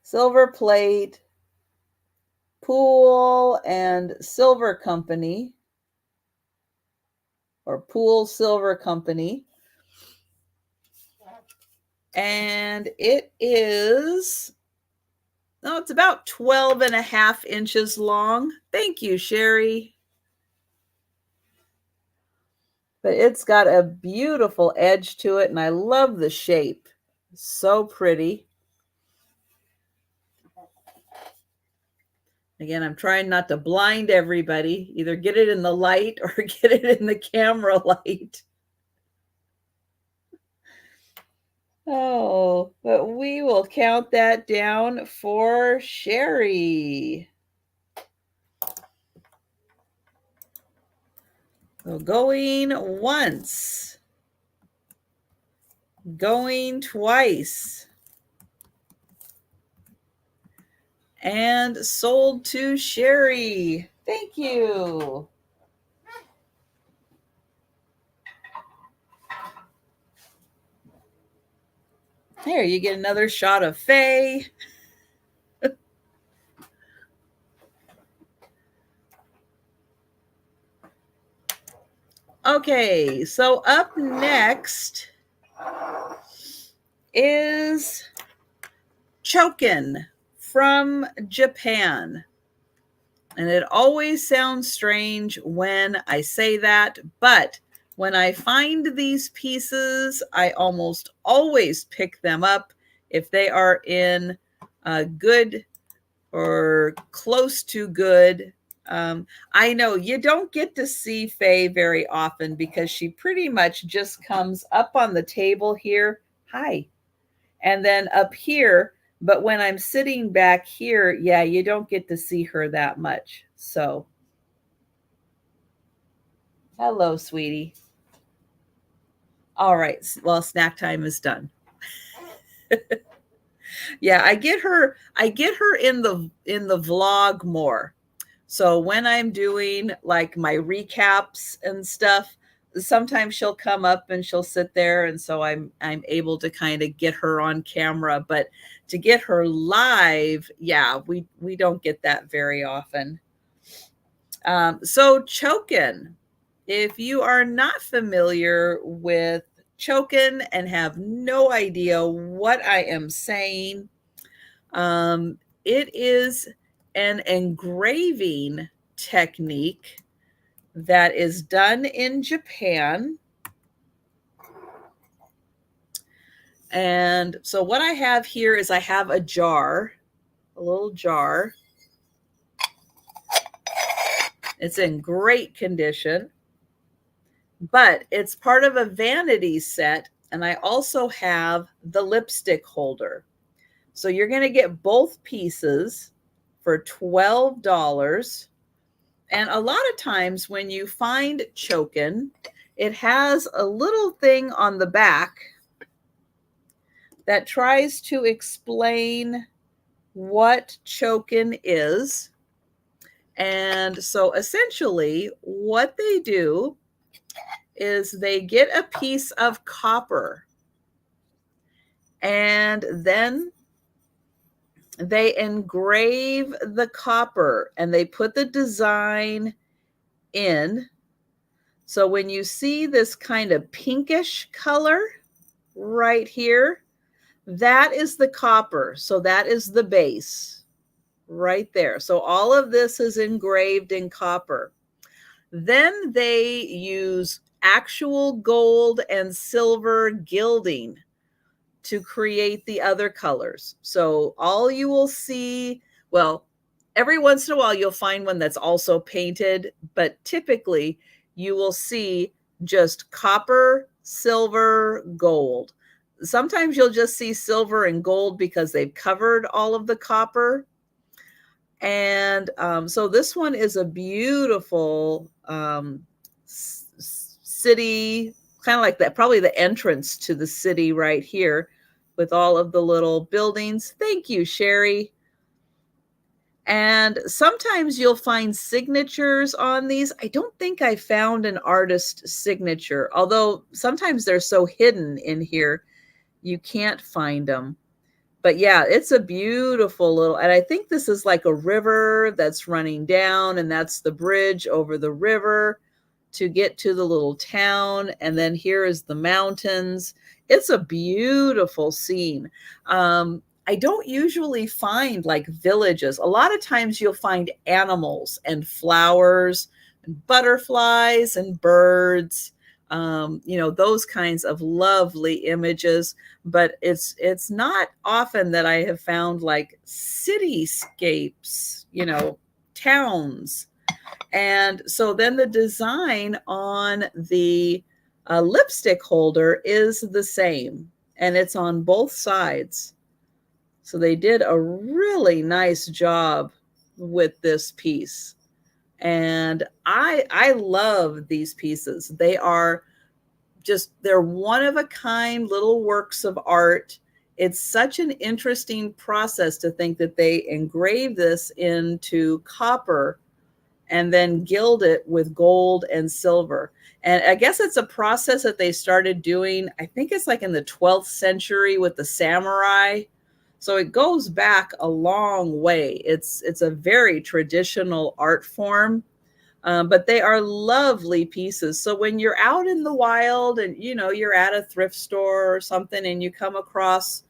Silver Plate Pool and Silver Company, or Pool Silver Company. And it is, oh, it's about 12.5 inches long. Thank you, Sherry. But it's got a beautiful edge to it, and I love the shape. So pretty. Again, I'm trying not to blind everybody. Either get it in the light or get it in the camera light. Oh, but we will count that down for Sherry. So going once. Going twice. And sold to Sherry. Thank you. There, you get another shot of Faye. Okay, so up next is Chokin from Japan. And it always sounds strange when I say that, but when I find these pieces, I almost always pick them up if they are in good or close to good. I know you don't get to see Faye very often because she pretty much just comes up on the table here. Hi. And then up here. But when I'm sitting back here, yeah, you don't get to see her that much. So, hello, sweetie. All right. Well, snack time is done. Yeah, I get her in the vlog more. So when I'm doing like my recaps and stuff, sometimes she'll come up and she'll sit there, and so I'm able to kind of get her on camera. But to get her live, yeah, we don't get that very often. So Chokin, if you are not familiar with Chokin and have no idea what I am saying, it is an engraving technique that is done in Japan. And so what I have here is I have a jar, a little jar. It's in great condition, but it's part of a vanity set. And I also have the lipstick holder. So you're going to get both pieces for $12. And a lot of times when you find Chokin, it has a little thing on the back that tries to explain what Chokin is. And so essentially what they do is they get a piece of copper and then they engrave the copper and they put the design in. So when you see this kind of pinkish color right here, that is the copper. So that is the base right there. So all of this is engraved in copper. Then they use actual gold and silver gilding to create the other colors. So all you will see, well, every once in a while you'll find one that's also painted, but typically you will see just copper, silver, gold. Sometimes you'll just see silver and gold because they've covered all of the copper. And so this one is a beautiful city, kind of like that, probably the entrance to the city right here with all of the little buildings. Thank you, Sherry. And sometimes you'll find signatures on these. I don't think I found an artist signature, although sometimes they're so hidden in here, you can't find them. But yeah, it's a beautiful little, and I think this is like a river that's running down, and that's the bridge over the river to get to the little town. And then here is the mountains. It's a beautiful scene. I don't usually find like villages. A lot of times you'll find animals and flowers and butterflies and birds, those kinds of lovely images. But it's not often that I have found like cityscapes, towns. And so then the design on the lipstick holder is the same, and it's on both sides. So they did a really nice job with this piece. And I love these pieces. They're one of a kind little works of art. It's such an interesting process to think that they engrave this into copper and then gild it with gold and silver. And I guess it's a process that they started doing, I think it's like in the 12th century with the samurai. So it goes back a long way. It's a very traditional art form, but they are lovely pieces. So when you're out in the wild and, you're at a thrift store or something and you come across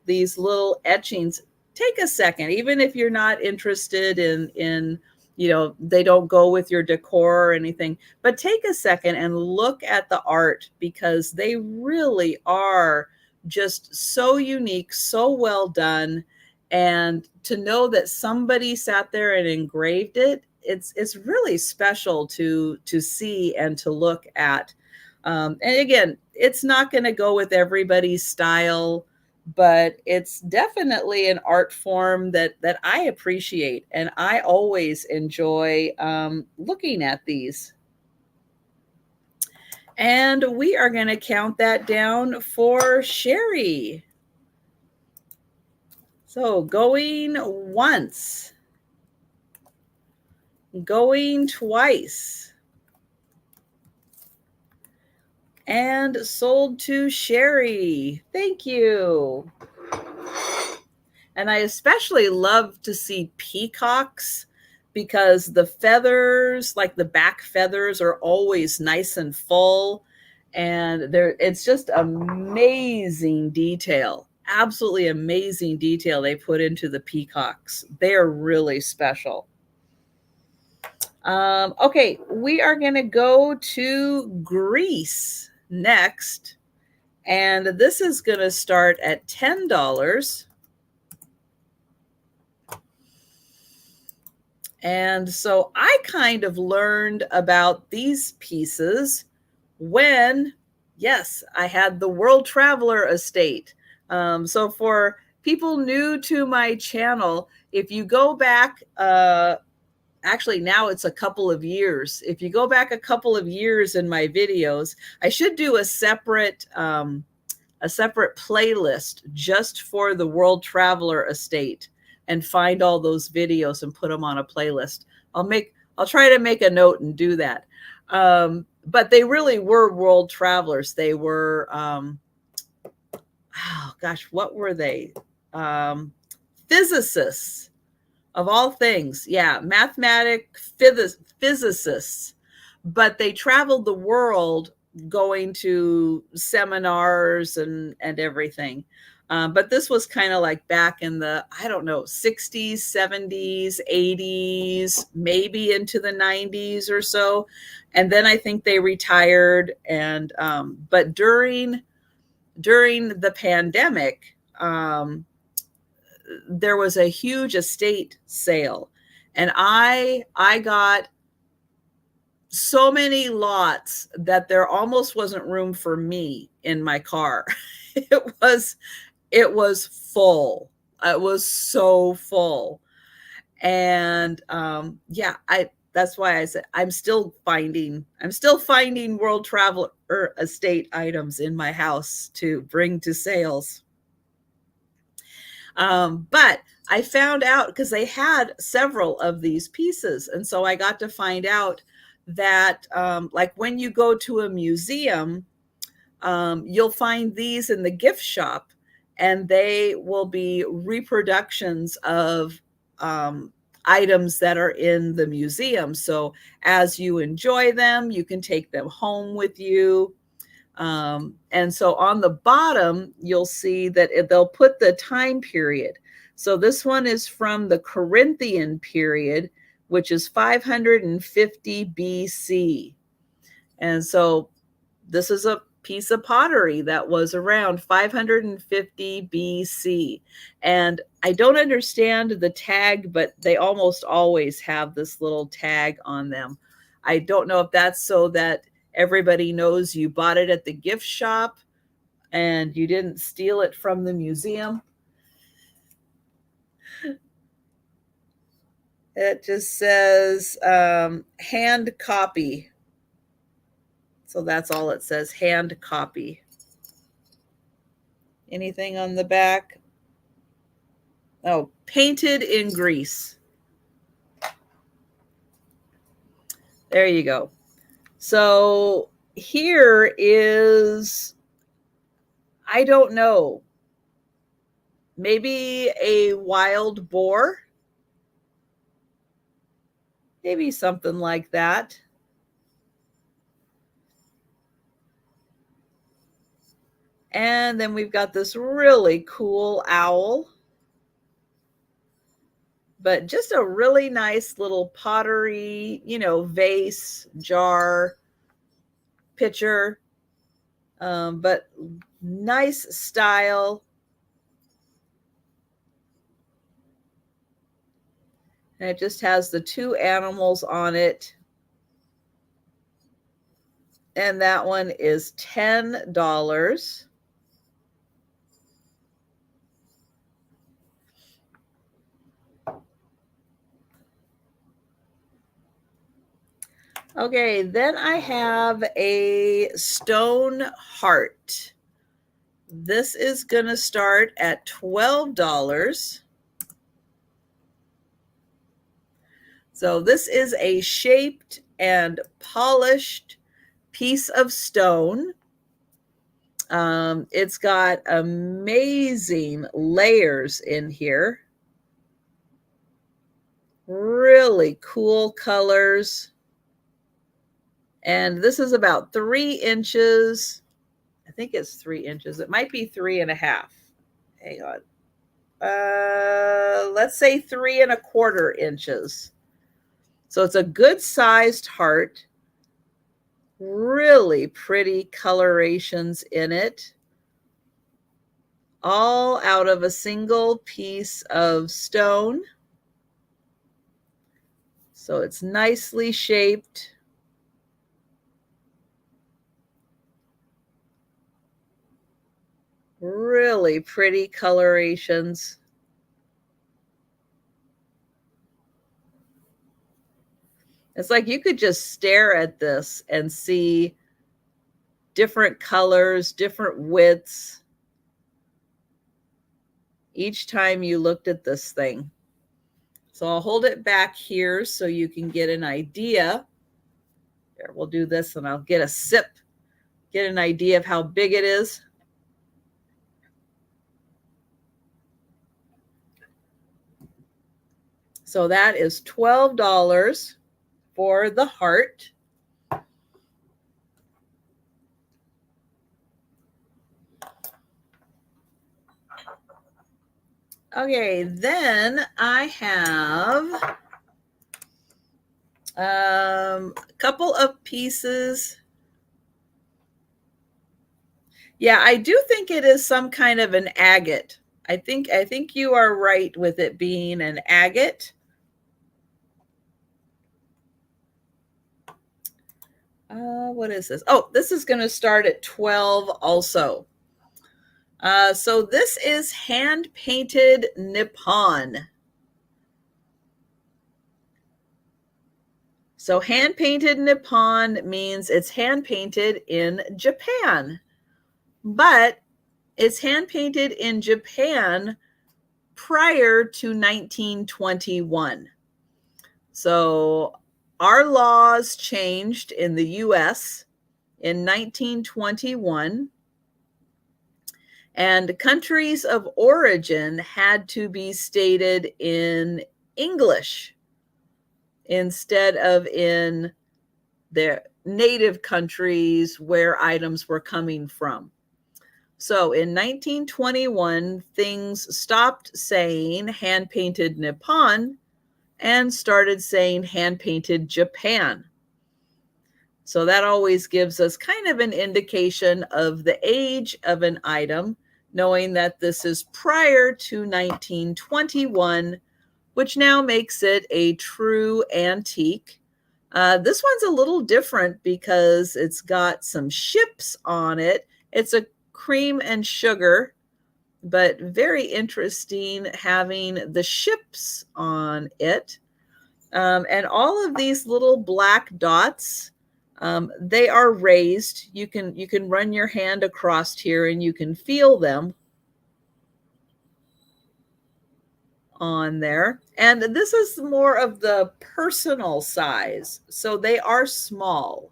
these little etchings, take a second, even if you're not interested in they don't go with your decor or anything, but take a second and look at the art, because they really are just so unique, so well done. And to know that somebody sat there and engraved it, it's really special to see and to look at. And again, it's not going to go with everybody's style, but it's definitely an art form that I appreciate, and I always enjoy looking at these. And we are going to count that down for Sherry. So going once, going twice, and sold to Sherry. Thank you. And I especially love to see peacocks, because the feathers, like the back feathers, are always nice and full. And it's just amazing detail, absolutely amazing detail they put into the peacocks. They're really special. Okay, we are going to go to Greece next. And this is going to start at $10. And so I kind of learned about these pieces when, yes, I had the World Traveler estate. So for people new to my channel, if you go back, actually now it's a couple of years. If you go back a couple of years in my videos, I should do a separate playlist just for the World Traveler estate, and find all those videos and put them on a playlist. I'll try to make a note and do that. But they really were world travelers. They were, oh gosh, what were they? Physicists of all things. Yeah, physicists. But they traveled the world going to seminars and everything. But this was kind of like back in the, I don't know, 60s, 70s, 80s, maybe into the 90s or so. And then I think they retired. And but during the pandemic, there was a huge estate sale, and I got so many lots that there almost wasn't room for me in my car. It was full. It was so full. And yeah, that's why I said I'm still finding world traveler estate items in my house to bring to sales. But I found out, because they had several of these pieces, and so I got to find out that like when you go to a museum, you'll find these in the gift shop, and they will be reproductions of items that are in the museum. So as you enjoy them, you can take them home with you. And so on the bottom, you'll see that they'll put the time period. So this one is from the Corinthian period, which is 550 BC. And so this is a piece of pottery that was around 550 BC. And I don't understand the tag, but they almost always have this little tag on them. I don't know if that's so that everybody knows you bought it at the gift shop and you didn't steal it from the museum. It just says hand copy. So that's all it says, hand copy. Anything on the back? Oh, painted in Greece. There you go. So here is, I don't know, maybe a wild boar, maybe something like that. And then we've got this really cool owl, but just a really nice little pottery, vase, jar, pitcher, but nice style. And it just has the two animals on it. And that one is $10. Okay, then I have a stone heart. This is going to start at $12. So this is a shaped and polished piece of stone. It's got amazing layers in here. Really cool colors. And this is about 3 inches. I think it's 3 inches. It might be 3.5. Hang on. Let's say 3.25 inches. So it's a good sized heart. Really pretty colorations in it. All out of a single piece of stone. So it's nicely shaped. Really pretty colorations. It's like you could just stare at this and see different colors, different widths each time you looked at this thing. So I'll hold it back here so you can get an idea. Here, we'll do this and I'll get a sip, get an idea of how big it is. So that is $12 for the heart. Okay, then I have a couple of pieces. Yeah, I do think it is some kind of an agate. I think you are right with it being an agate. What is this? Oh, this is going to start at 12 also. So this is hand-painted Nippon. So hand-painted Nippon means it's hand-painted in Japan, but it's hand-painted in Japan prior to 1921. So our laws changed in the US in 1921, and countries of origin had to be stated in English instead of in their native countries where items were coming from. So in 1921, things stopped saying hand-painted Nippon and started saying hand-painted Japan. So that always gives us kind of an indication of the age of an item, knowing that this is prior to 1921, which now makes it a true antique. This one's a little different because it's got some ships on it. It's a cream and sugar, but very interesting having the ships on it. And all of these little black dots, they are raised. You can run your hand across here and you can feel them on there. And this is more of the personal size. So they are small.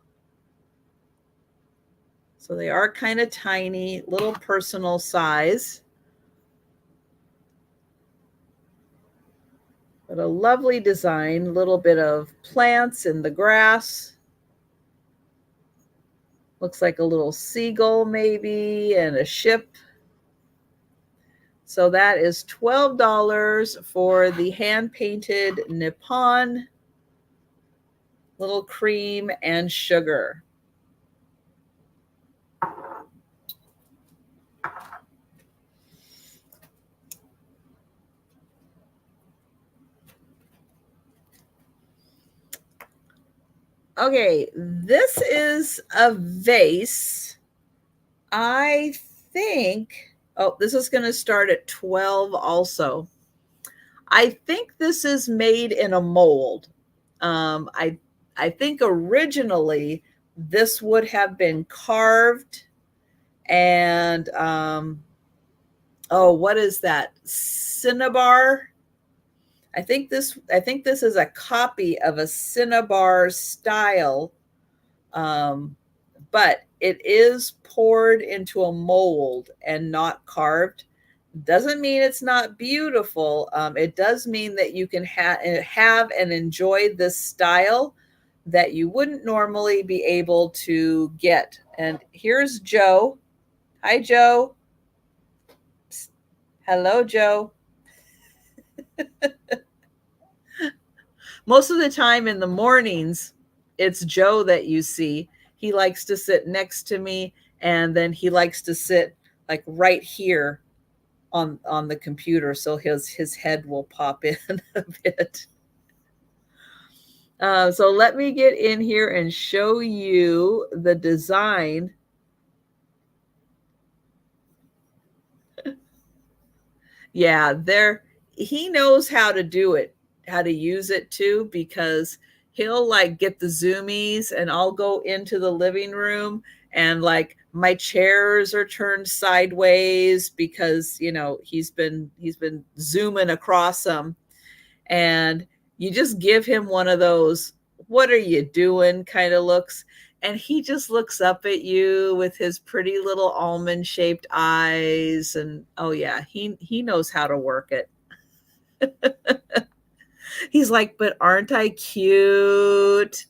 So they are kind of tiny, little personal size. But a lovely design, little bit of plants in the grass. Looks like a little seagull maybe and a ship. So that is $12 for the hand-painted Nippon, little cream and sugar. Okay, this is a vase. I think, oh, this is going to start at 12 also. I think this is made in a mold. I think originally this would have been carved and oh, what is that? Cinnabar. I think this is a copy of a cinnabar style, but it is poured into a mold and not carved. Doesn't mean it's not beautiful. It does mean that you can have and enjoy this style that you wouldn't normally be able to get. And here's Joe. Hi, Joe. Psst. Hello, Joe. Most of the time in the mornings, it's Joe that you see. He likes to sit next to me, and then he likes to sit like right here on the computer, so his head will pop in a bit. So let me get in here and show you the design. Yeah, he knows how to do it, how to use it too, because he'll like get the zoomies and I'll go into the living room and like my chairs are turned sideways because, you know, he's been zooming across them, and you just give him one of those what are you doing kind of looks. And he just looks up at you with his pretty little almond shaped eyes. And oh yeah, he knows how to work it. He's like, but aren't I cute?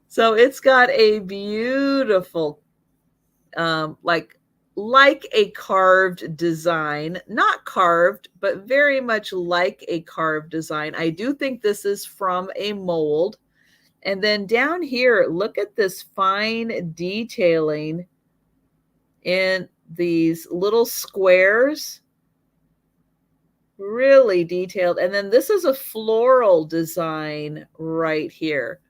So it's got a beautiful, like a carved design, not carved, but very much like a carved design. I do think this is from a mold. And then down here, look at this fine detailing in these little squares. Really detailed. And then this is a floral design right here.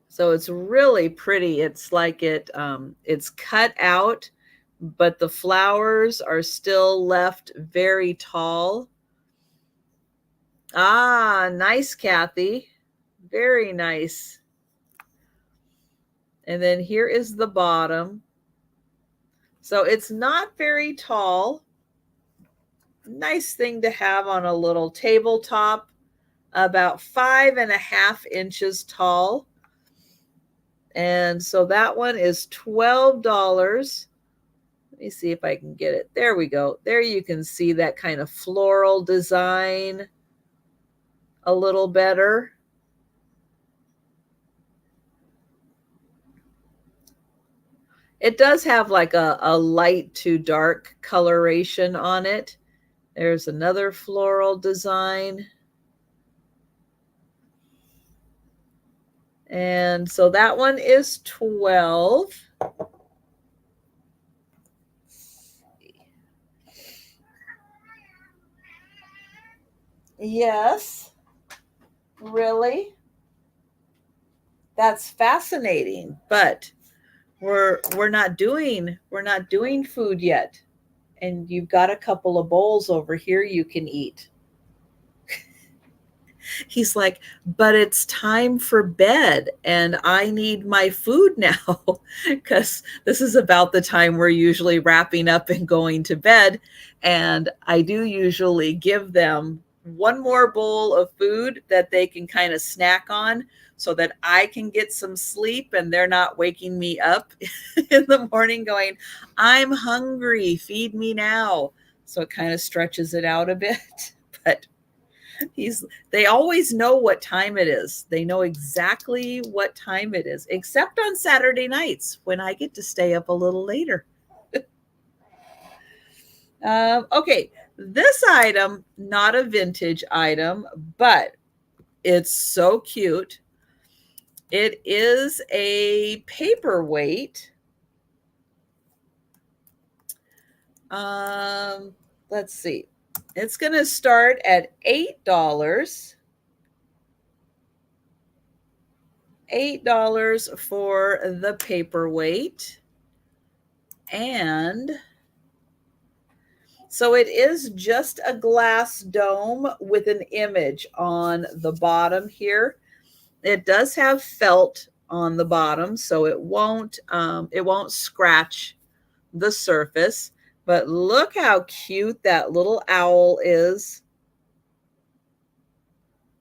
So it's really pretty. It's like it's cut out, but the flowers are still left very tall. Ah, nice, Kathy. Very nice. And then here is the bottom. So it's not very tall. Nice thing to have on a little tabletop, about 5.5 inches tall. And so that one is $12. Let me see if I can get it. There we go. There you can see that kind of floral design a little better. It does have like a light to dark coloration on it. There's another floral design. And so that one is 12. Yes. Really? That's fascinating, but we're not doing food yet. And you've got a couple of bowls over here you can eat. He's like, but it's time for bed and I need my food now because this is about the time we're usually wrapping up and going to bed. And I do usually give them one more bowl of food that they can kind of snack on so that I can get some sleep and they're not waking me up in the morning going, I'm hungry, feed me now. So it kind of stretches it out a bit. But they always know what time it is. They know exactly what time it is, except on Saturday nights when I get to stay up a little later. Okay, this item, not a vintage item, but it's so cute. It is a paperweight. Let's see. It's going to start at $8. $8 for the paperweight. And so it is just a glass dome with an image on the bottom here. It does have felt on the bottom, so it won't scratch the surface. But look how cute that little owl is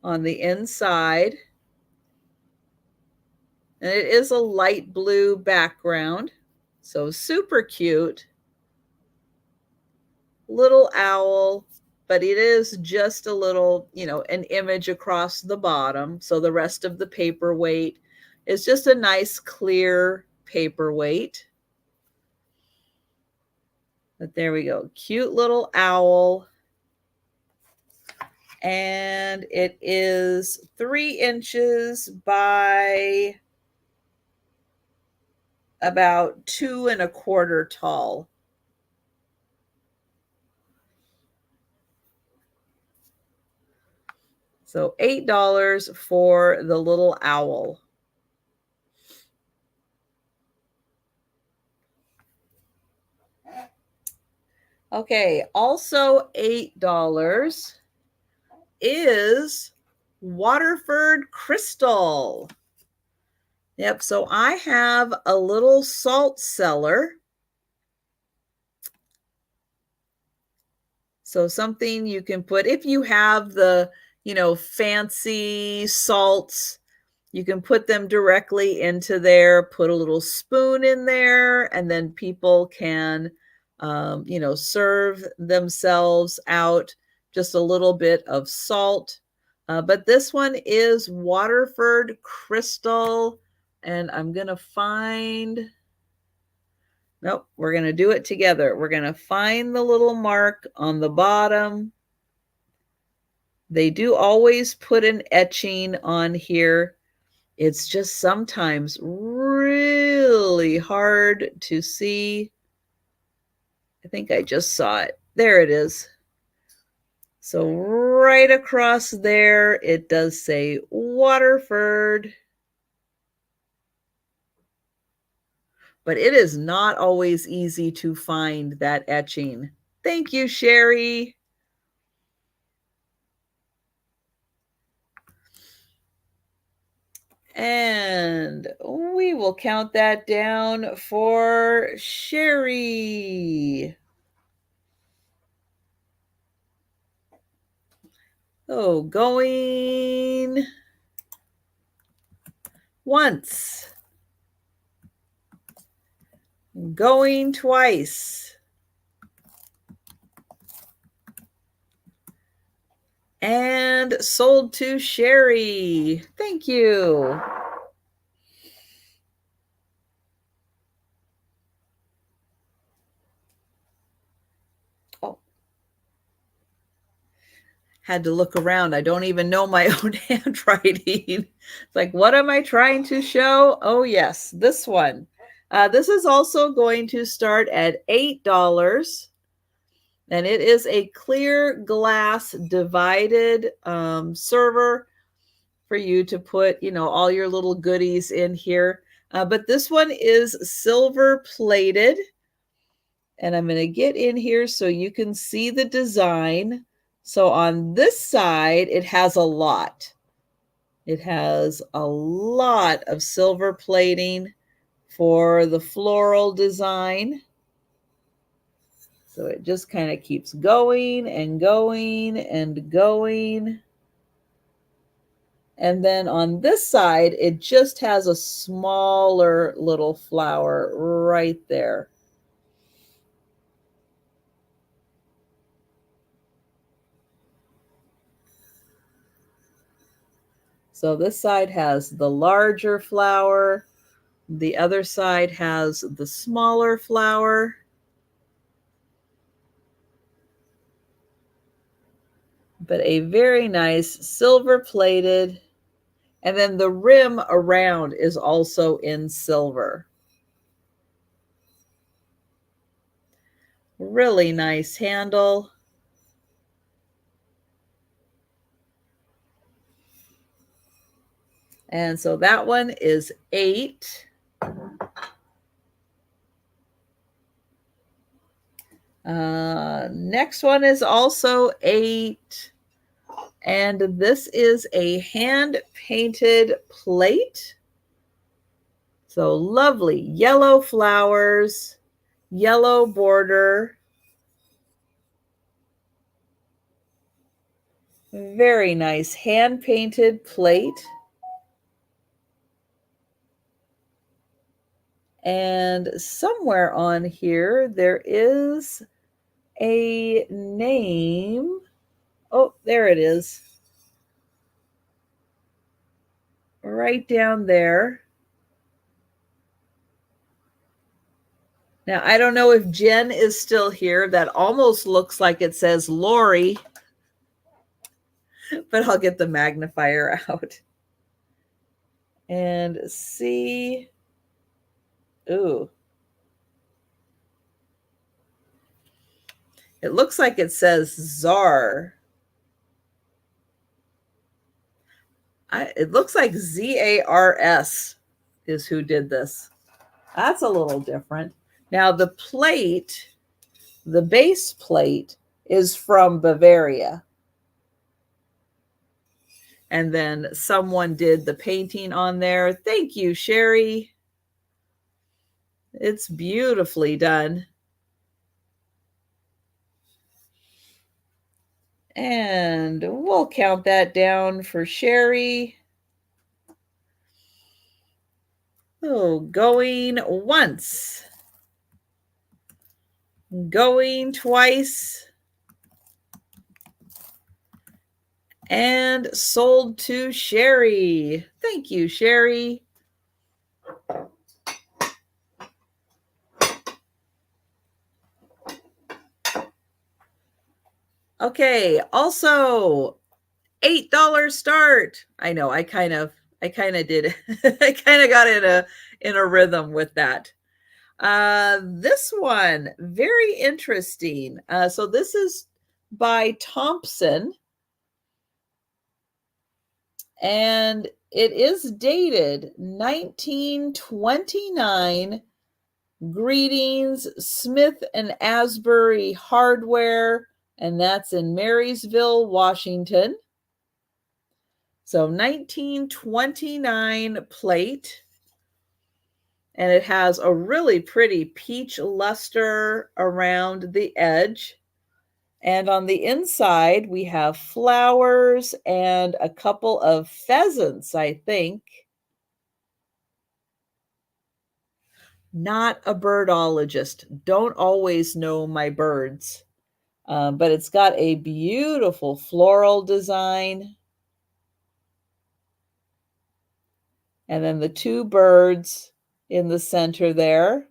on the inside. And it is a light blue background. So super cute. Little owl, but it is just a little, an image across the bottom. So the rest of the paperweight is just a nice clear paperweight. But there we go. Cute little owl. And it is 3 inches by about 2.25 tall. So $8 for the little owl. Okay, also $8 is Waterford crystal. Yep, so I have a little salt cellar. So something you can put, if you have the, fancy salts, you can put them directly into there, put a little spoon in there, and then people can, serve themselves out just a little bit of salt. But this one is Waterford Crystal, and I'm going to find, nope, we're going to do it together. We're going to find the little mark on the bottom. They do always put an etching on here. It's just sometimes really hard to see. I think I just saw it. There it is. So right across there, it does say Waterford. But it is not always easy to find that etching. Thank you, Sherry. And we will count that down for Sherry. Oh, going once. Going twice. And sold to Sherry. Thank you. Oh. Had to look around. I don't even know my own handwriting. It's like, what am I trying to show? Oh, yes, this one. This is also going to start at $8. And it is a clear glass divided server for you to put, all your little goodies in here. But this one is silver plated. And I'm going to get in here so you can see the design. So on this side, it has a lot. It has a lot of silver plating for the floral design. So it just kind of keeps going and going and going. And then on this side, it just has a smaller little flower right there. So this side has the larger flower. The other side has the smaller flower. But a very nice silver plated. And then the rim around is also in silver. Really nice handle. And so that one is 8. Next one is also 8. And this is a hand-painted plate. So lovely yellow flowers, yellow border. Very nice hand-painted plate. And somewhere on here, there is a name. Oh, there it is. Right down there. Now, I don't know if Jen is still here. That almost looks like it says Lori, but I'll get the magnifier out and see. Ooh. It looks like it says Czar. It looks like ZARS is who did this. That's a little different. Now the plate, the base plate, is from Bavaria. And then someone did the painting on there. Thank you, Sherry. It's beautifully done. And we'll count that down for Sherry. Oh, going once. Going twice. And sold to Sherry. Thank you, Sherry. Okay, also $8 start. I know, I kind of did I kind of got in a rhythm with that. This one, very interesting. So this is by Thompson, and it is dated 1929. Greetings, Smith and Asbury Hardware, and that's in Marysville, Washington. So 1929 plate, and it has a really pretty peach luster around the edge. And on the inside, we have flowers and a couple of pheasants, I think. Not a birdologist. Don't always know my birds. But it's got a beautiful floral design. And then the two birds in the center there.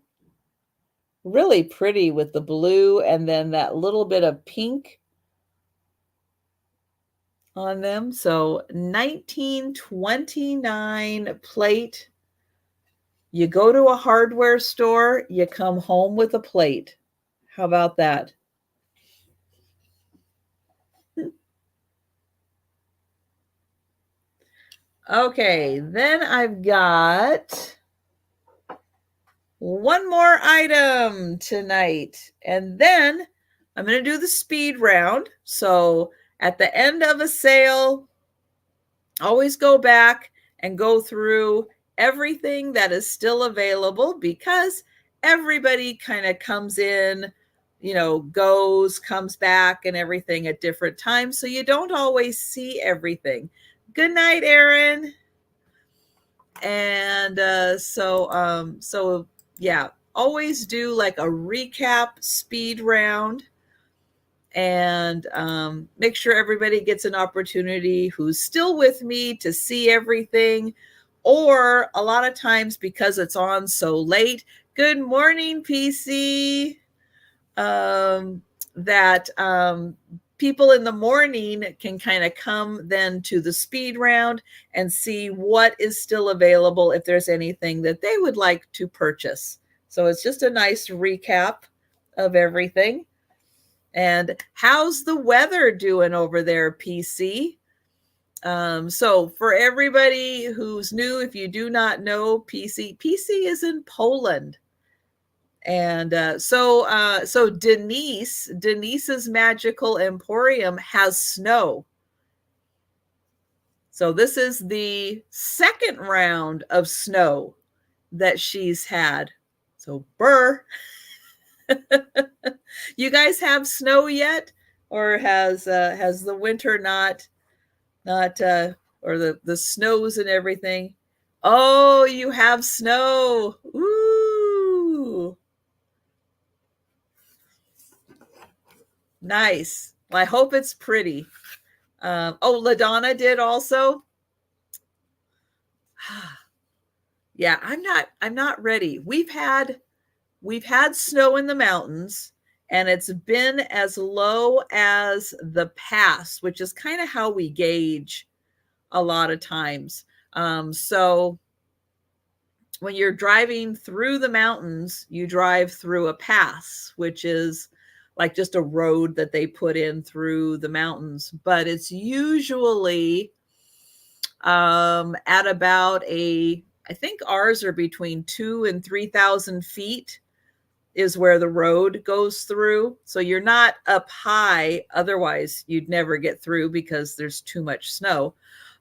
Really pretty with the blue and then that little bit of pink on them. So 1929 plate. You go to a hardware store, you come home with a plate. How about that? Okay, then I've got one more item tonight, and then I'm going to do the speed round. So at the end of a sale, always go back and go through everything that is still available, because everybody kind of comes in, goes, comes back and everything at different times. So you don't always see everything. Good night, Erin. And so yeah, always do like a recap speed round, and make sure everybody gets an opportunity who's still with me to see everything. Or a lot of times, because it's on so late, good morning, PC, that people in the morning can kind of come then to the speed round and see what is still available, if there's anything that they would like to purchase. So it's just a nice recap of everything. And how's the weather doing over there, PC? So for everybody who's new, if you do not know PC is in Poland. And so Denise's Magical Emporium has snow. So this is the second round of snow that she's had. So burr. You guys have snow yet? Or has the winter not or the snows and everything? Oh, you have snow. Ooh. Nice. Well, I hope it's pretty. LaDonna did also. Yeah, I'm not ready. We've had snow in the mountains, and it's been as low as the pass, which is kind of how we gauge a lot of times. So when you're driving through the mountains, you drive through a pass, which is like just a road that they put in through the mountains. But it's usually at about I think ours are between 2,000 and 3,000 feet is where the road goes through. So you're not up high. Otherwise, you'd never get through because there's too much snow.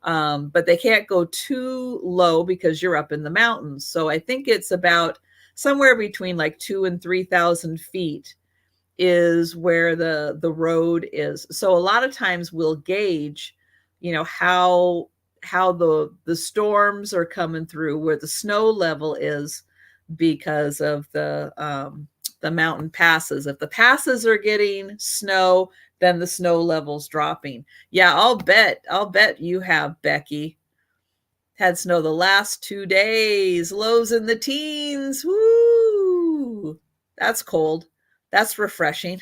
But they can't go too low because you're up in the mountains. So I think it's about somewhere between like 2,000 and 3,000 feet is where the road is. So a lot of times we'll gauge, how the storms are coming through, where the snow level is, because of the mountain passes. If the passes are getting snow, then the snow level's dropping. Yeah, I'll bet you have, Becky. Had snow the last 2 days, lows in the teens. Woo! That's cold. That's refreshing.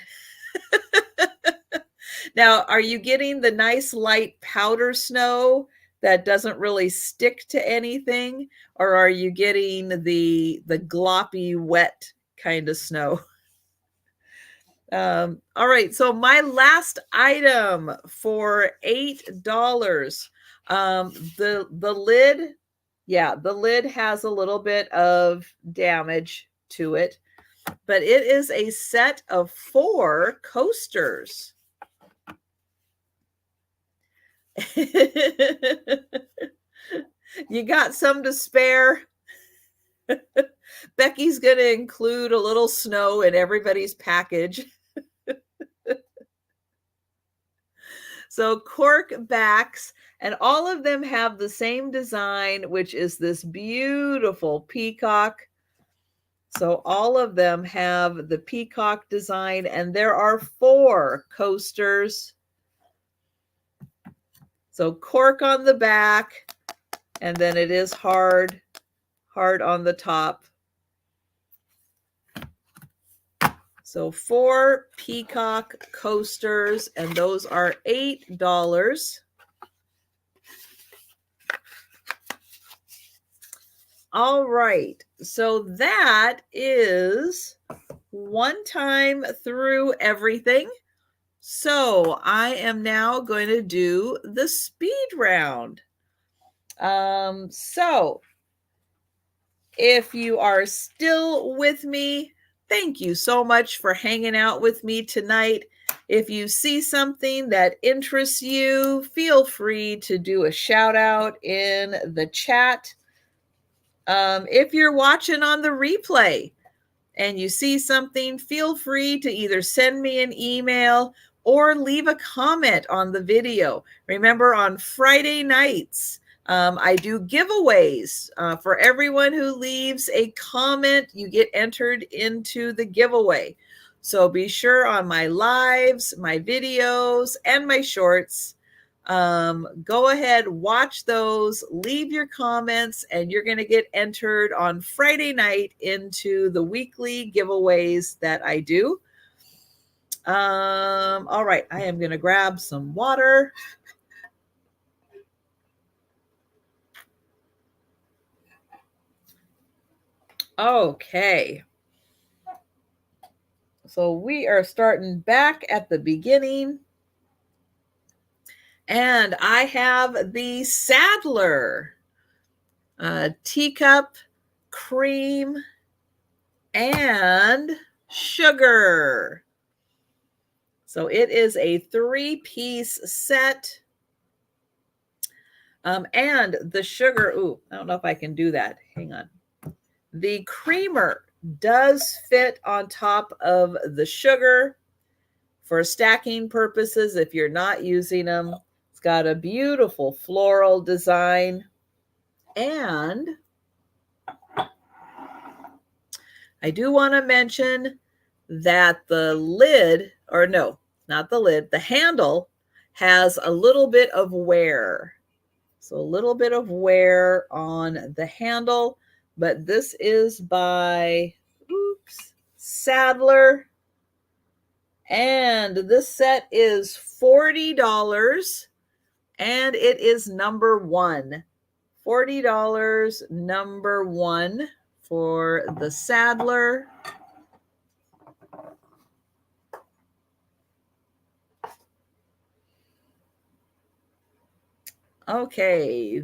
Now, are you getting the nice light powder snow that doesn't really stick to anything? Or are you getting the gloppy, wet kind of snow? All right, so my last item for $8. The lid, yeah, the lid has a little bit of damage to it, but it is a set of 4 coasters. You got some to spare? Becky's going to include a little snow in everybody's package. So cork backs, and all of them have the same design, which is this beautiful peacock. So all of them have the peacock design, and there are 4 coasters. So cork on the back, and then it is hard on the top. So 4 peacock coasters, and those are $8. All right, so that is one time through everything. So I am now going to do the speed round. So if you are still with me, thank you so much for hanging out with me tonight. If you see something that interests you, feel free to do a shout out in the chat. If you're watching on the replay and you see something, feel free to either send me an email or leave a comment on the video. Remember, on Friday nights, I do giveaways. For everyone who leaves a comment, you get entered into the giveaway. So be sure on my lives, my videos, and my shorts, go ahead, watch those, leave your comments, and you're going to get entered on Friday night into the weekly giveaways that I do. All right, I am going to grab some water. Okay. So we are starting back at the beginning. And I have the Sadler teacup, cream, and sugar. So it is a 3-piece set. And the sugar, I don't know if I can do that. Hang on. The creamer does fit on top of the sugar for stacking purposes if you're not using them. It's got a beautiful floral design. And I do want to mention that the lid, or no, not the lid, the handle has a little bit of wear. So a little bit of wear on the handle, but this is by, Sadler. And this set is $40, and it is number 1. $40, number 1 for the Sadler. Okay,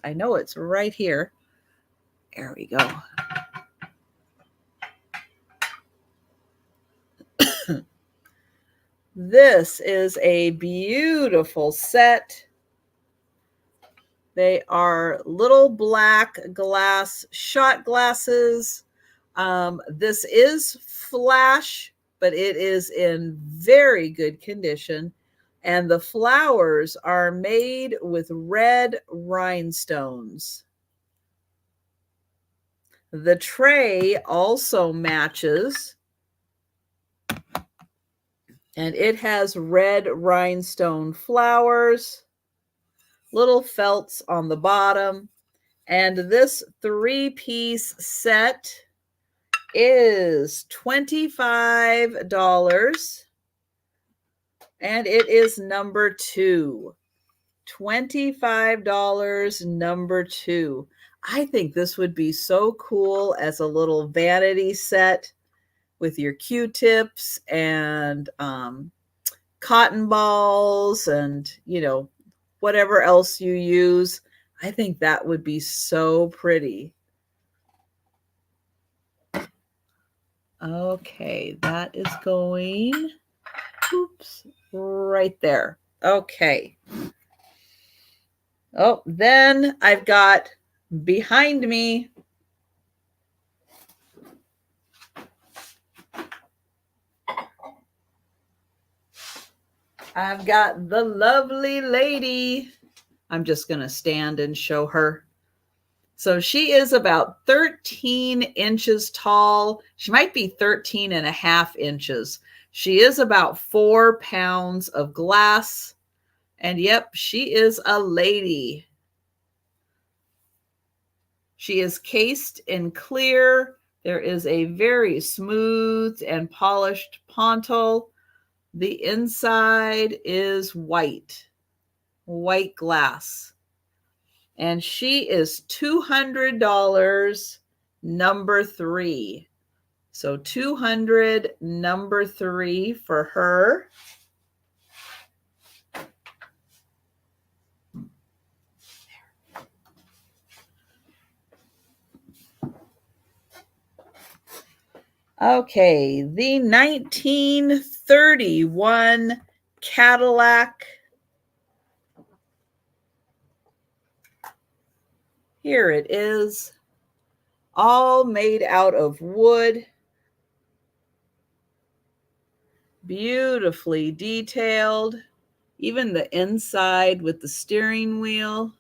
I know it's right here. There we go. This is a beautiful set. They are little black glass shot glasses. This is flash, but it is in very good condition. And the flowers are made with red rhinestones. The tray also matches, and it has red rhinestone flowers, little felts on the bottom. And this 3-piece set is $25. And it is number 2. $25, number 2. I think this would be so cool as a little vanity set with your Q-tips and cotton balls and, whatever else you use. I think that would be so pretty. Okay, that is going, oops, right there. Okay. Oh, then I've got behind me, I've got the lovely lady. I'm just going to stand and show her. So she is about 13 inches tall. She might be 13 and a half inches. She is about 4 pounds of glass. And yep, she is a lady. She is cased in clear. There is a very smooth and polished pontal. The inside is white glass. And she is $200, number 3. So $200, number 3 for her. Okay, the 1931 Cadillac. Here it is, all made out of wood. Beautifully detailed, even the inside with the steering wheel.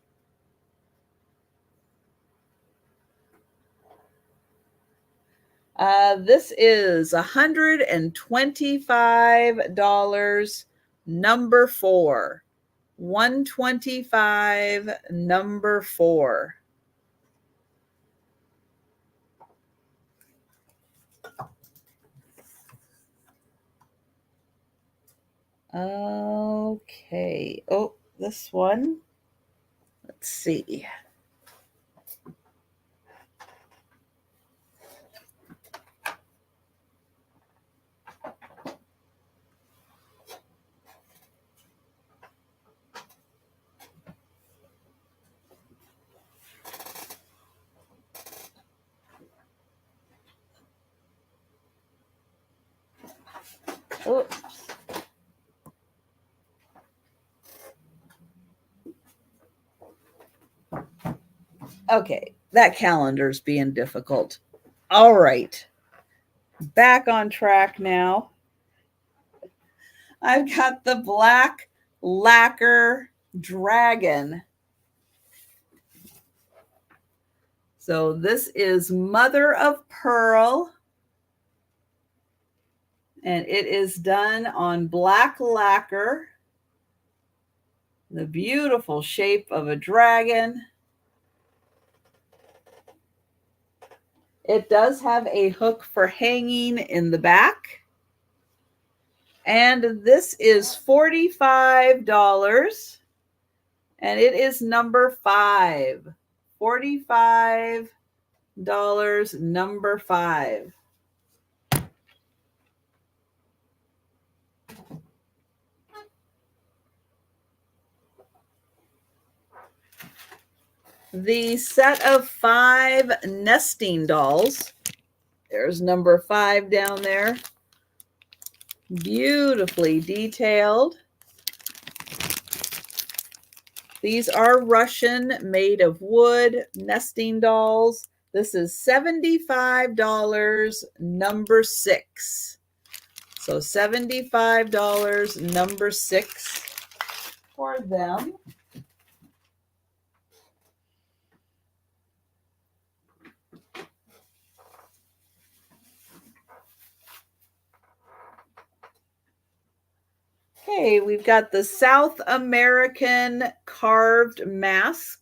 This is $125, number 4. $125, number 4. Okay. Oh, this one. Let's see. Oops. Okay, that calendar's being difficult. All right, back on track now. I've got the black lacquer dragon. So this is mother of pearl. And it is done on black lacquer. The beautiful shape of a dragon. It does have a hook for hanging in the back. And this is $45. And it is number 5. $45, number 5. The set of 5 nesting dolls. There's number 5 down there. Beautifully detailed. These are Russian, made of wood nesting dolls. This is $75, number 6. So $75, number 6 for them. Okay, we've got the South American carved mask.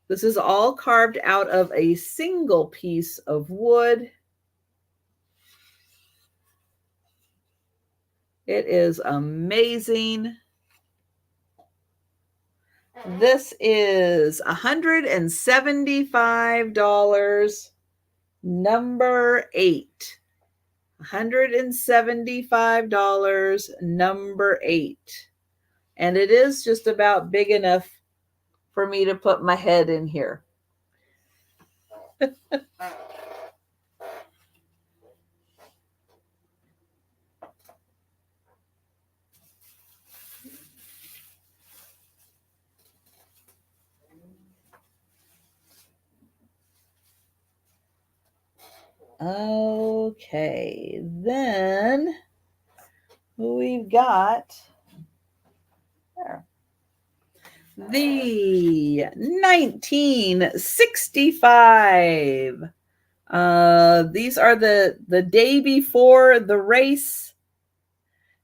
This is all carved out of a single piece of wood. It is amazing. This is $175, number 8. $175, number 8. And it is just about big enough for me to put my head in here. Okay, then we've got there. The 1965. These are the day before the race.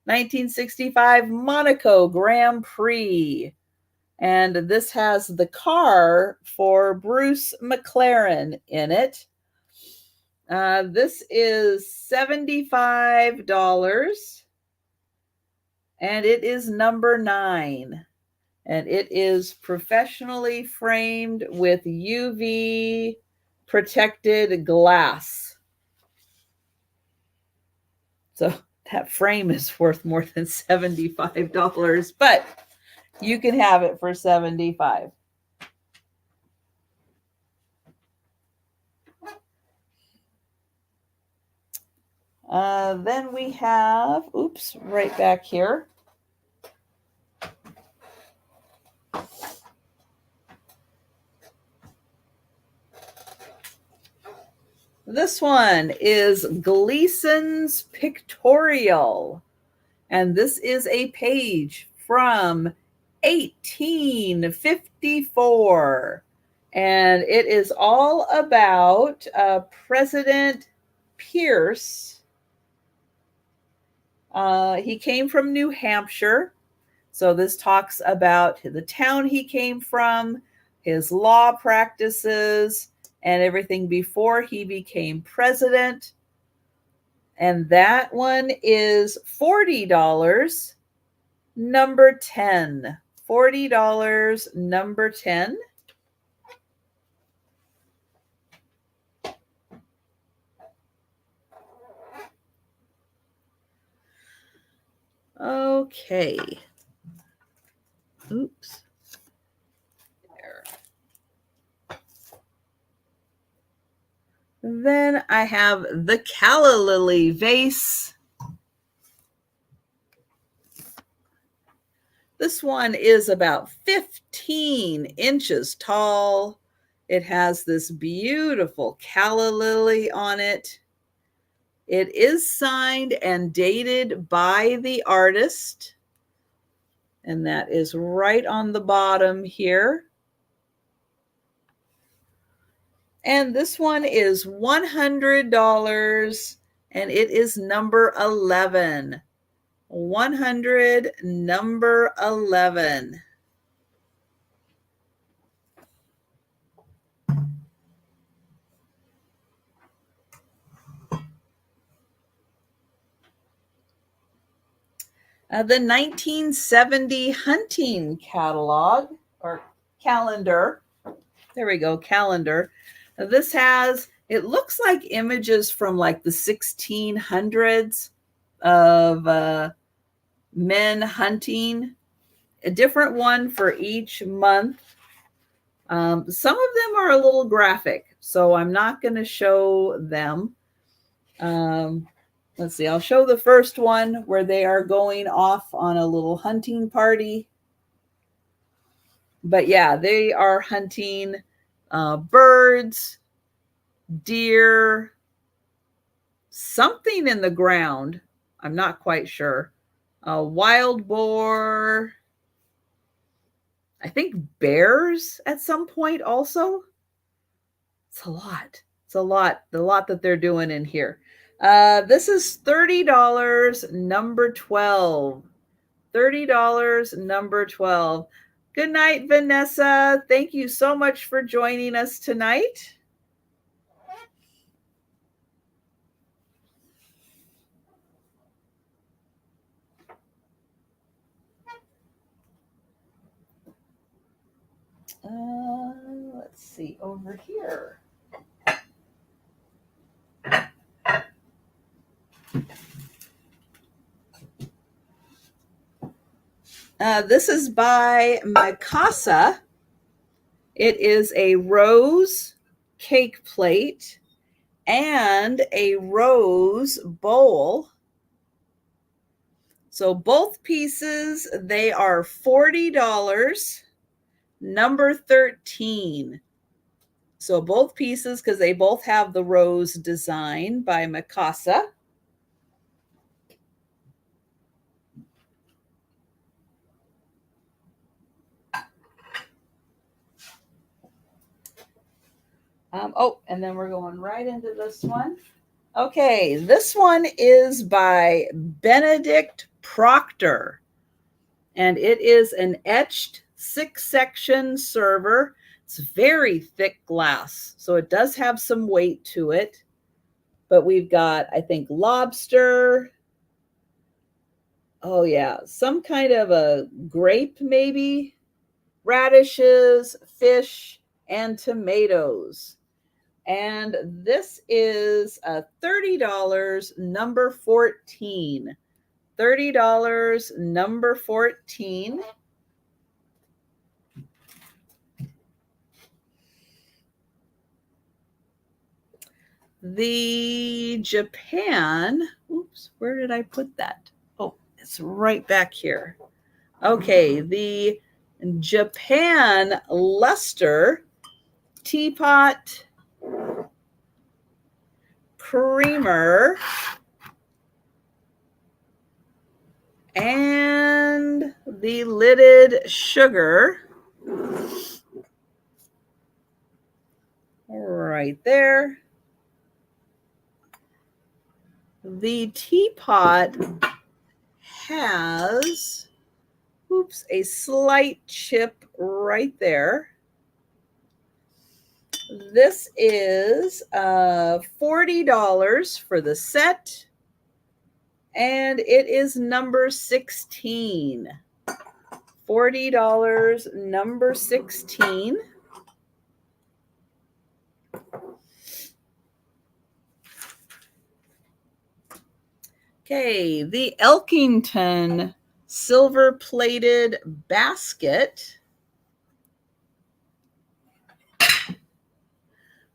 1965 Monaco Grand Prix. And this has the car for Bruce McLaren in it. This is $75. And it is number 9. And it is professionally framed with UV protected glass. So that frame is worth more than $75, but you can have it for $75. Then we have, oops, right back here. This one is Gleason's Pictorial, and this is a page from 1854, and it is all about President Pierce. He came from New Hampshire, so this talks about the town he came from, his law practices, and everything before he became president. And that one is $40, number 10. $40, number 10. Okay. Oops. There. Then I have the calla lily vase. This one is about 15 inches tall. It has this beautiful calla lily on it. It is signed and dated by the artist. And that is right on the bottom here. And this one is $100, and it is number 11. 100, number 11. The 1970 hunting catalog or calendar. There we go, calendar. Now this has, it looks like images from like the 1600s of men hunting, a different one for each month. Some of them are a little graphic, so I'm not going to show them. Let's see, I'll show the first one where they are going off on a little hunting party. But yeah, they are hunting birds deer, something in the ground. I'm not quite sure. A wild boar. I think bears at some point also. It's a lot. It's a lot that they're doing in here. This is $30, number 12. $30, number 12. Good night, Vanessa. Thank you so much for joining us tonight. Let's see over here. This is by Mikasa. It is a rose cake plate and a rose bowl. So both pieces, they are $40, number 13. So both pieces, because they both have the rose design by Mikasa. And then we're going right into this one. Okay, this one is by Benedict Proctor, and it is an etched 6-section server. It's very thick glass, so it does have some weight to it. But we've got, I think, lobster. Oh, yeah, some kind of a grape, maybe. Radishes, fish, and tomatoes. And this is $30, number 14. $30, number 14. The Japan, oops, where did I put that? Oh, it's right back here. Okay, the Japan Luster Teapot Creamer and the lidded sugar right there. The teapot has, oops, a slight chip right there. This is $40 for the set, and it is number 16. $40, number 16. Okay, the Elkington silver-plated basket.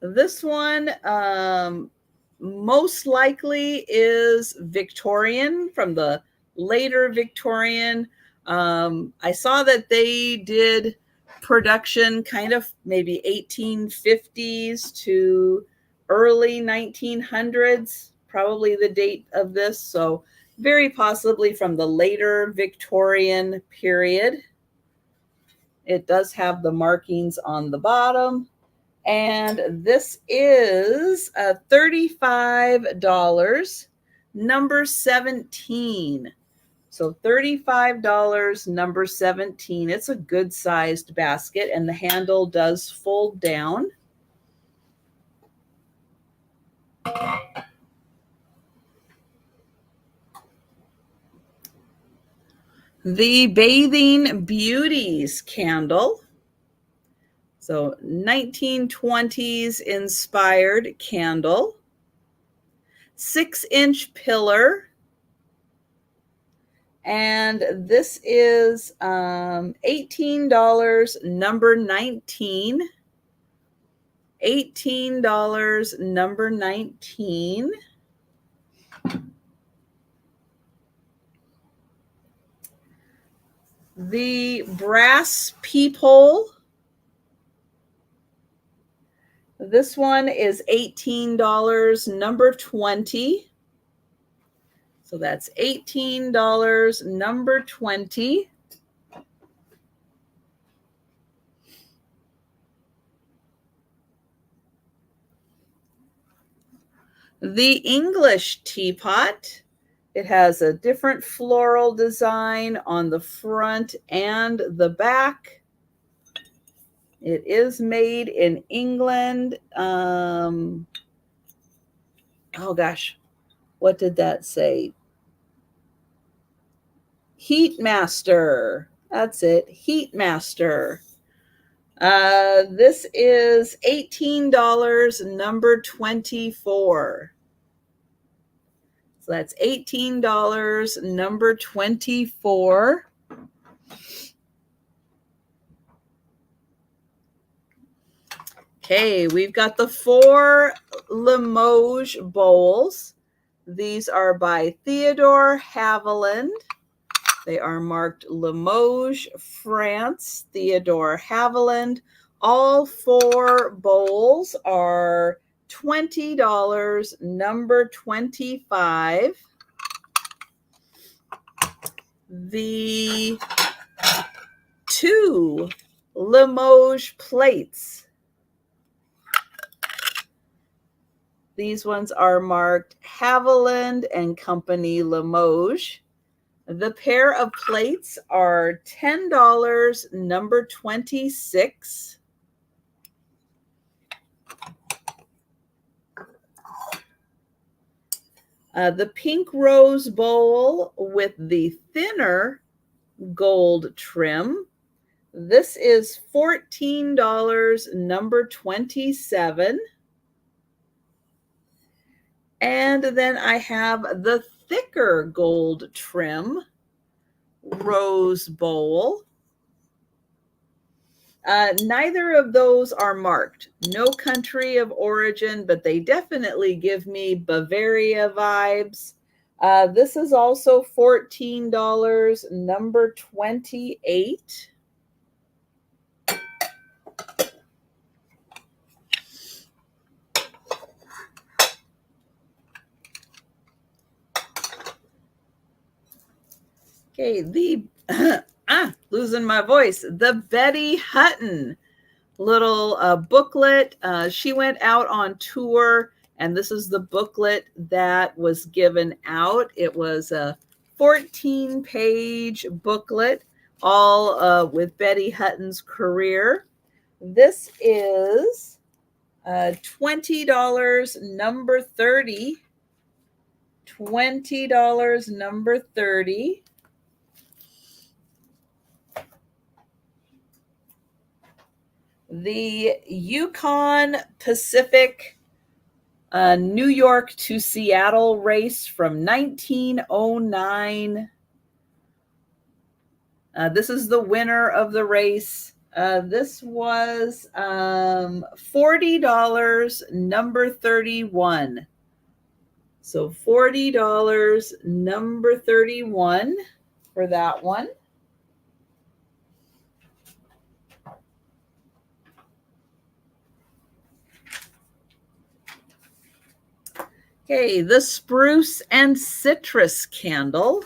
This one most likely is Victorian, from the later Victorian. I saw that they did production kind of maybe 1850s to early 1900s, probably the date of this. So very possibly from the later Victorian period. It does have the markings on the bottom. And this is $35, number 17. So $35, number 17. It's a good sized basket, and the handle does fold down. The Bathing Beauties candle. So 1920s inspired candle. 6-inch pillar. And this is $18, number 19. $18, number 19. The brass peephole This one is $18, number 20. So that's $18, number 20. The English teapot. It has a different floral design on the front and the back. It is made in England. Oh gosh, what did that say? Heatmaster. That's it, Heatmaster. This is $18, number 24. So that's $18, number 24. Okay, we've got the 4 Limoges bowls. These are by Theodore Haviland. They are marked Limoges, France, Theodore Haviland. All 4 bowls are $20, number 25. The 2 Limoges plates. These ones are marked Haviland and Company Limoges. The pair of plates are $10, number 26. The pink rose bowl with the thinner gold trim. This is $14, number 27. And then I have the thicker gold trim rose bowl. Neither of those are marked. No country of origin, but they definitely give me Bavaria vibes. This is also $14, number 28. Okay, losing my voice. The Betty Hutton little booklet. She went out on tour, and this is the booklet that was given out. It was a 14-page booklet, all with Betty Hutton's career. This is $20, number 30. $20, number 30. The Yukon Pacific New York to Seattle race from 1909. This is the winner of the race. This was $40, number 31. So $40, number 31 for that one. Okay, the spruce and citrus candle.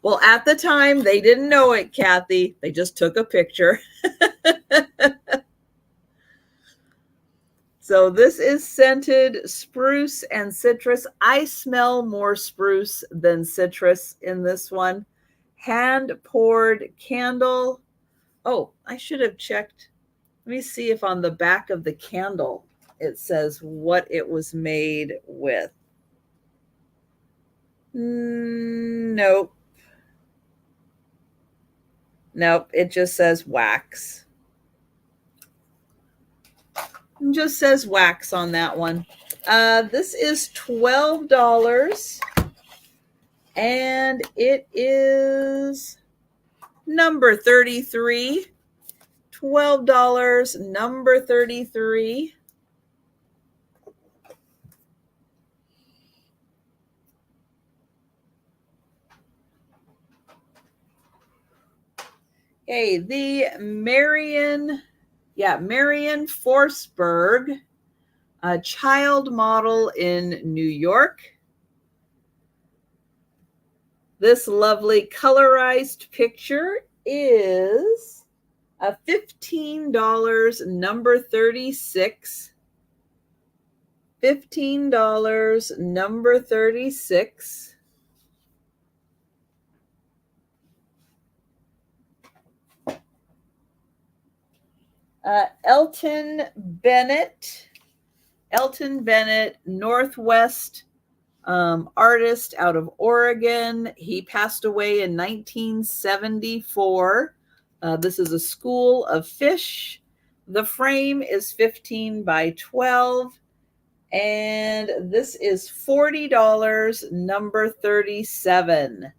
Well, at the time, they didn't know it, Kathy. They just took a picture. So this is scented spruce and citrus. I smell more spruce than citrus in this one. Hand-poured candle. Oh, I should have checked. Let me see if on the back of the candle it says what it was made with. Nope. Nope, it just says wax. It just says wax on that one. This is $12. And it is number 33. $12, number 33. Okay, the Marion Forsberg, a child model in New York. This lovely colorized picture is a $15, number 36. $15, number 36. Elton Bennett, Northwest artist out of Oregon. He passed away in 1974. This is a school of fish. The frame is 15 by 12. And this is $40, number 37.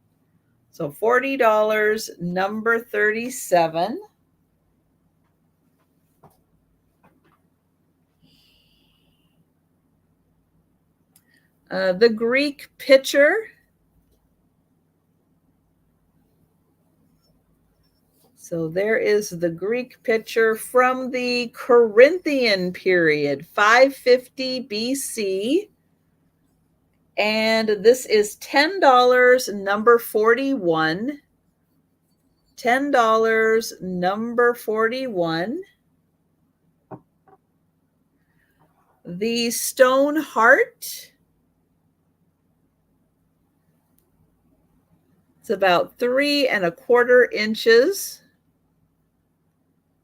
So $40, number 37. The Greek pitcher. So there is the Greek pitcher from the Corinthian period, 550 BC. And this is $10, number 41. $10, number 41. The stone heart. It's about 3¼ inches.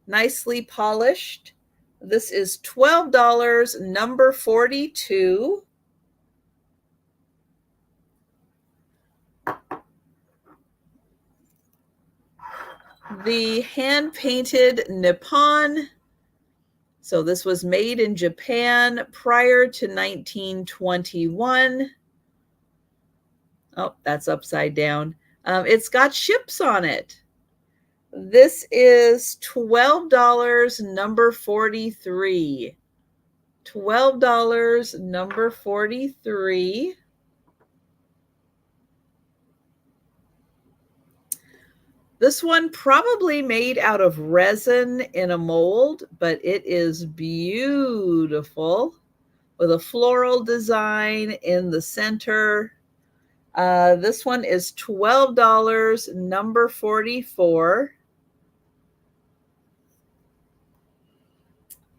Nicely polished. This is $12, number 42. The hand-painted Nippon. So this was made in Japan prior to 1921. Oh, that's upside down. It's got ships on it. This is $12, number 43. $12, number 43. This one probably made out of resin in a mold, but it is beautiful with a floral design in the center. This one is $12, number 44.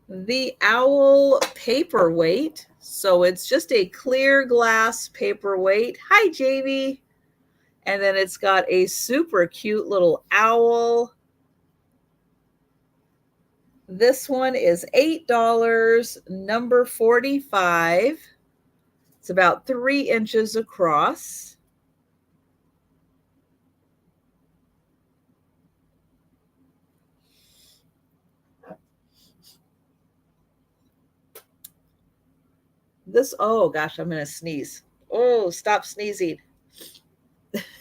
The owl paperweight. So it's just a clear glass paperweight. Hi, Jamie. And then it's got a super cute little owl. This one is $8, number 45. It's about 3 inches across. This, oh gosh, I'm going to sneeze. Oh, stop sneezing.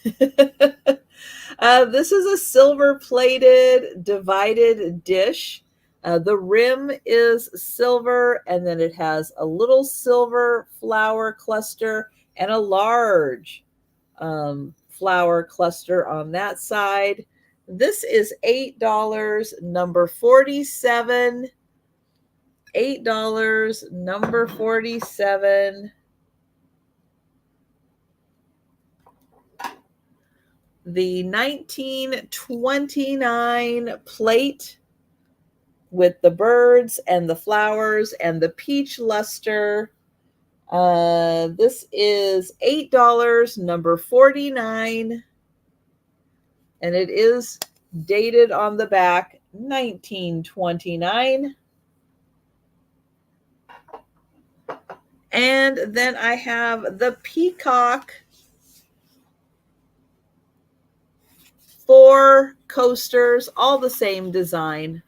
This is a silver-plated divided dish. The rim is silver, and then it has a little silver flower cluster and a large flower cluster on that side. This is $8, number 47. $8, number 47. The 1929 plate with the birds and the flowers and the peach luster. This is $8, number 49. And it is dated on the back, 1929. And then I have the peacock 4 coasters, all the same design.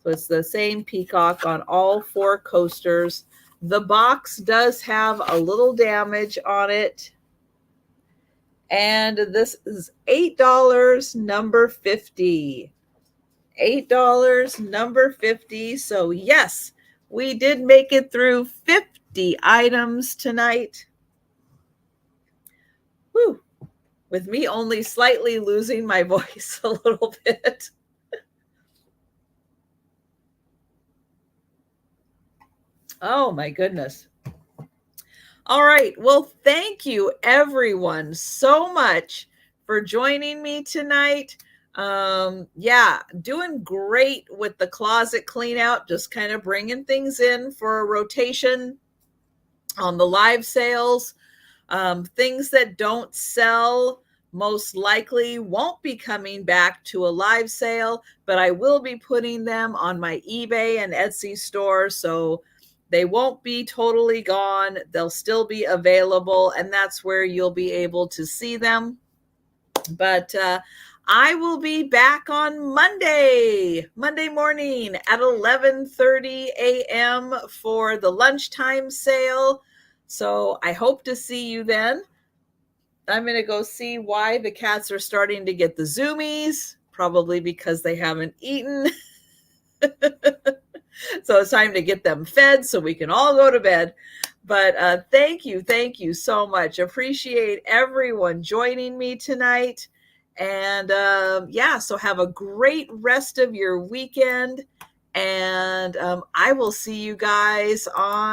So it's the same peacock on all 4 coasters. The box does have a little damage on it. And this is $8, number 50. $8, number 50. So yes, we did make it through 50 items tonight. Whew. with me only slightly losing my voice a little bit. Oh my goodness. All right. Well, thank you everyone so much for joining me tonight. Yeah, doing great with the closet clean out, just kind of bringing things in for a rotation on the live sales. Things that don't sell most likely won't be coming back to a live sale, but I will be putting them on my eBay and Etsy store. So they won't be totally gone. They'll still be available, and that's where you'll be able to see them. But I will be back on Monday morning at 11:30 a.m. for the lunchtime sale. So I hope to see you then. I'm going to go see why the cats are starting to get the zoomies, probably because they haven't eaten. So it's time to get them fed so we can all go to bed. But thank you so much. Appreciate everyone joining me tonight. And yeah, so have a great rest of your weekend. And I will see you guys on